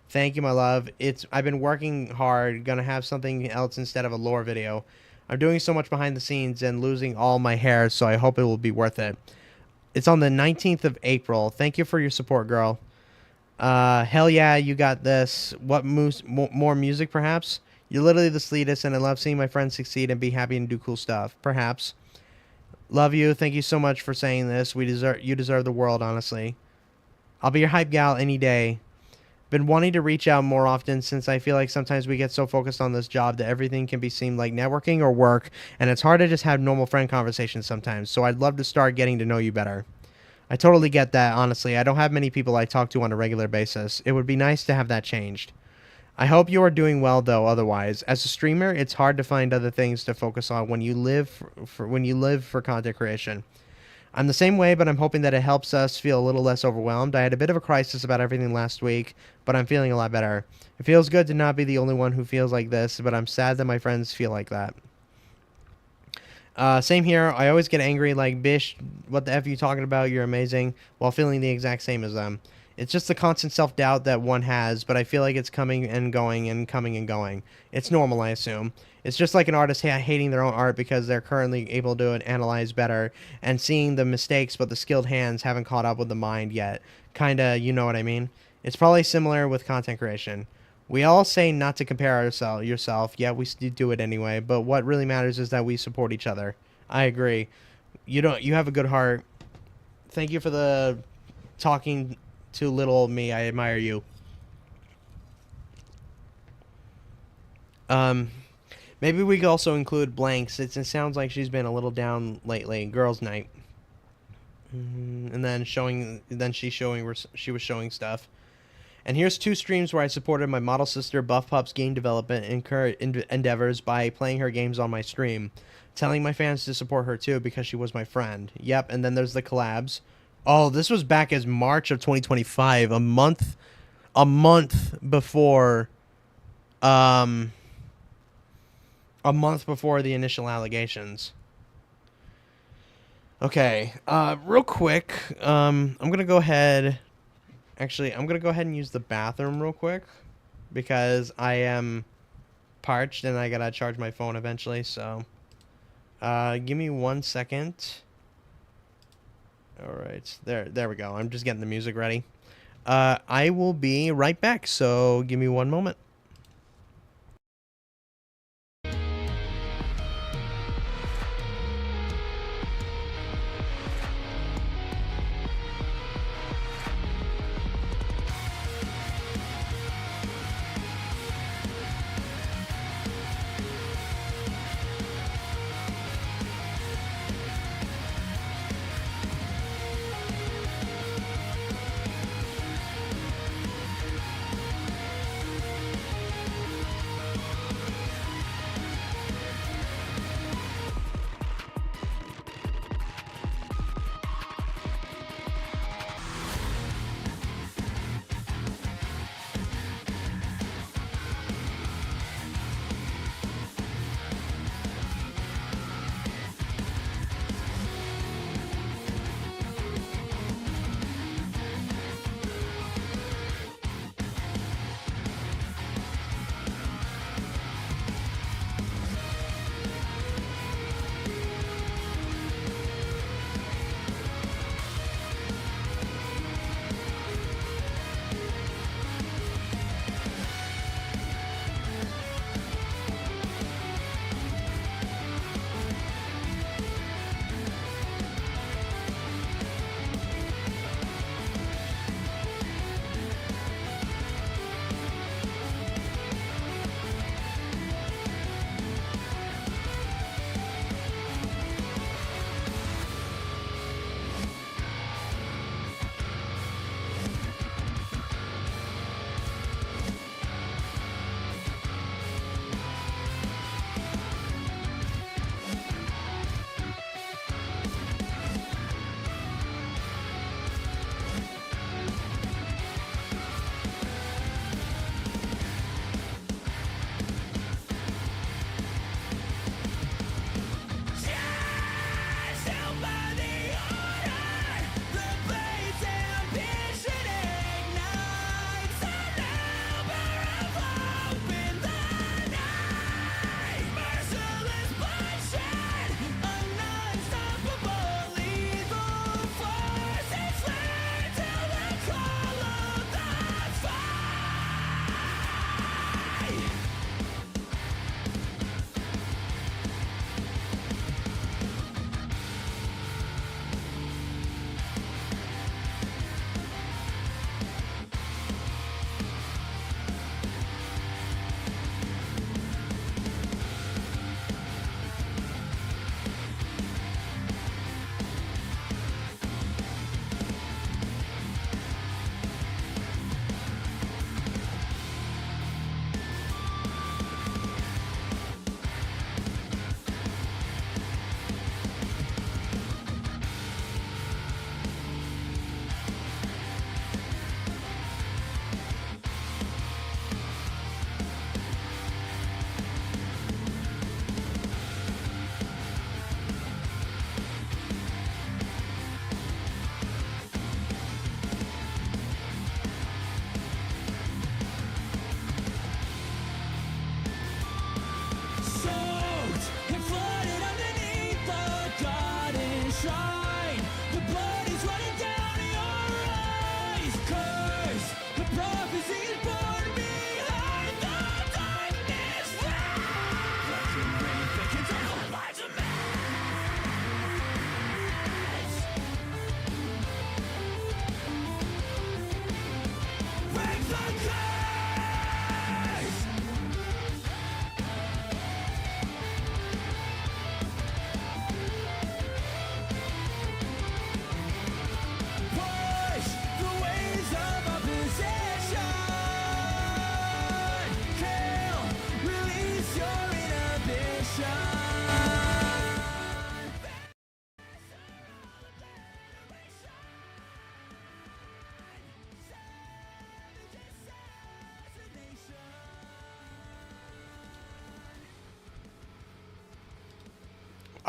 Thank you, my love. I've been working hard, gonna have something else instead of a lore video. I'm doing so much behind the scenes and losing all my hair, so I hope it will be worth it. It's on the 19th of April. Thank you for your support, girl. Hell yeah, you got this. What more music, perhaps? You're literally the sweetest, and I love seeing my friends succeed and be happy and do cool stuff. Perhaps. Love you. Thank you so much for saying this. You deserve the world, honestly. I'll be your hype gal any day. Been wanting to reach out more often since I feel like sometimes we get so focused on this job that everything can be seemed like networking or work, and it's hard to just have normal friend conversations sometimes, so I'd love to start getting to know you better. I totally get that, honestly. I don't have many people I talk to on a regular basis. It would be nice to have that changed. I hope you are doing well, though, otherwise. As a streamer, it's hard to find other things to focus on when you live for content creation. I'm the same way, but I'm hoping that it helps us feel a little less overwhelmed. I had a bit of a crisis about everything last week, but I'm feeling a lot better. It feels good to not be the only one who feels like this, but I'm sad that my friends feel like that. Same here. I always get angry like, Bish, what the F are you talking about? You're amazing, while feeling the exact same as them. It's just the constant self-doubt that one has, but I feel like it's coming and going and coming and going. It's normal, I assume. It's just like an artist hating their own art because they're currently able to analyze better and seeing the mistakes, but the skilled hands haven't caught up with the mind yet. Kinda, you know what I mean? It's probably similar with content creation. We all say not to compare yourself, yet we do it anyway, but what really matters is that we support each other. I agree. You have a good heart. Thank you for the talking to little old me. I admire you. Maybe we could also include blanks. It sounds like she's been a little down lately. Girls' night. And then she was showing stuff. And here's 2 streams where I supported my model sister Buff Pup's game development and current endeavors by playing her games on my stream. Telling my fans to support her too because she was my friend. Yep, and then there's the collabs. Oh, this was back as March of 2025, a month before the initial allegations. Okay, real quick, I'm gonna go ahead and use the bathroom real quick because I am parched and I gotta charge my phone eventually, so give me 1 second. All right, there we go. I'm just getting the music ready. I will be right back, so give me 1 moment.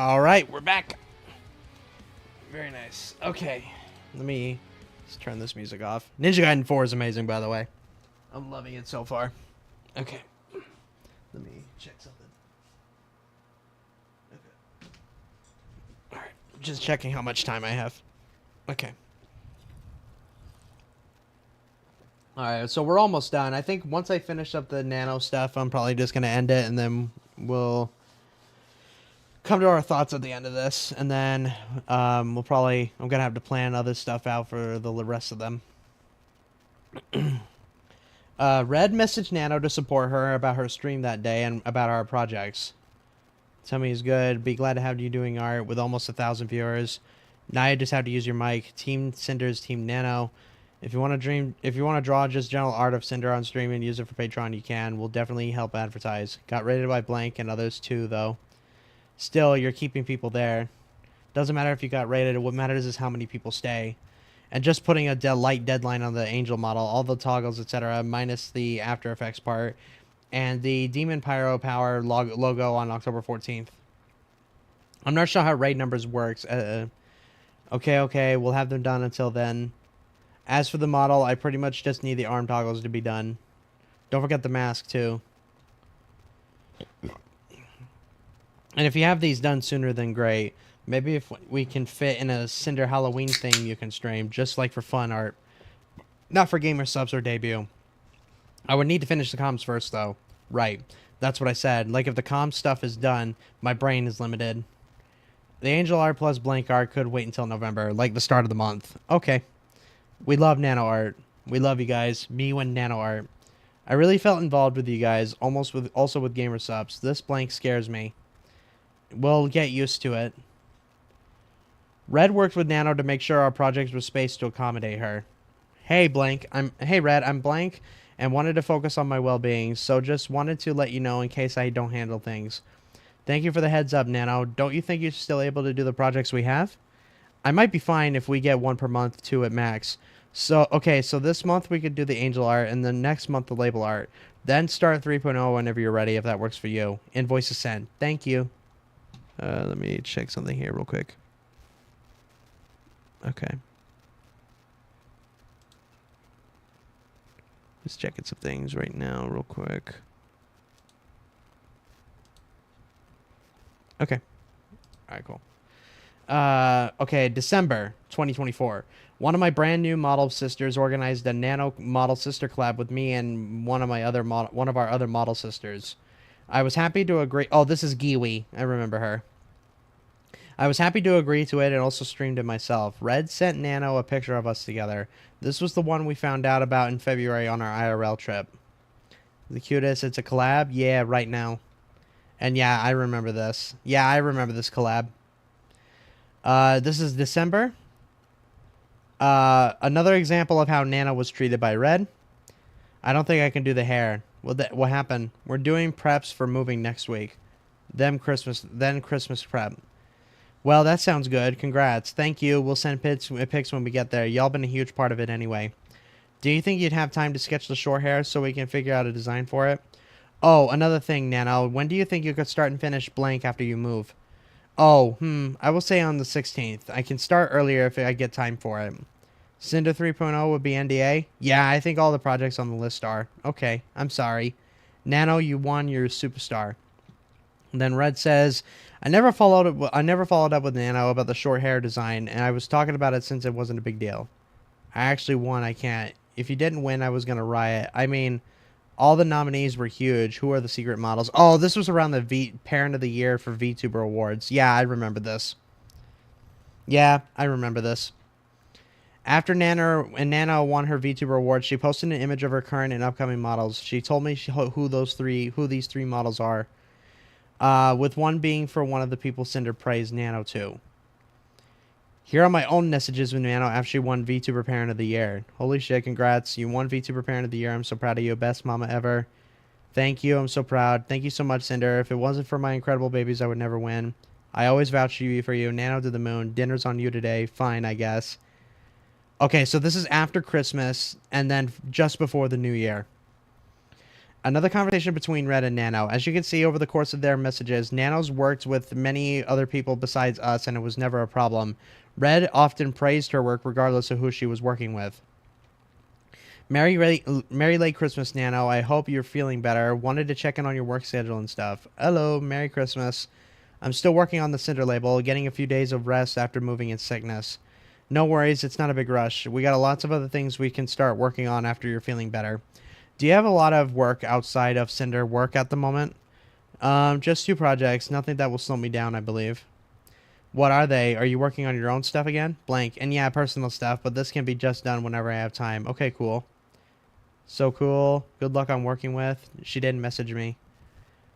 All right, we're back. Very nice. Okay, let me just turn this music off. Ninja Gaiden 4 is amazing, by the way. I'm loving it so far. Okay, let me check something. Okay. All right, just checking how much time I have. Okay. All right, so we're almost done. I think once I finish up the nano stuff, I'm probably just gonna end it, and then we'll come to our thoughts at the end of this, and then I'm gonna have to plan other stuff out for the rest of them. Red messaged Nano to support her about her stream that day and about our projects. Tell me is good. Be glad to have you doing art with almost 1,000 viewers. Now you just have to use your mic. Team Sinders, Team Nano. If you want to draw just general art of Cinder on stream and use it for Patreon, you can. We'll definitely help advertise. Got rated by Blank and others too, though. Still, you're keeping people there. Doesn't matter if you got rated. What matters is how many people stay. And just putting a light deadline on the Angel model, all the toggles, etc., minus the After Effects part, and the Demon Pyro Power logo on October 14th. I'm not sure how raid numbers works. Okay, we'll have them done until then. As for the model, I pretty much just need the arm toggles to be done. Don't forget the mask, too. And if you have these done sooner, then great. Maybe if we can fit in a Cinder Halloween thing you can stream, just like for fun art. Not for gamer subs or debut. I would need to finish the comms first, though. Right. That's what I said. Like, if the comms stuff is done, my brain is limited. The Angel art plus Blank art could wait until November, like the start of the month. Okay. We love nano art. We love you guys. Me and nano art. I really felt involved with you guys, also with gamer subs. This Blank scares me. We'll get used to it. Red worked with Nano to make sure our projects were spaced to accommodate her. Hey Red, I'm Blank and wanted to focus on my well-being, so just wanted to let you know in case I don't handle things. Thank you for the heads up, Nano. Don't you think you're still able to do the projects we have? I might be fine if we get one per month, 2 at max. So this month we could do the Angel art, and then next month the label art. Then start 3.0 whenever you're ready, if that works for you. Invoices sent. Thank you. Let me check something here real quick. Okay. Just checking some things right now real quick. Okay. All right, cool. Okay, December 2024. One of my brand new model sisters organized a nano model sister collab with me and one of our other model sisters. I was happy to agree. Oh, this is Cawie. I remember her. I was happy to agree to it and also streamed it myself. Red sent Nano a picture of us together. This was the one we found out about in February on our IRL trip. The cutest. It's a collab? Yeah, right now. And yeah, I remember this. Yeah, I remember this collab. This is December. Another example of how Nano was treated by Red. I don't think I can do the hair. What happened? We're doing preps for moving next week. Then Christmas prep. Well, that sounds good. Congrats. Thank you. We'll send pics when we get there. Y'all been a huge part of it anyway. Do you think you'd have time to sketch the short hair so we can figure out a design for it? Oh, another thing, Nano. When do you think you could start and finish Blank after you move? Oh, I will say on the 16th. I can start earlier if I get time for it. Cinder 3.0 would be NDA? Yeah, I think all the projects on the list are. Okay, I'm sorry. Nano, you won. You're a superstar. And then Red says, I never followed up with Nano about the short hair design, and I was talking about it since it wasn't a big deal. I actually won. I can't. If you didn't win, I was going to riot. I mean, all the nominees were huge. Who are the secret models? Oh, this was around the Parent of the Year for VTuber Awards. Yeah, I remember this. Yeah, I remember this. After Nano won her VTuber award, she posted an image of her current and upcoming models. She told me who these three models are. With one being for one of the people Cinder praised Nano to. Here are my own messages with Nano after she won VTuber Parent of the Year. Holy shit, congrats. You won VTuber Parent of the Year. I'm so proud of you. Best mama ever. Thank you. I'm so proud. Thank you so much, Cinder. If it wasn't for my incredible babies, I would never win. I always vouch for you. Nano to the moon. Dinner's on you today. Fine, I guess. Okay, so this is after Christmas and then just before the New Year. Another conversation between Red and Nano. As you can see over the course of their messages, Nano's worked with many other people besides us, and it was never a problem. Red often praised her work regardless of who she was working with. Merry late Christmas, Nano. I hope you're feeling better. Wanted to check in on your work schedule and stuff. Hello, Merry Christmas. I'm still working on the Cinder label, getting a few days of rest after moving in sickness. No worries, it's not a big rush. We got lots of other things we can start working on after you're feeling better. Do you have a lot of work outside of Cinder work at the moment? Just 2 projects. Nothing that will slow me down, I believe. What are they? Are you working on your own stuff again? Blank. And yeah, personal stuff, but this can be just done whenever I have time. Okay, cool. So cool. Good luck on working with. She didn't message me.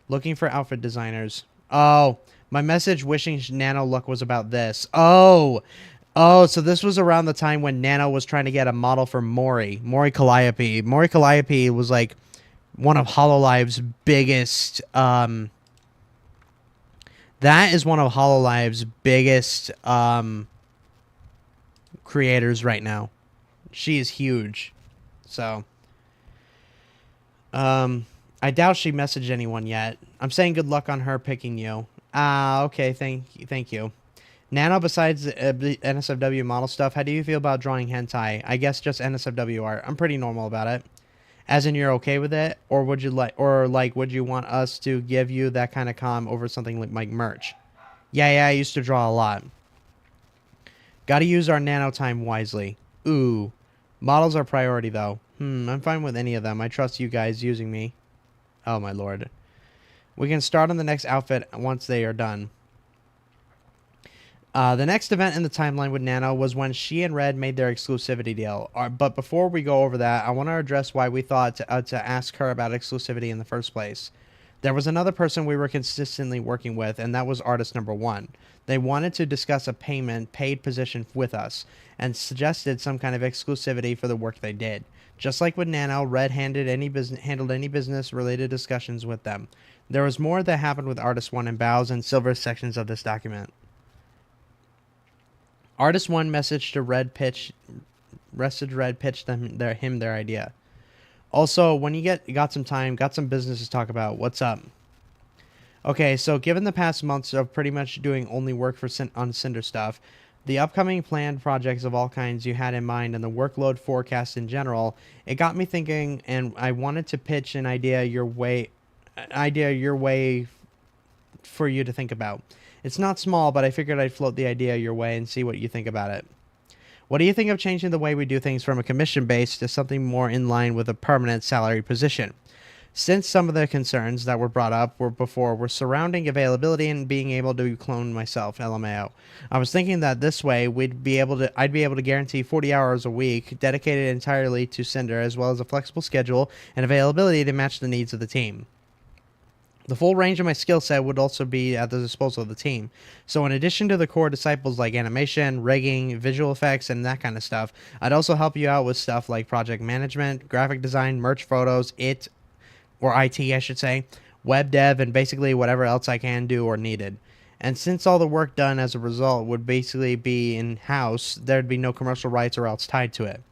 Looking for outfit designers. Oh, my message wishing Nano luck was about this. Oh, so this was around the time when Nano was trying to get a model for Mori Calliope. Mori Calliope was like one of HoloLive's biggest, that is one of HoloLive's biggest, creators right now. She is huge. So, I doubt she messaged anyone yet. I'm saying good luck on her picking you. Okay, thank you. Nano, besides the NSFW model stuff, how do you feel about drawing hentai? I guess just NSFW art. I'm pretty normal about it. As in, you're okay with it, or would you would you want us to give you that kind of calm over something like merch? Yeah, I used to draw a lot. Gotta use our nano time wisely. Ooh, models are priority though. I'm fine with any of them. I trust you guys using me. Oh my lord. We can start on the next outfit once they are done. The next event in the timeline with Nano was when she and Red made their exclusivity deal. But before we go over that, I want to address why we thought to ask her about exclusivity in the first place. There was another person we were consistently working with, and that was artist number 1. They wanted to discuss a paid position with us, and suggested some kind of exclusivity for the work they did. Just like with Nano, Red handled any business-related discussions with them. There was more that happened with Artist 1 in Bows and Silver sections of this document. Artist 1 messaged to Red pitched him their idea. Also, when you got some time, got some business to talk about, what's up? Okay, so given the past months of pretty much doing only work on Cinder stuff, the upcoming planned projects of all kinds you had in mind, and the workload forecast in general, it got me thinking, and I wanted to pitch an idea your way for you to think about. It's not small, but I figured I'd float the idea your way and see what you think about it. What do you think of changing the way we do things from a commission base to something more in line with a permanent salary position? Since some of the concerns that were brought up were surrounding availability and being able to clone myself, LMAO. I was thinking that this way I'd be able to guarantee 40 hours a week dedicated entirely to Cinder, as well as a flexible schedule and availability to match the needs of the team. The full range of my skill set would also be at the disposal of the team. So in addition to the core disciples like animation, rigging, visual effects, and that kind of stuff, I'd also help you out with stuff like project management, graphic design, merch photos, IT, I should say, web dev, and basically whatever else I can do or needed. And since all the work done as a result would basically be in-house, there'd be no commercial rights or else tied to it.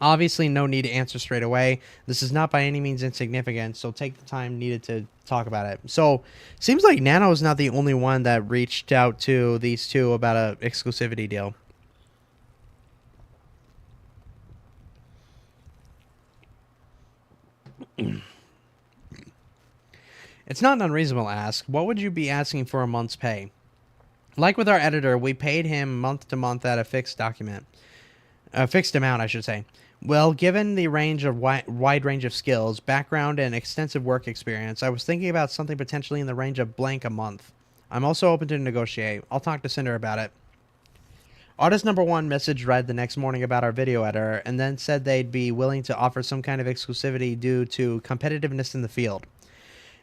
Obviously, no need to answer straight away. This is not by any means insignificant, so take the time needed to talk about it. So, seems like Nano is not the only one that reached out to these two about a exclusivity deal. It's not unreasonable to ask, what would you be asking for a month's pay? Like with our editor, we paid him month to month at a fixed amount, I should say. Well, given the wide range of skills, background, and extensive work experience, I was thinking about something potentially in the range of blank a month. I'm also open to negotiate. I'll talk to Cinder about it. Artist number 1 messaged Red the next morning about our video editor, and then said they'd be willing to offer some kind of exclusivity due to competitiveness in the field.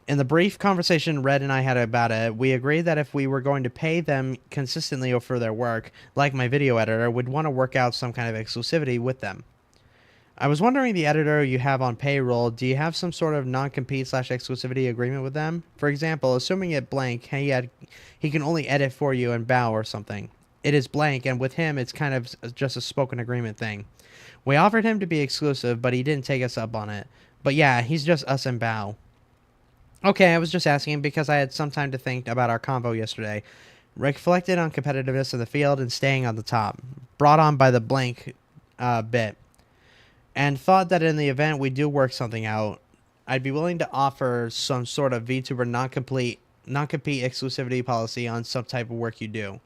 In the brief conversation Red and I had about it, we agreed that if we were going to pay them consistently for their work, like my video editor, we'd want to work out some kind of exclusivity with them. I was wondering, the editor you have on payroll, do you have some sort of non-compete/exclusivity agreement with them? For example, assuming it blank, he can only edit for you and bow or something. It is blank, and with him, it's kind of just a spoken agreement thing. We offered him to be exclusive, but he didn't take us up on it. But yeah, he's just us and Bao. Okay, I was just asking because I had some time to think about our convo yesterday. Reflected on competitiveness of the field and staying on the top. Brought on by the blank bit. And thought that in the event we do work something out, I'd be willing to offer some sort of VTuber non-compete exclusivity policy on some type of work you do.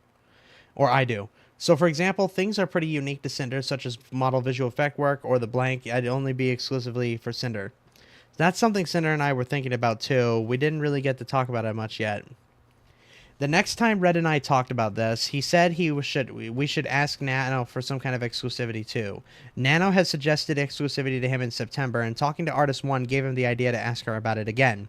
Or I do. So, for example, things are pretty unique to Sinders, such as model visual effect work or the blank. I'd only be exclusively for Cinder. That's something Cinder and I were thinking about too. We didn't really get to talk about it much yet. The next time Red and I talked about this, he said we should ask Nano for some kind of exclusivity too. Nano had suggested exclusivity to him in September, and talking to Artist 1 gave him the idea to ask her about it again.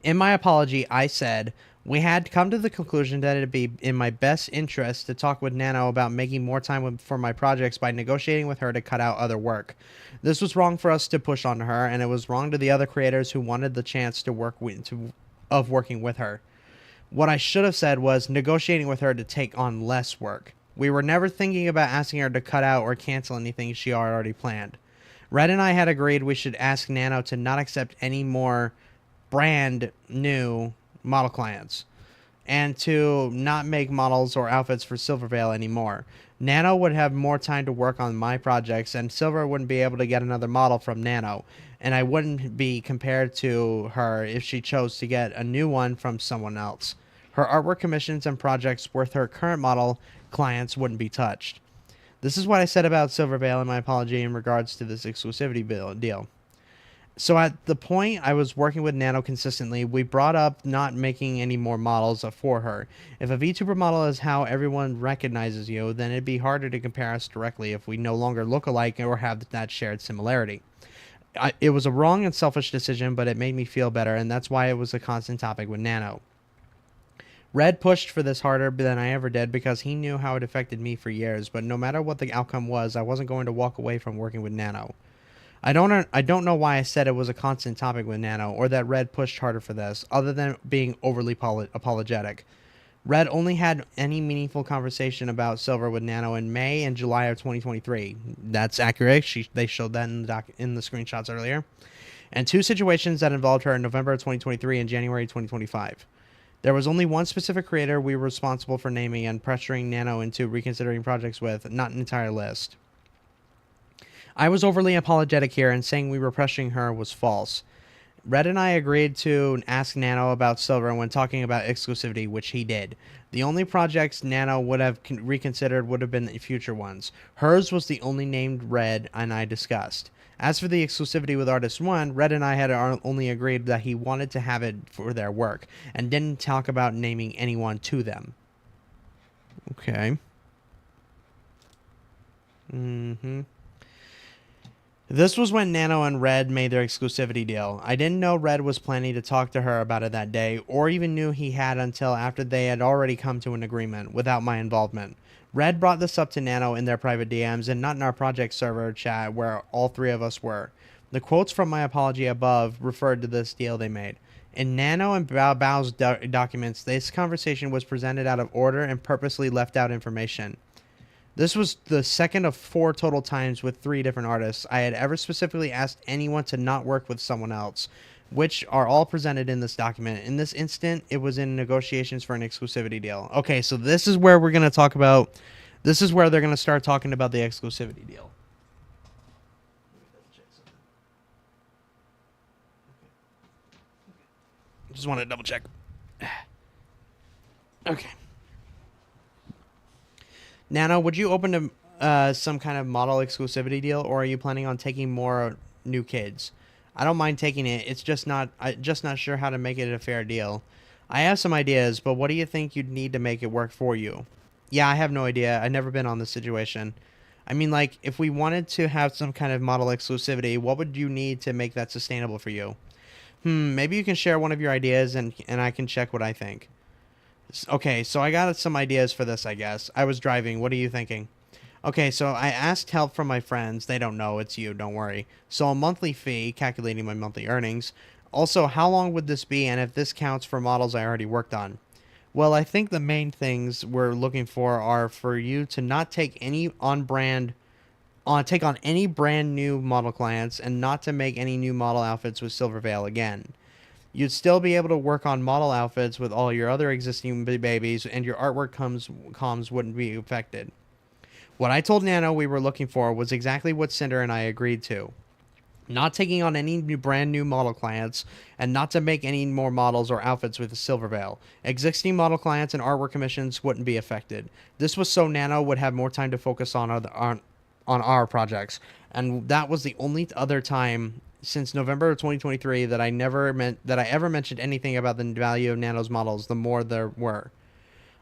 In my apology, I said we had come to the conclusion that it'd be in my best interest to talk with Nano about making more time for my projects by negotiating with her to cut out other work. This was wrong for us to push on her, and it was wrong to the other creators who wanted the chance to working with her. What I should have said was negotiating with her to take on less work. We were never thinking about asking her to cut out or cancel anything she already planned. Red and I had agreed we should ask Nano to not accept any more brand new model clients and to not make models or outfits for Silvervale anymore. Nano would have more time to work on my projects, and Silver wouldn't be able to get another model from Nano, and I wouldn't be compared to her if she chose to get a new one from someone else. Her artwork commissions and projects with her current model clients wouldn't be touched. This is what I said about Silvervale in my apology in regards to this exclusivity deal. So at the point I was working with Nano consistently, we brought up not making any more models for her. If a VTuber model is how everyone recognizes you, then it'd be harder to compare us directly if we no longer look alike or have that shared similarity. It was a wrong and selfish decision, but it made me feel better, and that's why it was a constant topic with Nano. Red pushed for this harder than I ever did because he knew how it affected me for years, but no matter what the outcome was, I wasn't going to walk away from working with Nano. I don't know why I said it was a constant topic with Nano, or that Red pushed harder for this, other than being overly apologetic. Red only had any meaningful conversation about Silver with Nano in May and July of 2023. That's accurate. They showed that in the screenshots earlier. And two situations that involved her in November of 2023 and January 2025. There was only one specific creator we were responsible for naming and pressuring Nano into reconsidering projects with, not an entire list. I was overly apologetic here, and saying we were pressuring her was false. Red and I agreed to ask Nano about Silver when talking about exclusivity, which he did. The only projects Nano would have reconsidered would have been the future ones. Hers was the only named Red and I discussed. As for the exclusivity with Artist 1, Red and I had only agreed that he wanted to have it for their work, and didn't talk about naming anyone to them. Okay. This was when Nano and Red made their exclusivity deal. I didn't know Red was planning to talk to her about it that day, or even knew he had until after they had already come to an agreement, without my involvement. Red brought this up to Nano in their private DMs, and not in our project server chat where all three of us were. The quotes from my apology above referred to this deal they made. In Nano and Bao's documents, this conversation was presented out of order and purposely left out information. This was the second of 4 total times with 3 different artists I had ever specifically asked anyone to not work with someone else, which are all presented in this document. In this instant, it was in negotiations for an exclusivity deal. Okay, so this is where we're going to talk about, this is where they're going to start talking about the exclusivity deal. Just want to double check. Okay. Nano, would you open to some kind of model exclusivity deal, or are you planning on taking more new kids? I don't mind taking it. It's just not sure how to make it a fair deal. I have some ideas, but what do you think you'd need to make it work for you? Yeah, I have no idea. I've never been on this situation. I mean, like, if we wanted to have some kind of model exclusivity, what would you need to make that sustainable for you? Maybe you can share one of your ideas and I can check what I think. Okay, so I got some ideas for this, I guess. I was driving. What are you thinking? Okay, so I asked help from my friends. They don't know. It's you. Don't worry. So a monthly fee, calculating my monthly earnings. Also, how long would this be, and if this counts for models I already worked on? Well, I think the main things we're looking for are for you to not take any on-brand take on any brand new model clients and not to make any new model outfits with Silvervale again. You'd still be able to work on model outfits with all your other existing babies, and your artwork comms wouldn't be affected. What I told Nano we were looking for was exactly what Cinder and I agreed to. Not taking on any brand new model clients, and not to make any more models or outfits with the Silvervale. Existing model clients and artwork commissions wouldn't be affected. This was so Nano would have more time to focus on our projects, and that was the only other time since November of 2023 that I ever mentioned anything about the value of Nano's models. The more there were.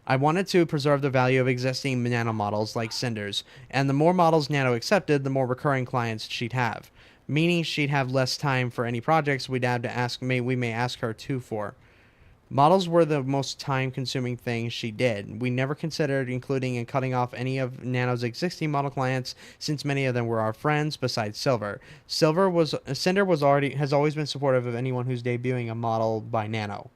I wanted to preserve the value of existing Nano models like Sinders, and the more models Nano accepted, the more recurring clients she'd have. Meaning she'd have less time for any projects we may ask her to for. Models were the most time-consuming thing she did. We never considered including and cutting off any of Nano's existing model clients, since many of them were our friends besides Cinder has always been supportive of anyone who's debuting a model by Nano.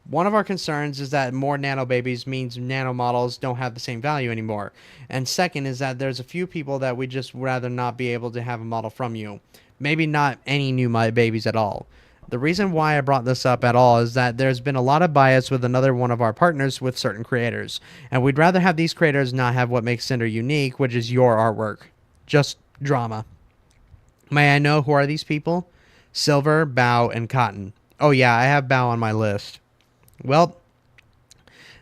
One of our concerns is that more Nano babies means Nano models don't have the same value anymore. And second is that there's a few people that we just rather not be able to have a model from you. Maybe not any new babies at all. The reason why I brought this up at all is that there's been a lot of bias with another one of our partners with certain creators. And we'd rather have these creators not have what makes Cinder unique, which is your artwork. Just drama. May I know who are these people? Silver, Bow, and Cotton. Oh yeah, I have Bow on my list. Well,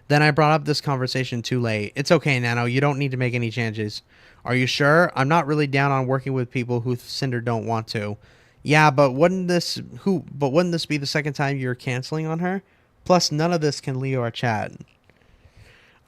then I brought up this conversation too late. It's okay, Nano. You don't need to make any changes. Are you sure? I'm not really down on working with people who Cinder don't want to. Yeah, but wouldn't this be the second time you're canceling on her? Plus, none of this can leave our chat.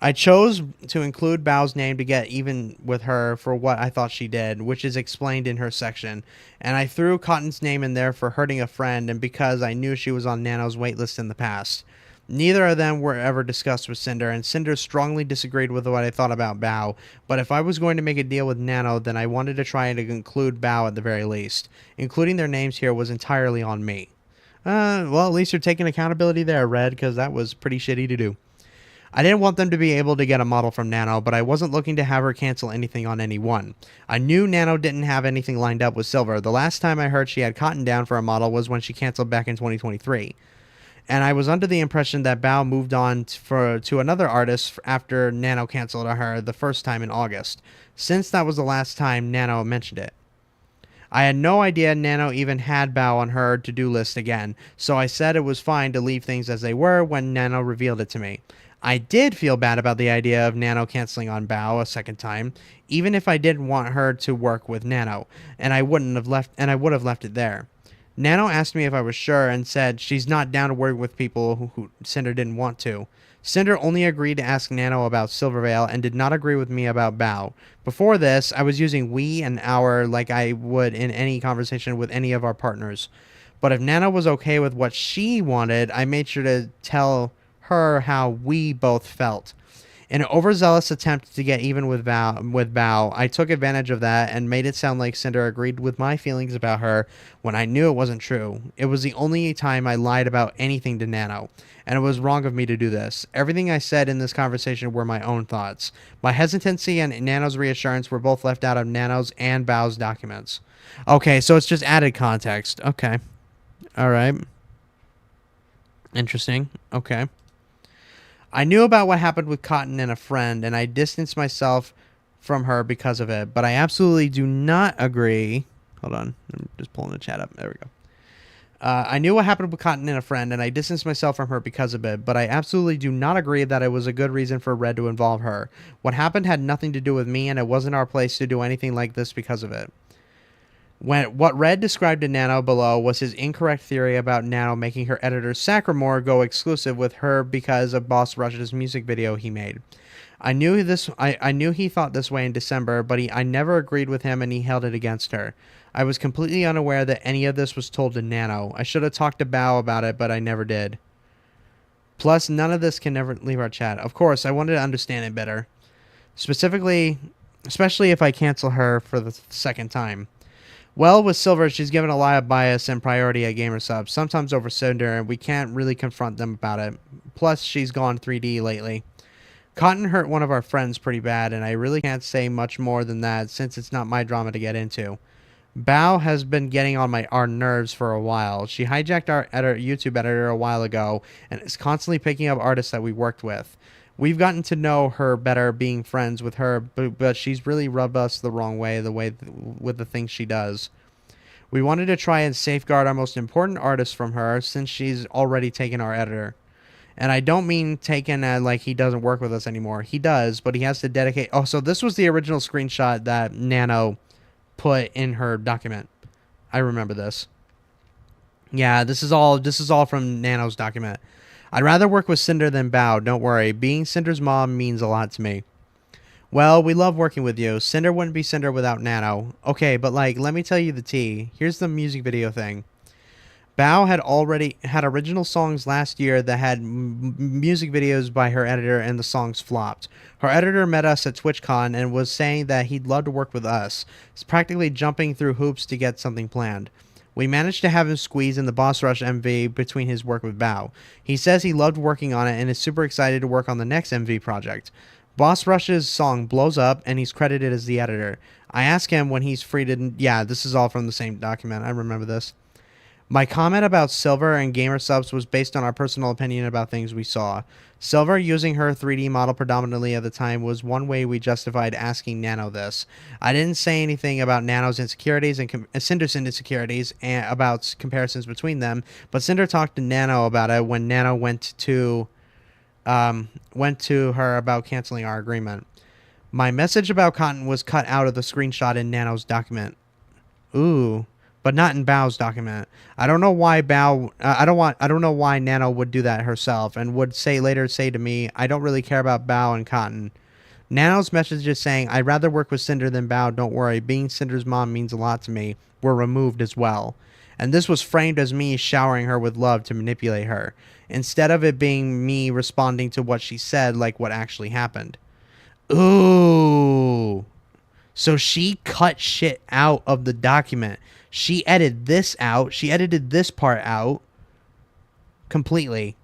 I chose to include Bow's name to get even with her for what I thought she did, which is explained in her section. And I threw Cotton's name in there for hurting a friend and because I knew she was on Nano's waitlist in the past. Neither of them were ever discussed with Cinder, and Cinder strongly disagreed with what I thought about Bow. But if I was going to make a deal with Nano, then I wanted to try to include Bow at the very least. Including their names here was entirely on me. Well, at least you're taking accountability there, Red, because that was pretty shitty to do. I didn't want them to be able to get a model from Nano, but I wasn't looking to have her cancel anything on anyone. I knew Nano didn't have anything lined up with Silver. The last time I heard she had Cotton down for a model was when she canceled back in 2023. And I was under the impression that Bow moved on to another artist after Nano canceled her the first time in August, since that was the last time Nano mentioned it. I had no idea Nano even had Bow on her to-do list again, so I said it was fine to leave things as they were when Nano revealed it to me. I did feel bad about the idea of Nano canceling on Bow a second time, even if I didn't want her to work with Nano, and I would have left it there. Nano asked me if I was sure and said she's not down to work with people who Cinder didn't want to. Cinder only agreed to ask Nano about Silvervale and did not agree with me about Bow. Before this, I was using we and our like I would in any conversation with any of our partners. But if Nano was okay with what she wanted, I made sure to tell her how we both felt. In an overzealous attempt to get even with Bow, I took advantage of that and made it sound like Cinder agreed with my feelings about her when I knew it wasn't true. It was the only time I lied about anything to Nano, and it was wrong of me to do this. Everything I said in this conversation were my own thoughts. My hesitancy and Nano's reassurance were both left out of Nano's and Bow's documents. Okay, so it's just added context. Okay. All right. Interesting. Okay. I knew about what happened with Cotton and a friend, and I distanced myself from her because of it, but I absolutely do not agree. Hold on. I'm just pulling the chat up. There we go. I knew what happened with Cotton and a friend, and I distanced myself from her because of it, but I absolutely do not agree that it was a good reason for Red to involve her. What happened had nothing to do with me, and it wasn't our place to do anything like this because of it. What Red described to Nano below was his incorrect theory about Nano making her editor Sacramore go exclusive with her because of Boss Rush's music video he made. I knew he thought this way in December, but I never agreed with him and he held it against her. I was completely unaware that any of this was told to Nano. I should have talked to Bow about it, but I never did. Plus, none of this can never leave our chat. Of course, I wanted to understand it better. Especially if I cancel her for the second time. Well, with Silver, she's given a lot of bias and priority at GamerSubs, sometimes over Cinder, and we can't really confront them about it. Plus, she's gone 3D lately. Cotton hurt one of our friends pretty bad, and I really can't say much more than that since it's not my drama to get into. Bao has been getting on our nerves for a while. She hijacked our YouTube editor a while ago and is constantly picking up artists that we worked with. We've gotten to know her better being friends with her, but she's really rubbed us the wrong way, with the things she does. We wanted to try and safeguard our most important artists from her since she's already taken our editor. And I don't mean taken like he doesn't work with us anymore. He does, but he has to dedicate... Oh, so this was the original screenshot that Nano put in her document. I remember this. Yeah, this is all from Nano's document. I'd rather work with Cinder than Bao, don't worry. Being Cinder's mom means a lot to me. Well, we love working with you. Cinder wouldn't be Cinder without Nano. Okay, but like, let me tell you the tea. Here's the music video thing. Bao had already had original songs last year that had music videos by her editor, and the songs flopped. Her editor met us at TwitchCon and was saying that he'd love to work with us. He's practically jumping through hoops to get something planned. We managed to have him squeeze in the Boss Rush MV between his work with Bao. He says he loved working on it and is super excited to work on the next MV project. Boss Rush's song blows up, and he's credited as the editor. I ask him when he's free to... Yeah, this is all from the same document. I remember this. My comment about Silver and Gamer Subs was based on our personal opinion about things we saw. Silver using her 3D model predominantly at the time was one way we justified asking Nano this. I didn't say anything about Nano's insecurities and Cinder's insecurities and about comparisons between them, but Cinder talked to Nano about it when Nano went to her about canceling our agreement. My message about Cotton was cut out of the screenshot in Nano's document. Ooh. But not in Bao's document. I don't know why I don't know why Nano would do that herself and would later say to me, I don't really care about Bao and Cotton. Nano's message is saying, I'd rather work with Cinder than Bao, don't worry. Being Cinder's mom means a lot to me. Were removed as well. And this was framed as me showering her with love to manipulate her, instead of it being me responding to what she said like what actually happened. Ooh. So she cut shit out of the document. She edited this out. She edited this part out completely.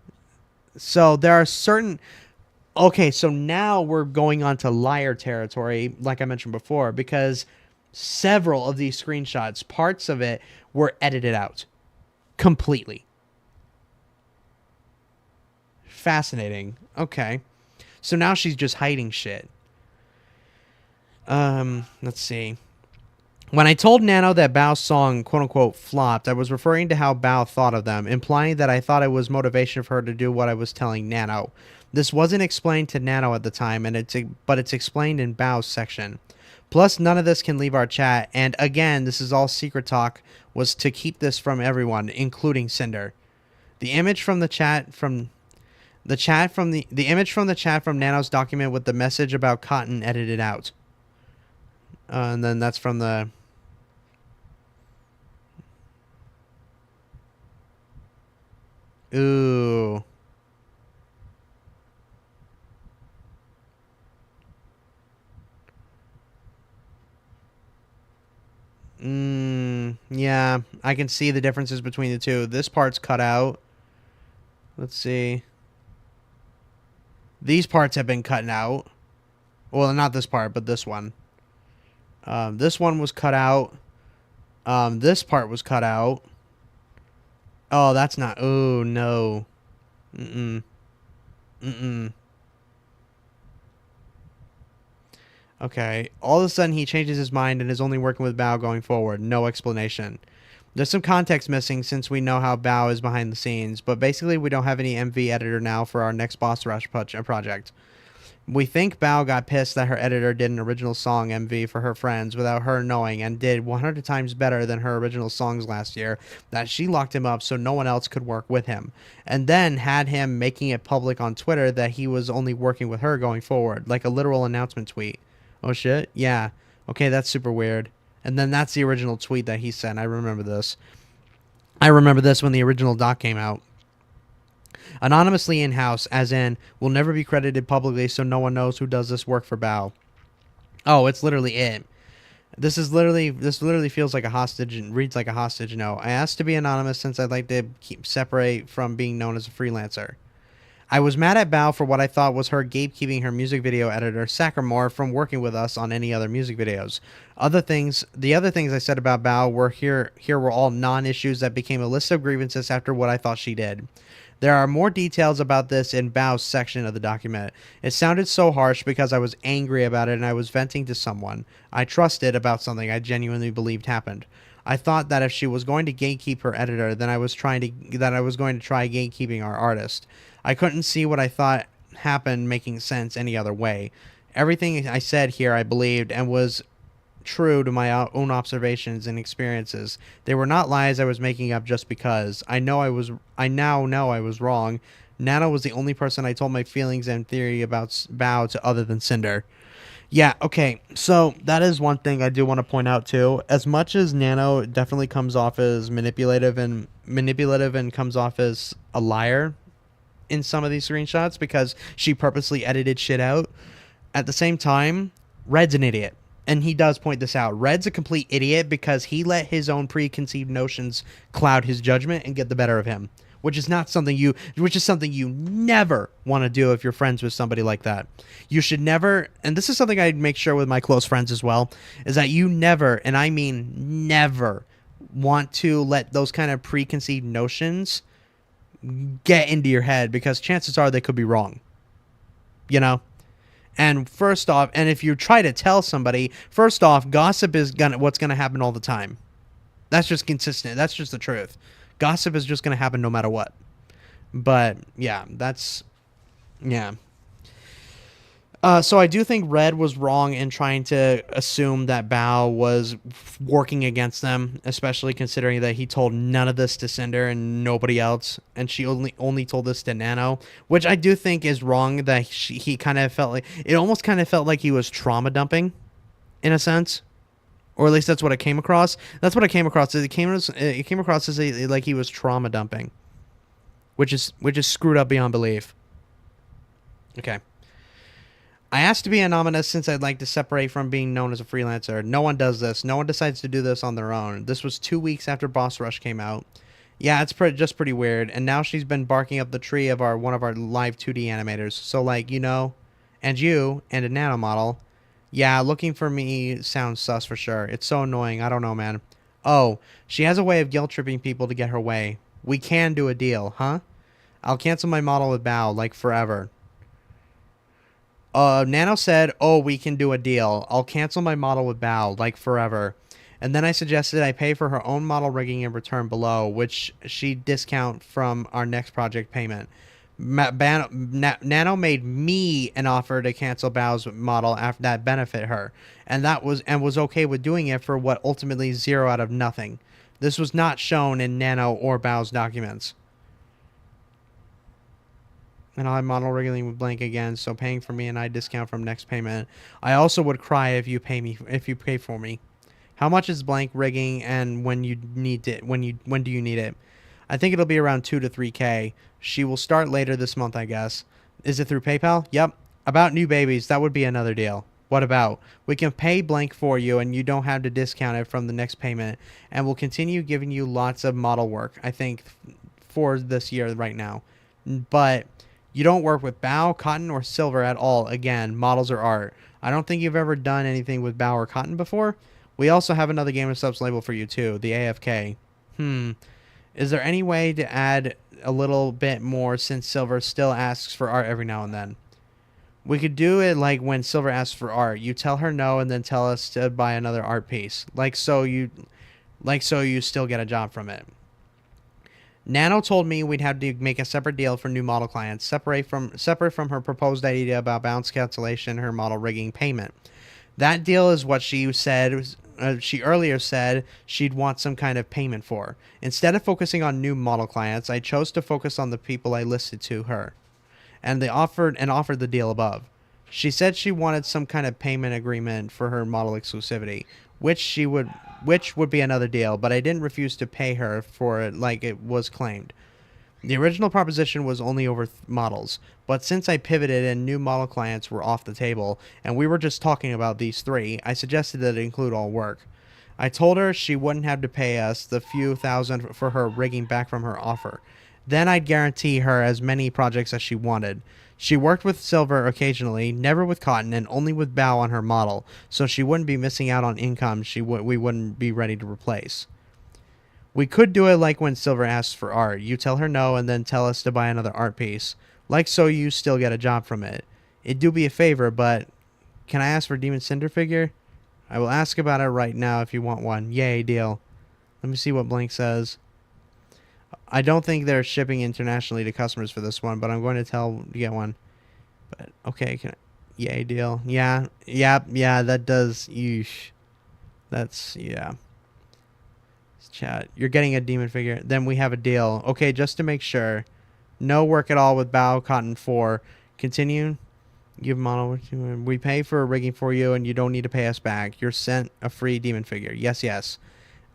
So there are certain... Okay, so now we're going on to liar territory, like I mentioned before, because several of these screenshots, parts of it, were edited out completely. Fascinating. Okay. So now she's just hiding shit. Let's see. When I told Nano that Bao's song, quote-unquote, flopped, I was referring to how Bao thought of them, implying that I thought it was motivation for her to do what I was telling Nano. This wasn't explained to Nano at the time, but it's explained in Bao's section. Plus, none of this can leave our chat, and again, this is all secret talk, was to keep this from everyone, including Cinder. The image from the chat from Nano's document with the message about Cotton edited out. And then that's from the... Ooh. Yeah, I can see the differences between the two. This part's cut out. Let's see. These parts have been cut out. Well, not this part, but this one. This one was cut out. This part was cut out. Oh, that's not... Oh, no. Okay. All of a sudden, he changes his mind and is only working with Bao going forward. No explanation. There's some context missing since we know how Bao is behind the scenes, but basically we don't have any MV editor now for our next Boss Rush project. We think Bao got pissed that her editor did an original song MV for her friends without her knowing and did 100 times better than her original songs last year, that she locked him up so no one else could work with him, and then had him making it public on Twitter that he was only working with her going forward, like a literal announcement tweet. Oh shit? Yeah. Okay, that's super weird. And then that's the original tweet that he sent. I remember this. I remember this when the original doc came out. Anonymously in-house, as in, will never be credited publicly so no one knows who does this work for Bao. Oh, it's literally it. This literally feels like a hostage and reads like a hostage note. I asked to be anonymous since I'd like to keep separate from being known as a freelancer. I was mad at Bao for what I thought was her gatekeeping her music video editor, Saccharomore, from working with us on any other music videos. The other things I said about Bao were here were all non-issues that became a list of grievances after what I thought she did. There are more details about this in Bao's section of the document. It sounded so harsh because I was angry about it and I was venting to someone I trusted about something I genuinely believed happened. I thought that if she was going to gatekeep her editor, then I was going to try gatekeeping our artist. I couldn't see what I thought happened making sense any other way. Everything I said here I believed and was true to my own observations and experiences. They were not lies I was making up just because. I now know I was wrong. Nano was the only person I told my feelings and theory about Bao to other than Cinder. Yeah, okay, so that is one thing I do want to point out too. As much as Nano definitely comes off as manipulative and comes off as a liar in some of these screenshots because she purposely edited shit out, at the same time, Red's an idiot. And he does point this out. Red's a complete idiot because he let his own preconceived notions cloud his judgment and get the better of him, which is something you never want to do if you're friends with somebody like that. You should never, and this is something I make sure with my close friends as well, is that you never, and I mean never, want to let those kind of preconceived notions get into your head because chances are they could be wrong. You know? And first off, and if you try to tell somebody, first off, gossip is what's gonna happen all the time. That's just consistent. That's just the truth. Gossip is just gonna happen no matter what. But yeah, yeah. So I do think Red was wrong in trying to assume that Bao was working against them, especially considering that he told none of this to Cinder and nobody else, and she only told this to Nano, which I do think is wrong. That he kind of felt like it almost kind of felt like he was trauma dumping, in a sense, or at least that's what it came across. That's what it came across. It came across as like he was trauma dumping, which is screwed up beyond belief. Okay. I asked to be anonymous since I'd like to separate from being known as a freelancer. No one does this. No one decides to do this on their own. This was 2 weeks after Boss Rush came out. Yeah, it's just pretty weird. And now she's been barking up the tree of one of our live 2D animators. So like, you know, and you and a nano model. Yeah, looking for me sounds sus for sure. It's so annoying. I don't know, man. Oh, she has a way of guilt tripping people to get her way. We can do a deal, huh? I'll cancel my model with Bao, like forever. Nano said, oh, we can do a deal. I'll cancel my model with Bao, like forever. And then I suggested I pay for her own model rigging in return below, which she discount from our next project payment. Nano made me an offer to cancel Bao's model after that benefit her, and was okay with doing it for what ultimately 0 out of nothing. This was not shown in Nano or Bao's documents. And I'll have model rigging with blank again, so paying for me and I discount from next payment. I also would cry if you pay for me. How much is blank rigging and when do you need it? I think it'll be around 2 to 3K. She will start later this month, I guess. Is it through PayPal? Yep. About new babies, that would be another deal. What about? We can pay blank for you and you don't have to discount it from the next payment, and we'll continue giving you lots of model work, I think, for this year right now. But you don't work with Bao, Cotton, or Silver at all. Again, models are art. I don't think you've ever done anything with Bao or Cotton before. We also have another Game of Subs label for you too, the AFK. Is there any way to add a little bit more since Silver still asks for art every now and then? We could do it like when Silver asks for art. You tell her no and then tell us to buy another art piece. Like so you still get a job from it. Nano told me we'd have to make a separate deal for new model clients, separate from her proposed idea about bounce cancellation, her model rigging payment. That deal is what she said. She earlier said she'd want some kind of payment for. Instead of focusing on new model clients, I chose to focus on the people I listed to her, and they offered the deal above. She said she wanted some kind of payment agreement for her model exclusivity, which would be another deal, but I didn't refuse to pay her for it like it was claimed. The original proposition was only over models, but since I pivoted and new model clients were off the table, and we were just talking about these 3, I suggested that it include all work. I told her she wouldn't have to pay us the few thousand for her rigging back from her offer. Then I'd guarantee her as many projects as she wanted. She worked with Silver occasionally, never with Cotton, and only with Bao on her model, so she wouldn't be missing out on income we wouldn't be ready to replace. We could do it like when Silver asks for art. You tell her no and then tell us to buy another art piece. Like so you still get a job from it. It'd do me a favor, but can I ask for Demon Cinder figure? I will ask about it right now if you want one. Yay, deal. Let me see what Blank says. I don't think they're shipping internationally to customers for this one, but I'm going to tell to get one. But okay, yay, deal. Yeah, that does. Yeesh. That's, yeah. Chat. You're getting a demon figure. Then we have a deal. Okay, just to make sure. No work at all with Bao Cotton 4. Continue. Give model. We pay for rigging for you, and you don't need to pay us back. You're sent a free demon figure. Yes.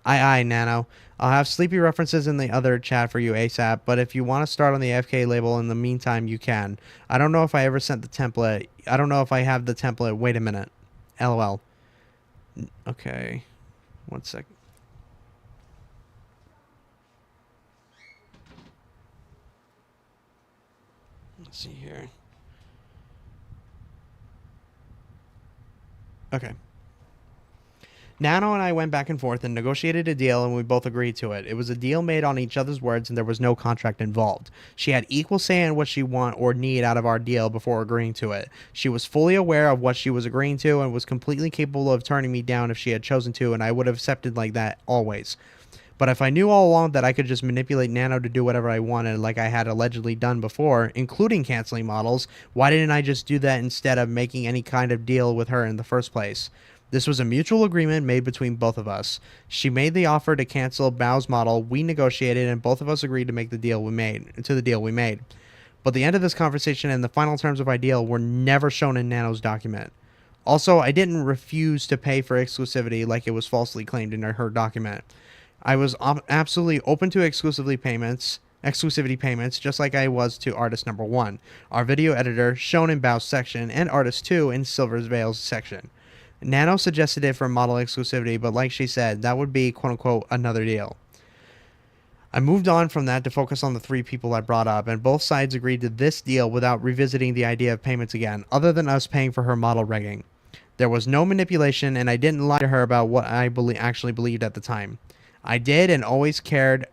Aye, Nano. I'll have sleepy references in the other chat for you ASAP, but if you want to start on the FK label in the meantime, you can. I don't know if I ever sent the template. I don't know if I have the template. Wait a minute. LOL. Okay. 1 second. Let's see here. Okay. Nano and I went back and forth and negotiated a deal, and we both agreed to it. It was a deal made on each other's words, and there was no contract involved. She had equal say in what she want or need out of our deal before agreeing to it. She was fully aware of what she was agreeing to and was completely capable of turning me down if she had chosen to, and I would have accepted like that always. But if I knew all along that I could just manipulate Nano to do whatever I wanted like I had allegedly done before, including canceling models, why didn't I just do that instead of making any kind of deal with her in the first place? This was a mutual agreement made between both of us. She made the offer to cancel Bao's model, we negotiated, and both of us agreed to the deal we made. But the end of this conversation and the final terms of our deal were never shown in Nano's document. Also, I didn't refuse to pay for exclusivity like it was falsely claimed in her document. I was absolutely open to exclusivity payments, just like I was to artist number 1, our video editor, shown in Bao's section, and artist 2 in Silver's Veil's section. Nano suggested it for model exclusivity, but like she said, that would be, quote-unquote, another deal. I moved on from that to focus on the 3 people I brought up, and both sides agreed to this deal without revisiting the idea of payments again, other than us paying for her model rigging. There was no manipulation, and I didn't lie to her about what I actually believed at the time. I did and always have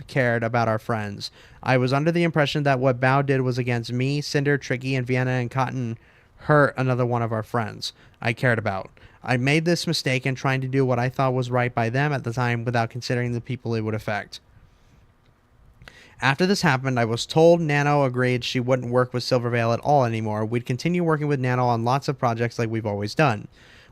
cared about our friends. I was under the impression that what Bao did was against me, Cinder, Tricky, and Vienna and Cotton hurt another one of our friends I cared about. I made this mistake in trying to do what I thought was right by them at the time without considering the people it would affect. After this happened, I was told Nano agreed she wouldn't work with Silverveil at all anymore. We'd continue working with Nano on lots of projects like we've always done.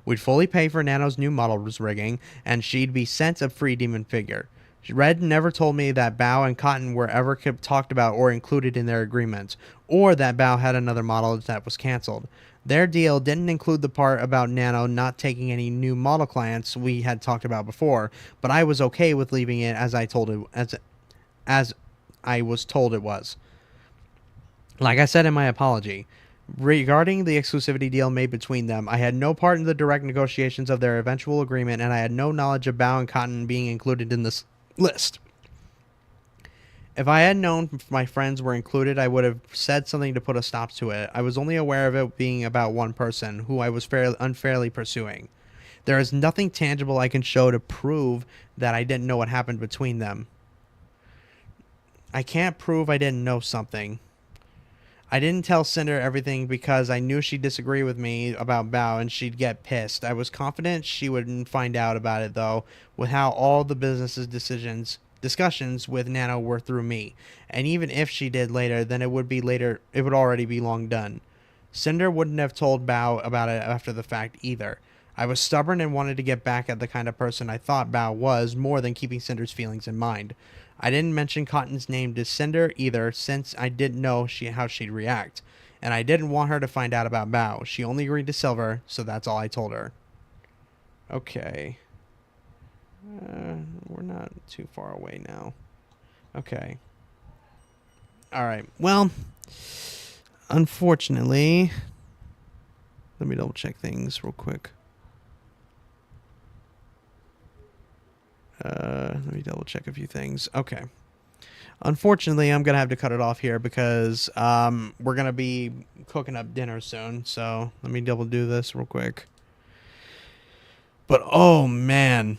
We'd fully pay for Nano's new model rigging, and she'd be sent a free demon figure. Red never told me that Bao and Cotton were ever talked about or included in their agreement, or that Bao had another model that was cancelled. Their deal didn't include the part about Nano not taking any new model clients we had talked about before, but I was okay with leaving it as I was told it was. Like I said in my apology, regarding the exclusivity deal made between them, I had no part in the direct negotiations of their eventual agreement, and I had no knowledge of Bao and Cotton being included in this list. If I had known my friends were included, I would have said something to put a stop to it. I was only aware of it being about one person, who I was unfairly pursuing. There is nothing tangible I can show to prove that I didn't know what happened between them. I can't prove I didn't know something. I didn't tell Cinder everything because I knew she'd disagree with me about Bao and she'd get pissed. I was confident she wouldn't find out about it, though, with how all the business's discussions with Nano were through me. And even if she did later, then it would already be long done. Cinder wouldn't have told Bao about it after the fact either. I was stubborn and wanted to get back at the kind of person I thought Bao was, more than keeping Cinder's feelings in mind. I didn't mention Cotton's name to Cinder either, since I didn't know how she'd react. And I didn't want her to find out about Bao. She only agreed to Silver, so that's all I told her. Okay. We're not too far away now. Okay. Alright, well, unfortunately, let me double check things real quick. Let me double check a few things. Okay. Unfortunately, I'm going to have to cut it off here because we're going to be cooking up dinner soon. So let me double do this real quick. But, oh, man.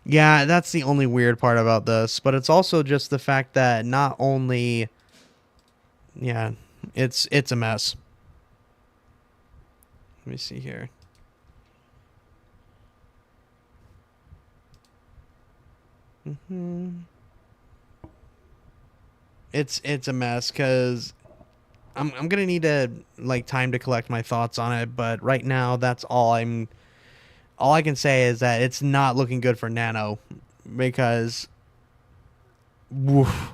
Yeah, that's the only weird part about this. But it's also just the fact that not only... Yeah, it's a mess. Let me see here. It's a mess because I'm gonna need time to collect my thoughts on it, but right now that's all I can say is that it's not looking good for Nano because woof,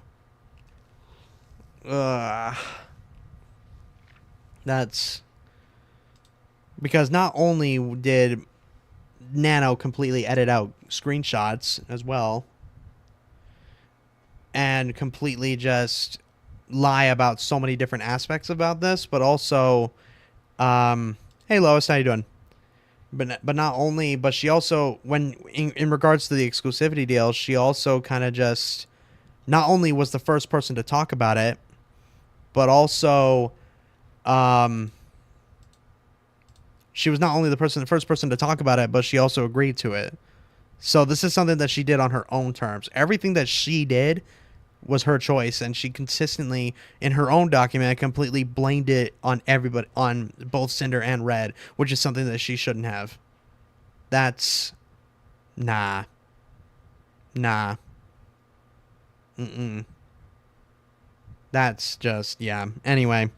that's because not only did Nano completely edit out screenshots as well and completely just lie about so many different aspects about this, but also hey Lois, how you doing? But not only, but she also, when in regards to the exclusivity deal, she also kind of just not only was the first person to talk about it, but also she was not only the first person to talk about it, but she also agreed to it. So this is something that she did on her own terms. Everything that she did was her choice, and she consistently, in her own document, completely blamed it on everybody, on both Cinder and Red, which is something that she shouldn't have. That's... Nah. That's just, yeah. Anyway,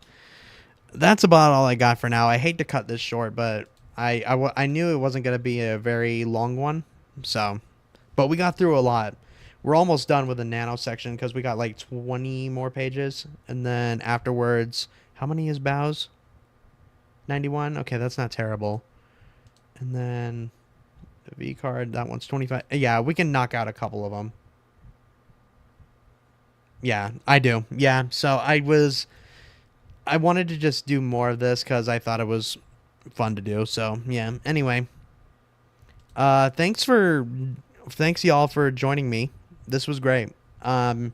that's about all I got for now. I hate to cut this short, but I knew it wasn't going to be a very long one, so... But we got through a lot. We're almost done with the Nano section because we got like 20 more pages. And then afterwards, how many is Bow's? 91? Okay, that's not terrible. And then the V card, that one's 25. Yeah, we can knock out a couple of them. Yeah, I do. Yeah, so I I wanted to just do more of this because I thought it was fun to do. So yeah. Anyway, thanks y'all for joining me. This was great. I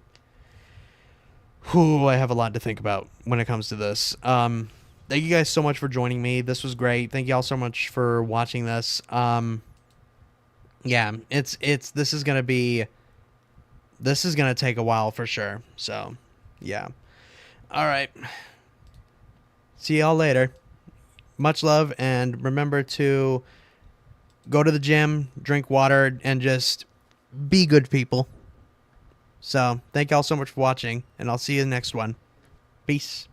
have a lot to think about when it comes to this. Thank you guys so much for joining me. This was great. Thank y'all so much for watching this. Yeah, this is gonna take a while for sure. So, yeah. All right. See y'all later. Much love, and remember to go to the gym, drink water, and just be good people. So, thank y'all so much for watching, and I'll see you in the next one. Peace.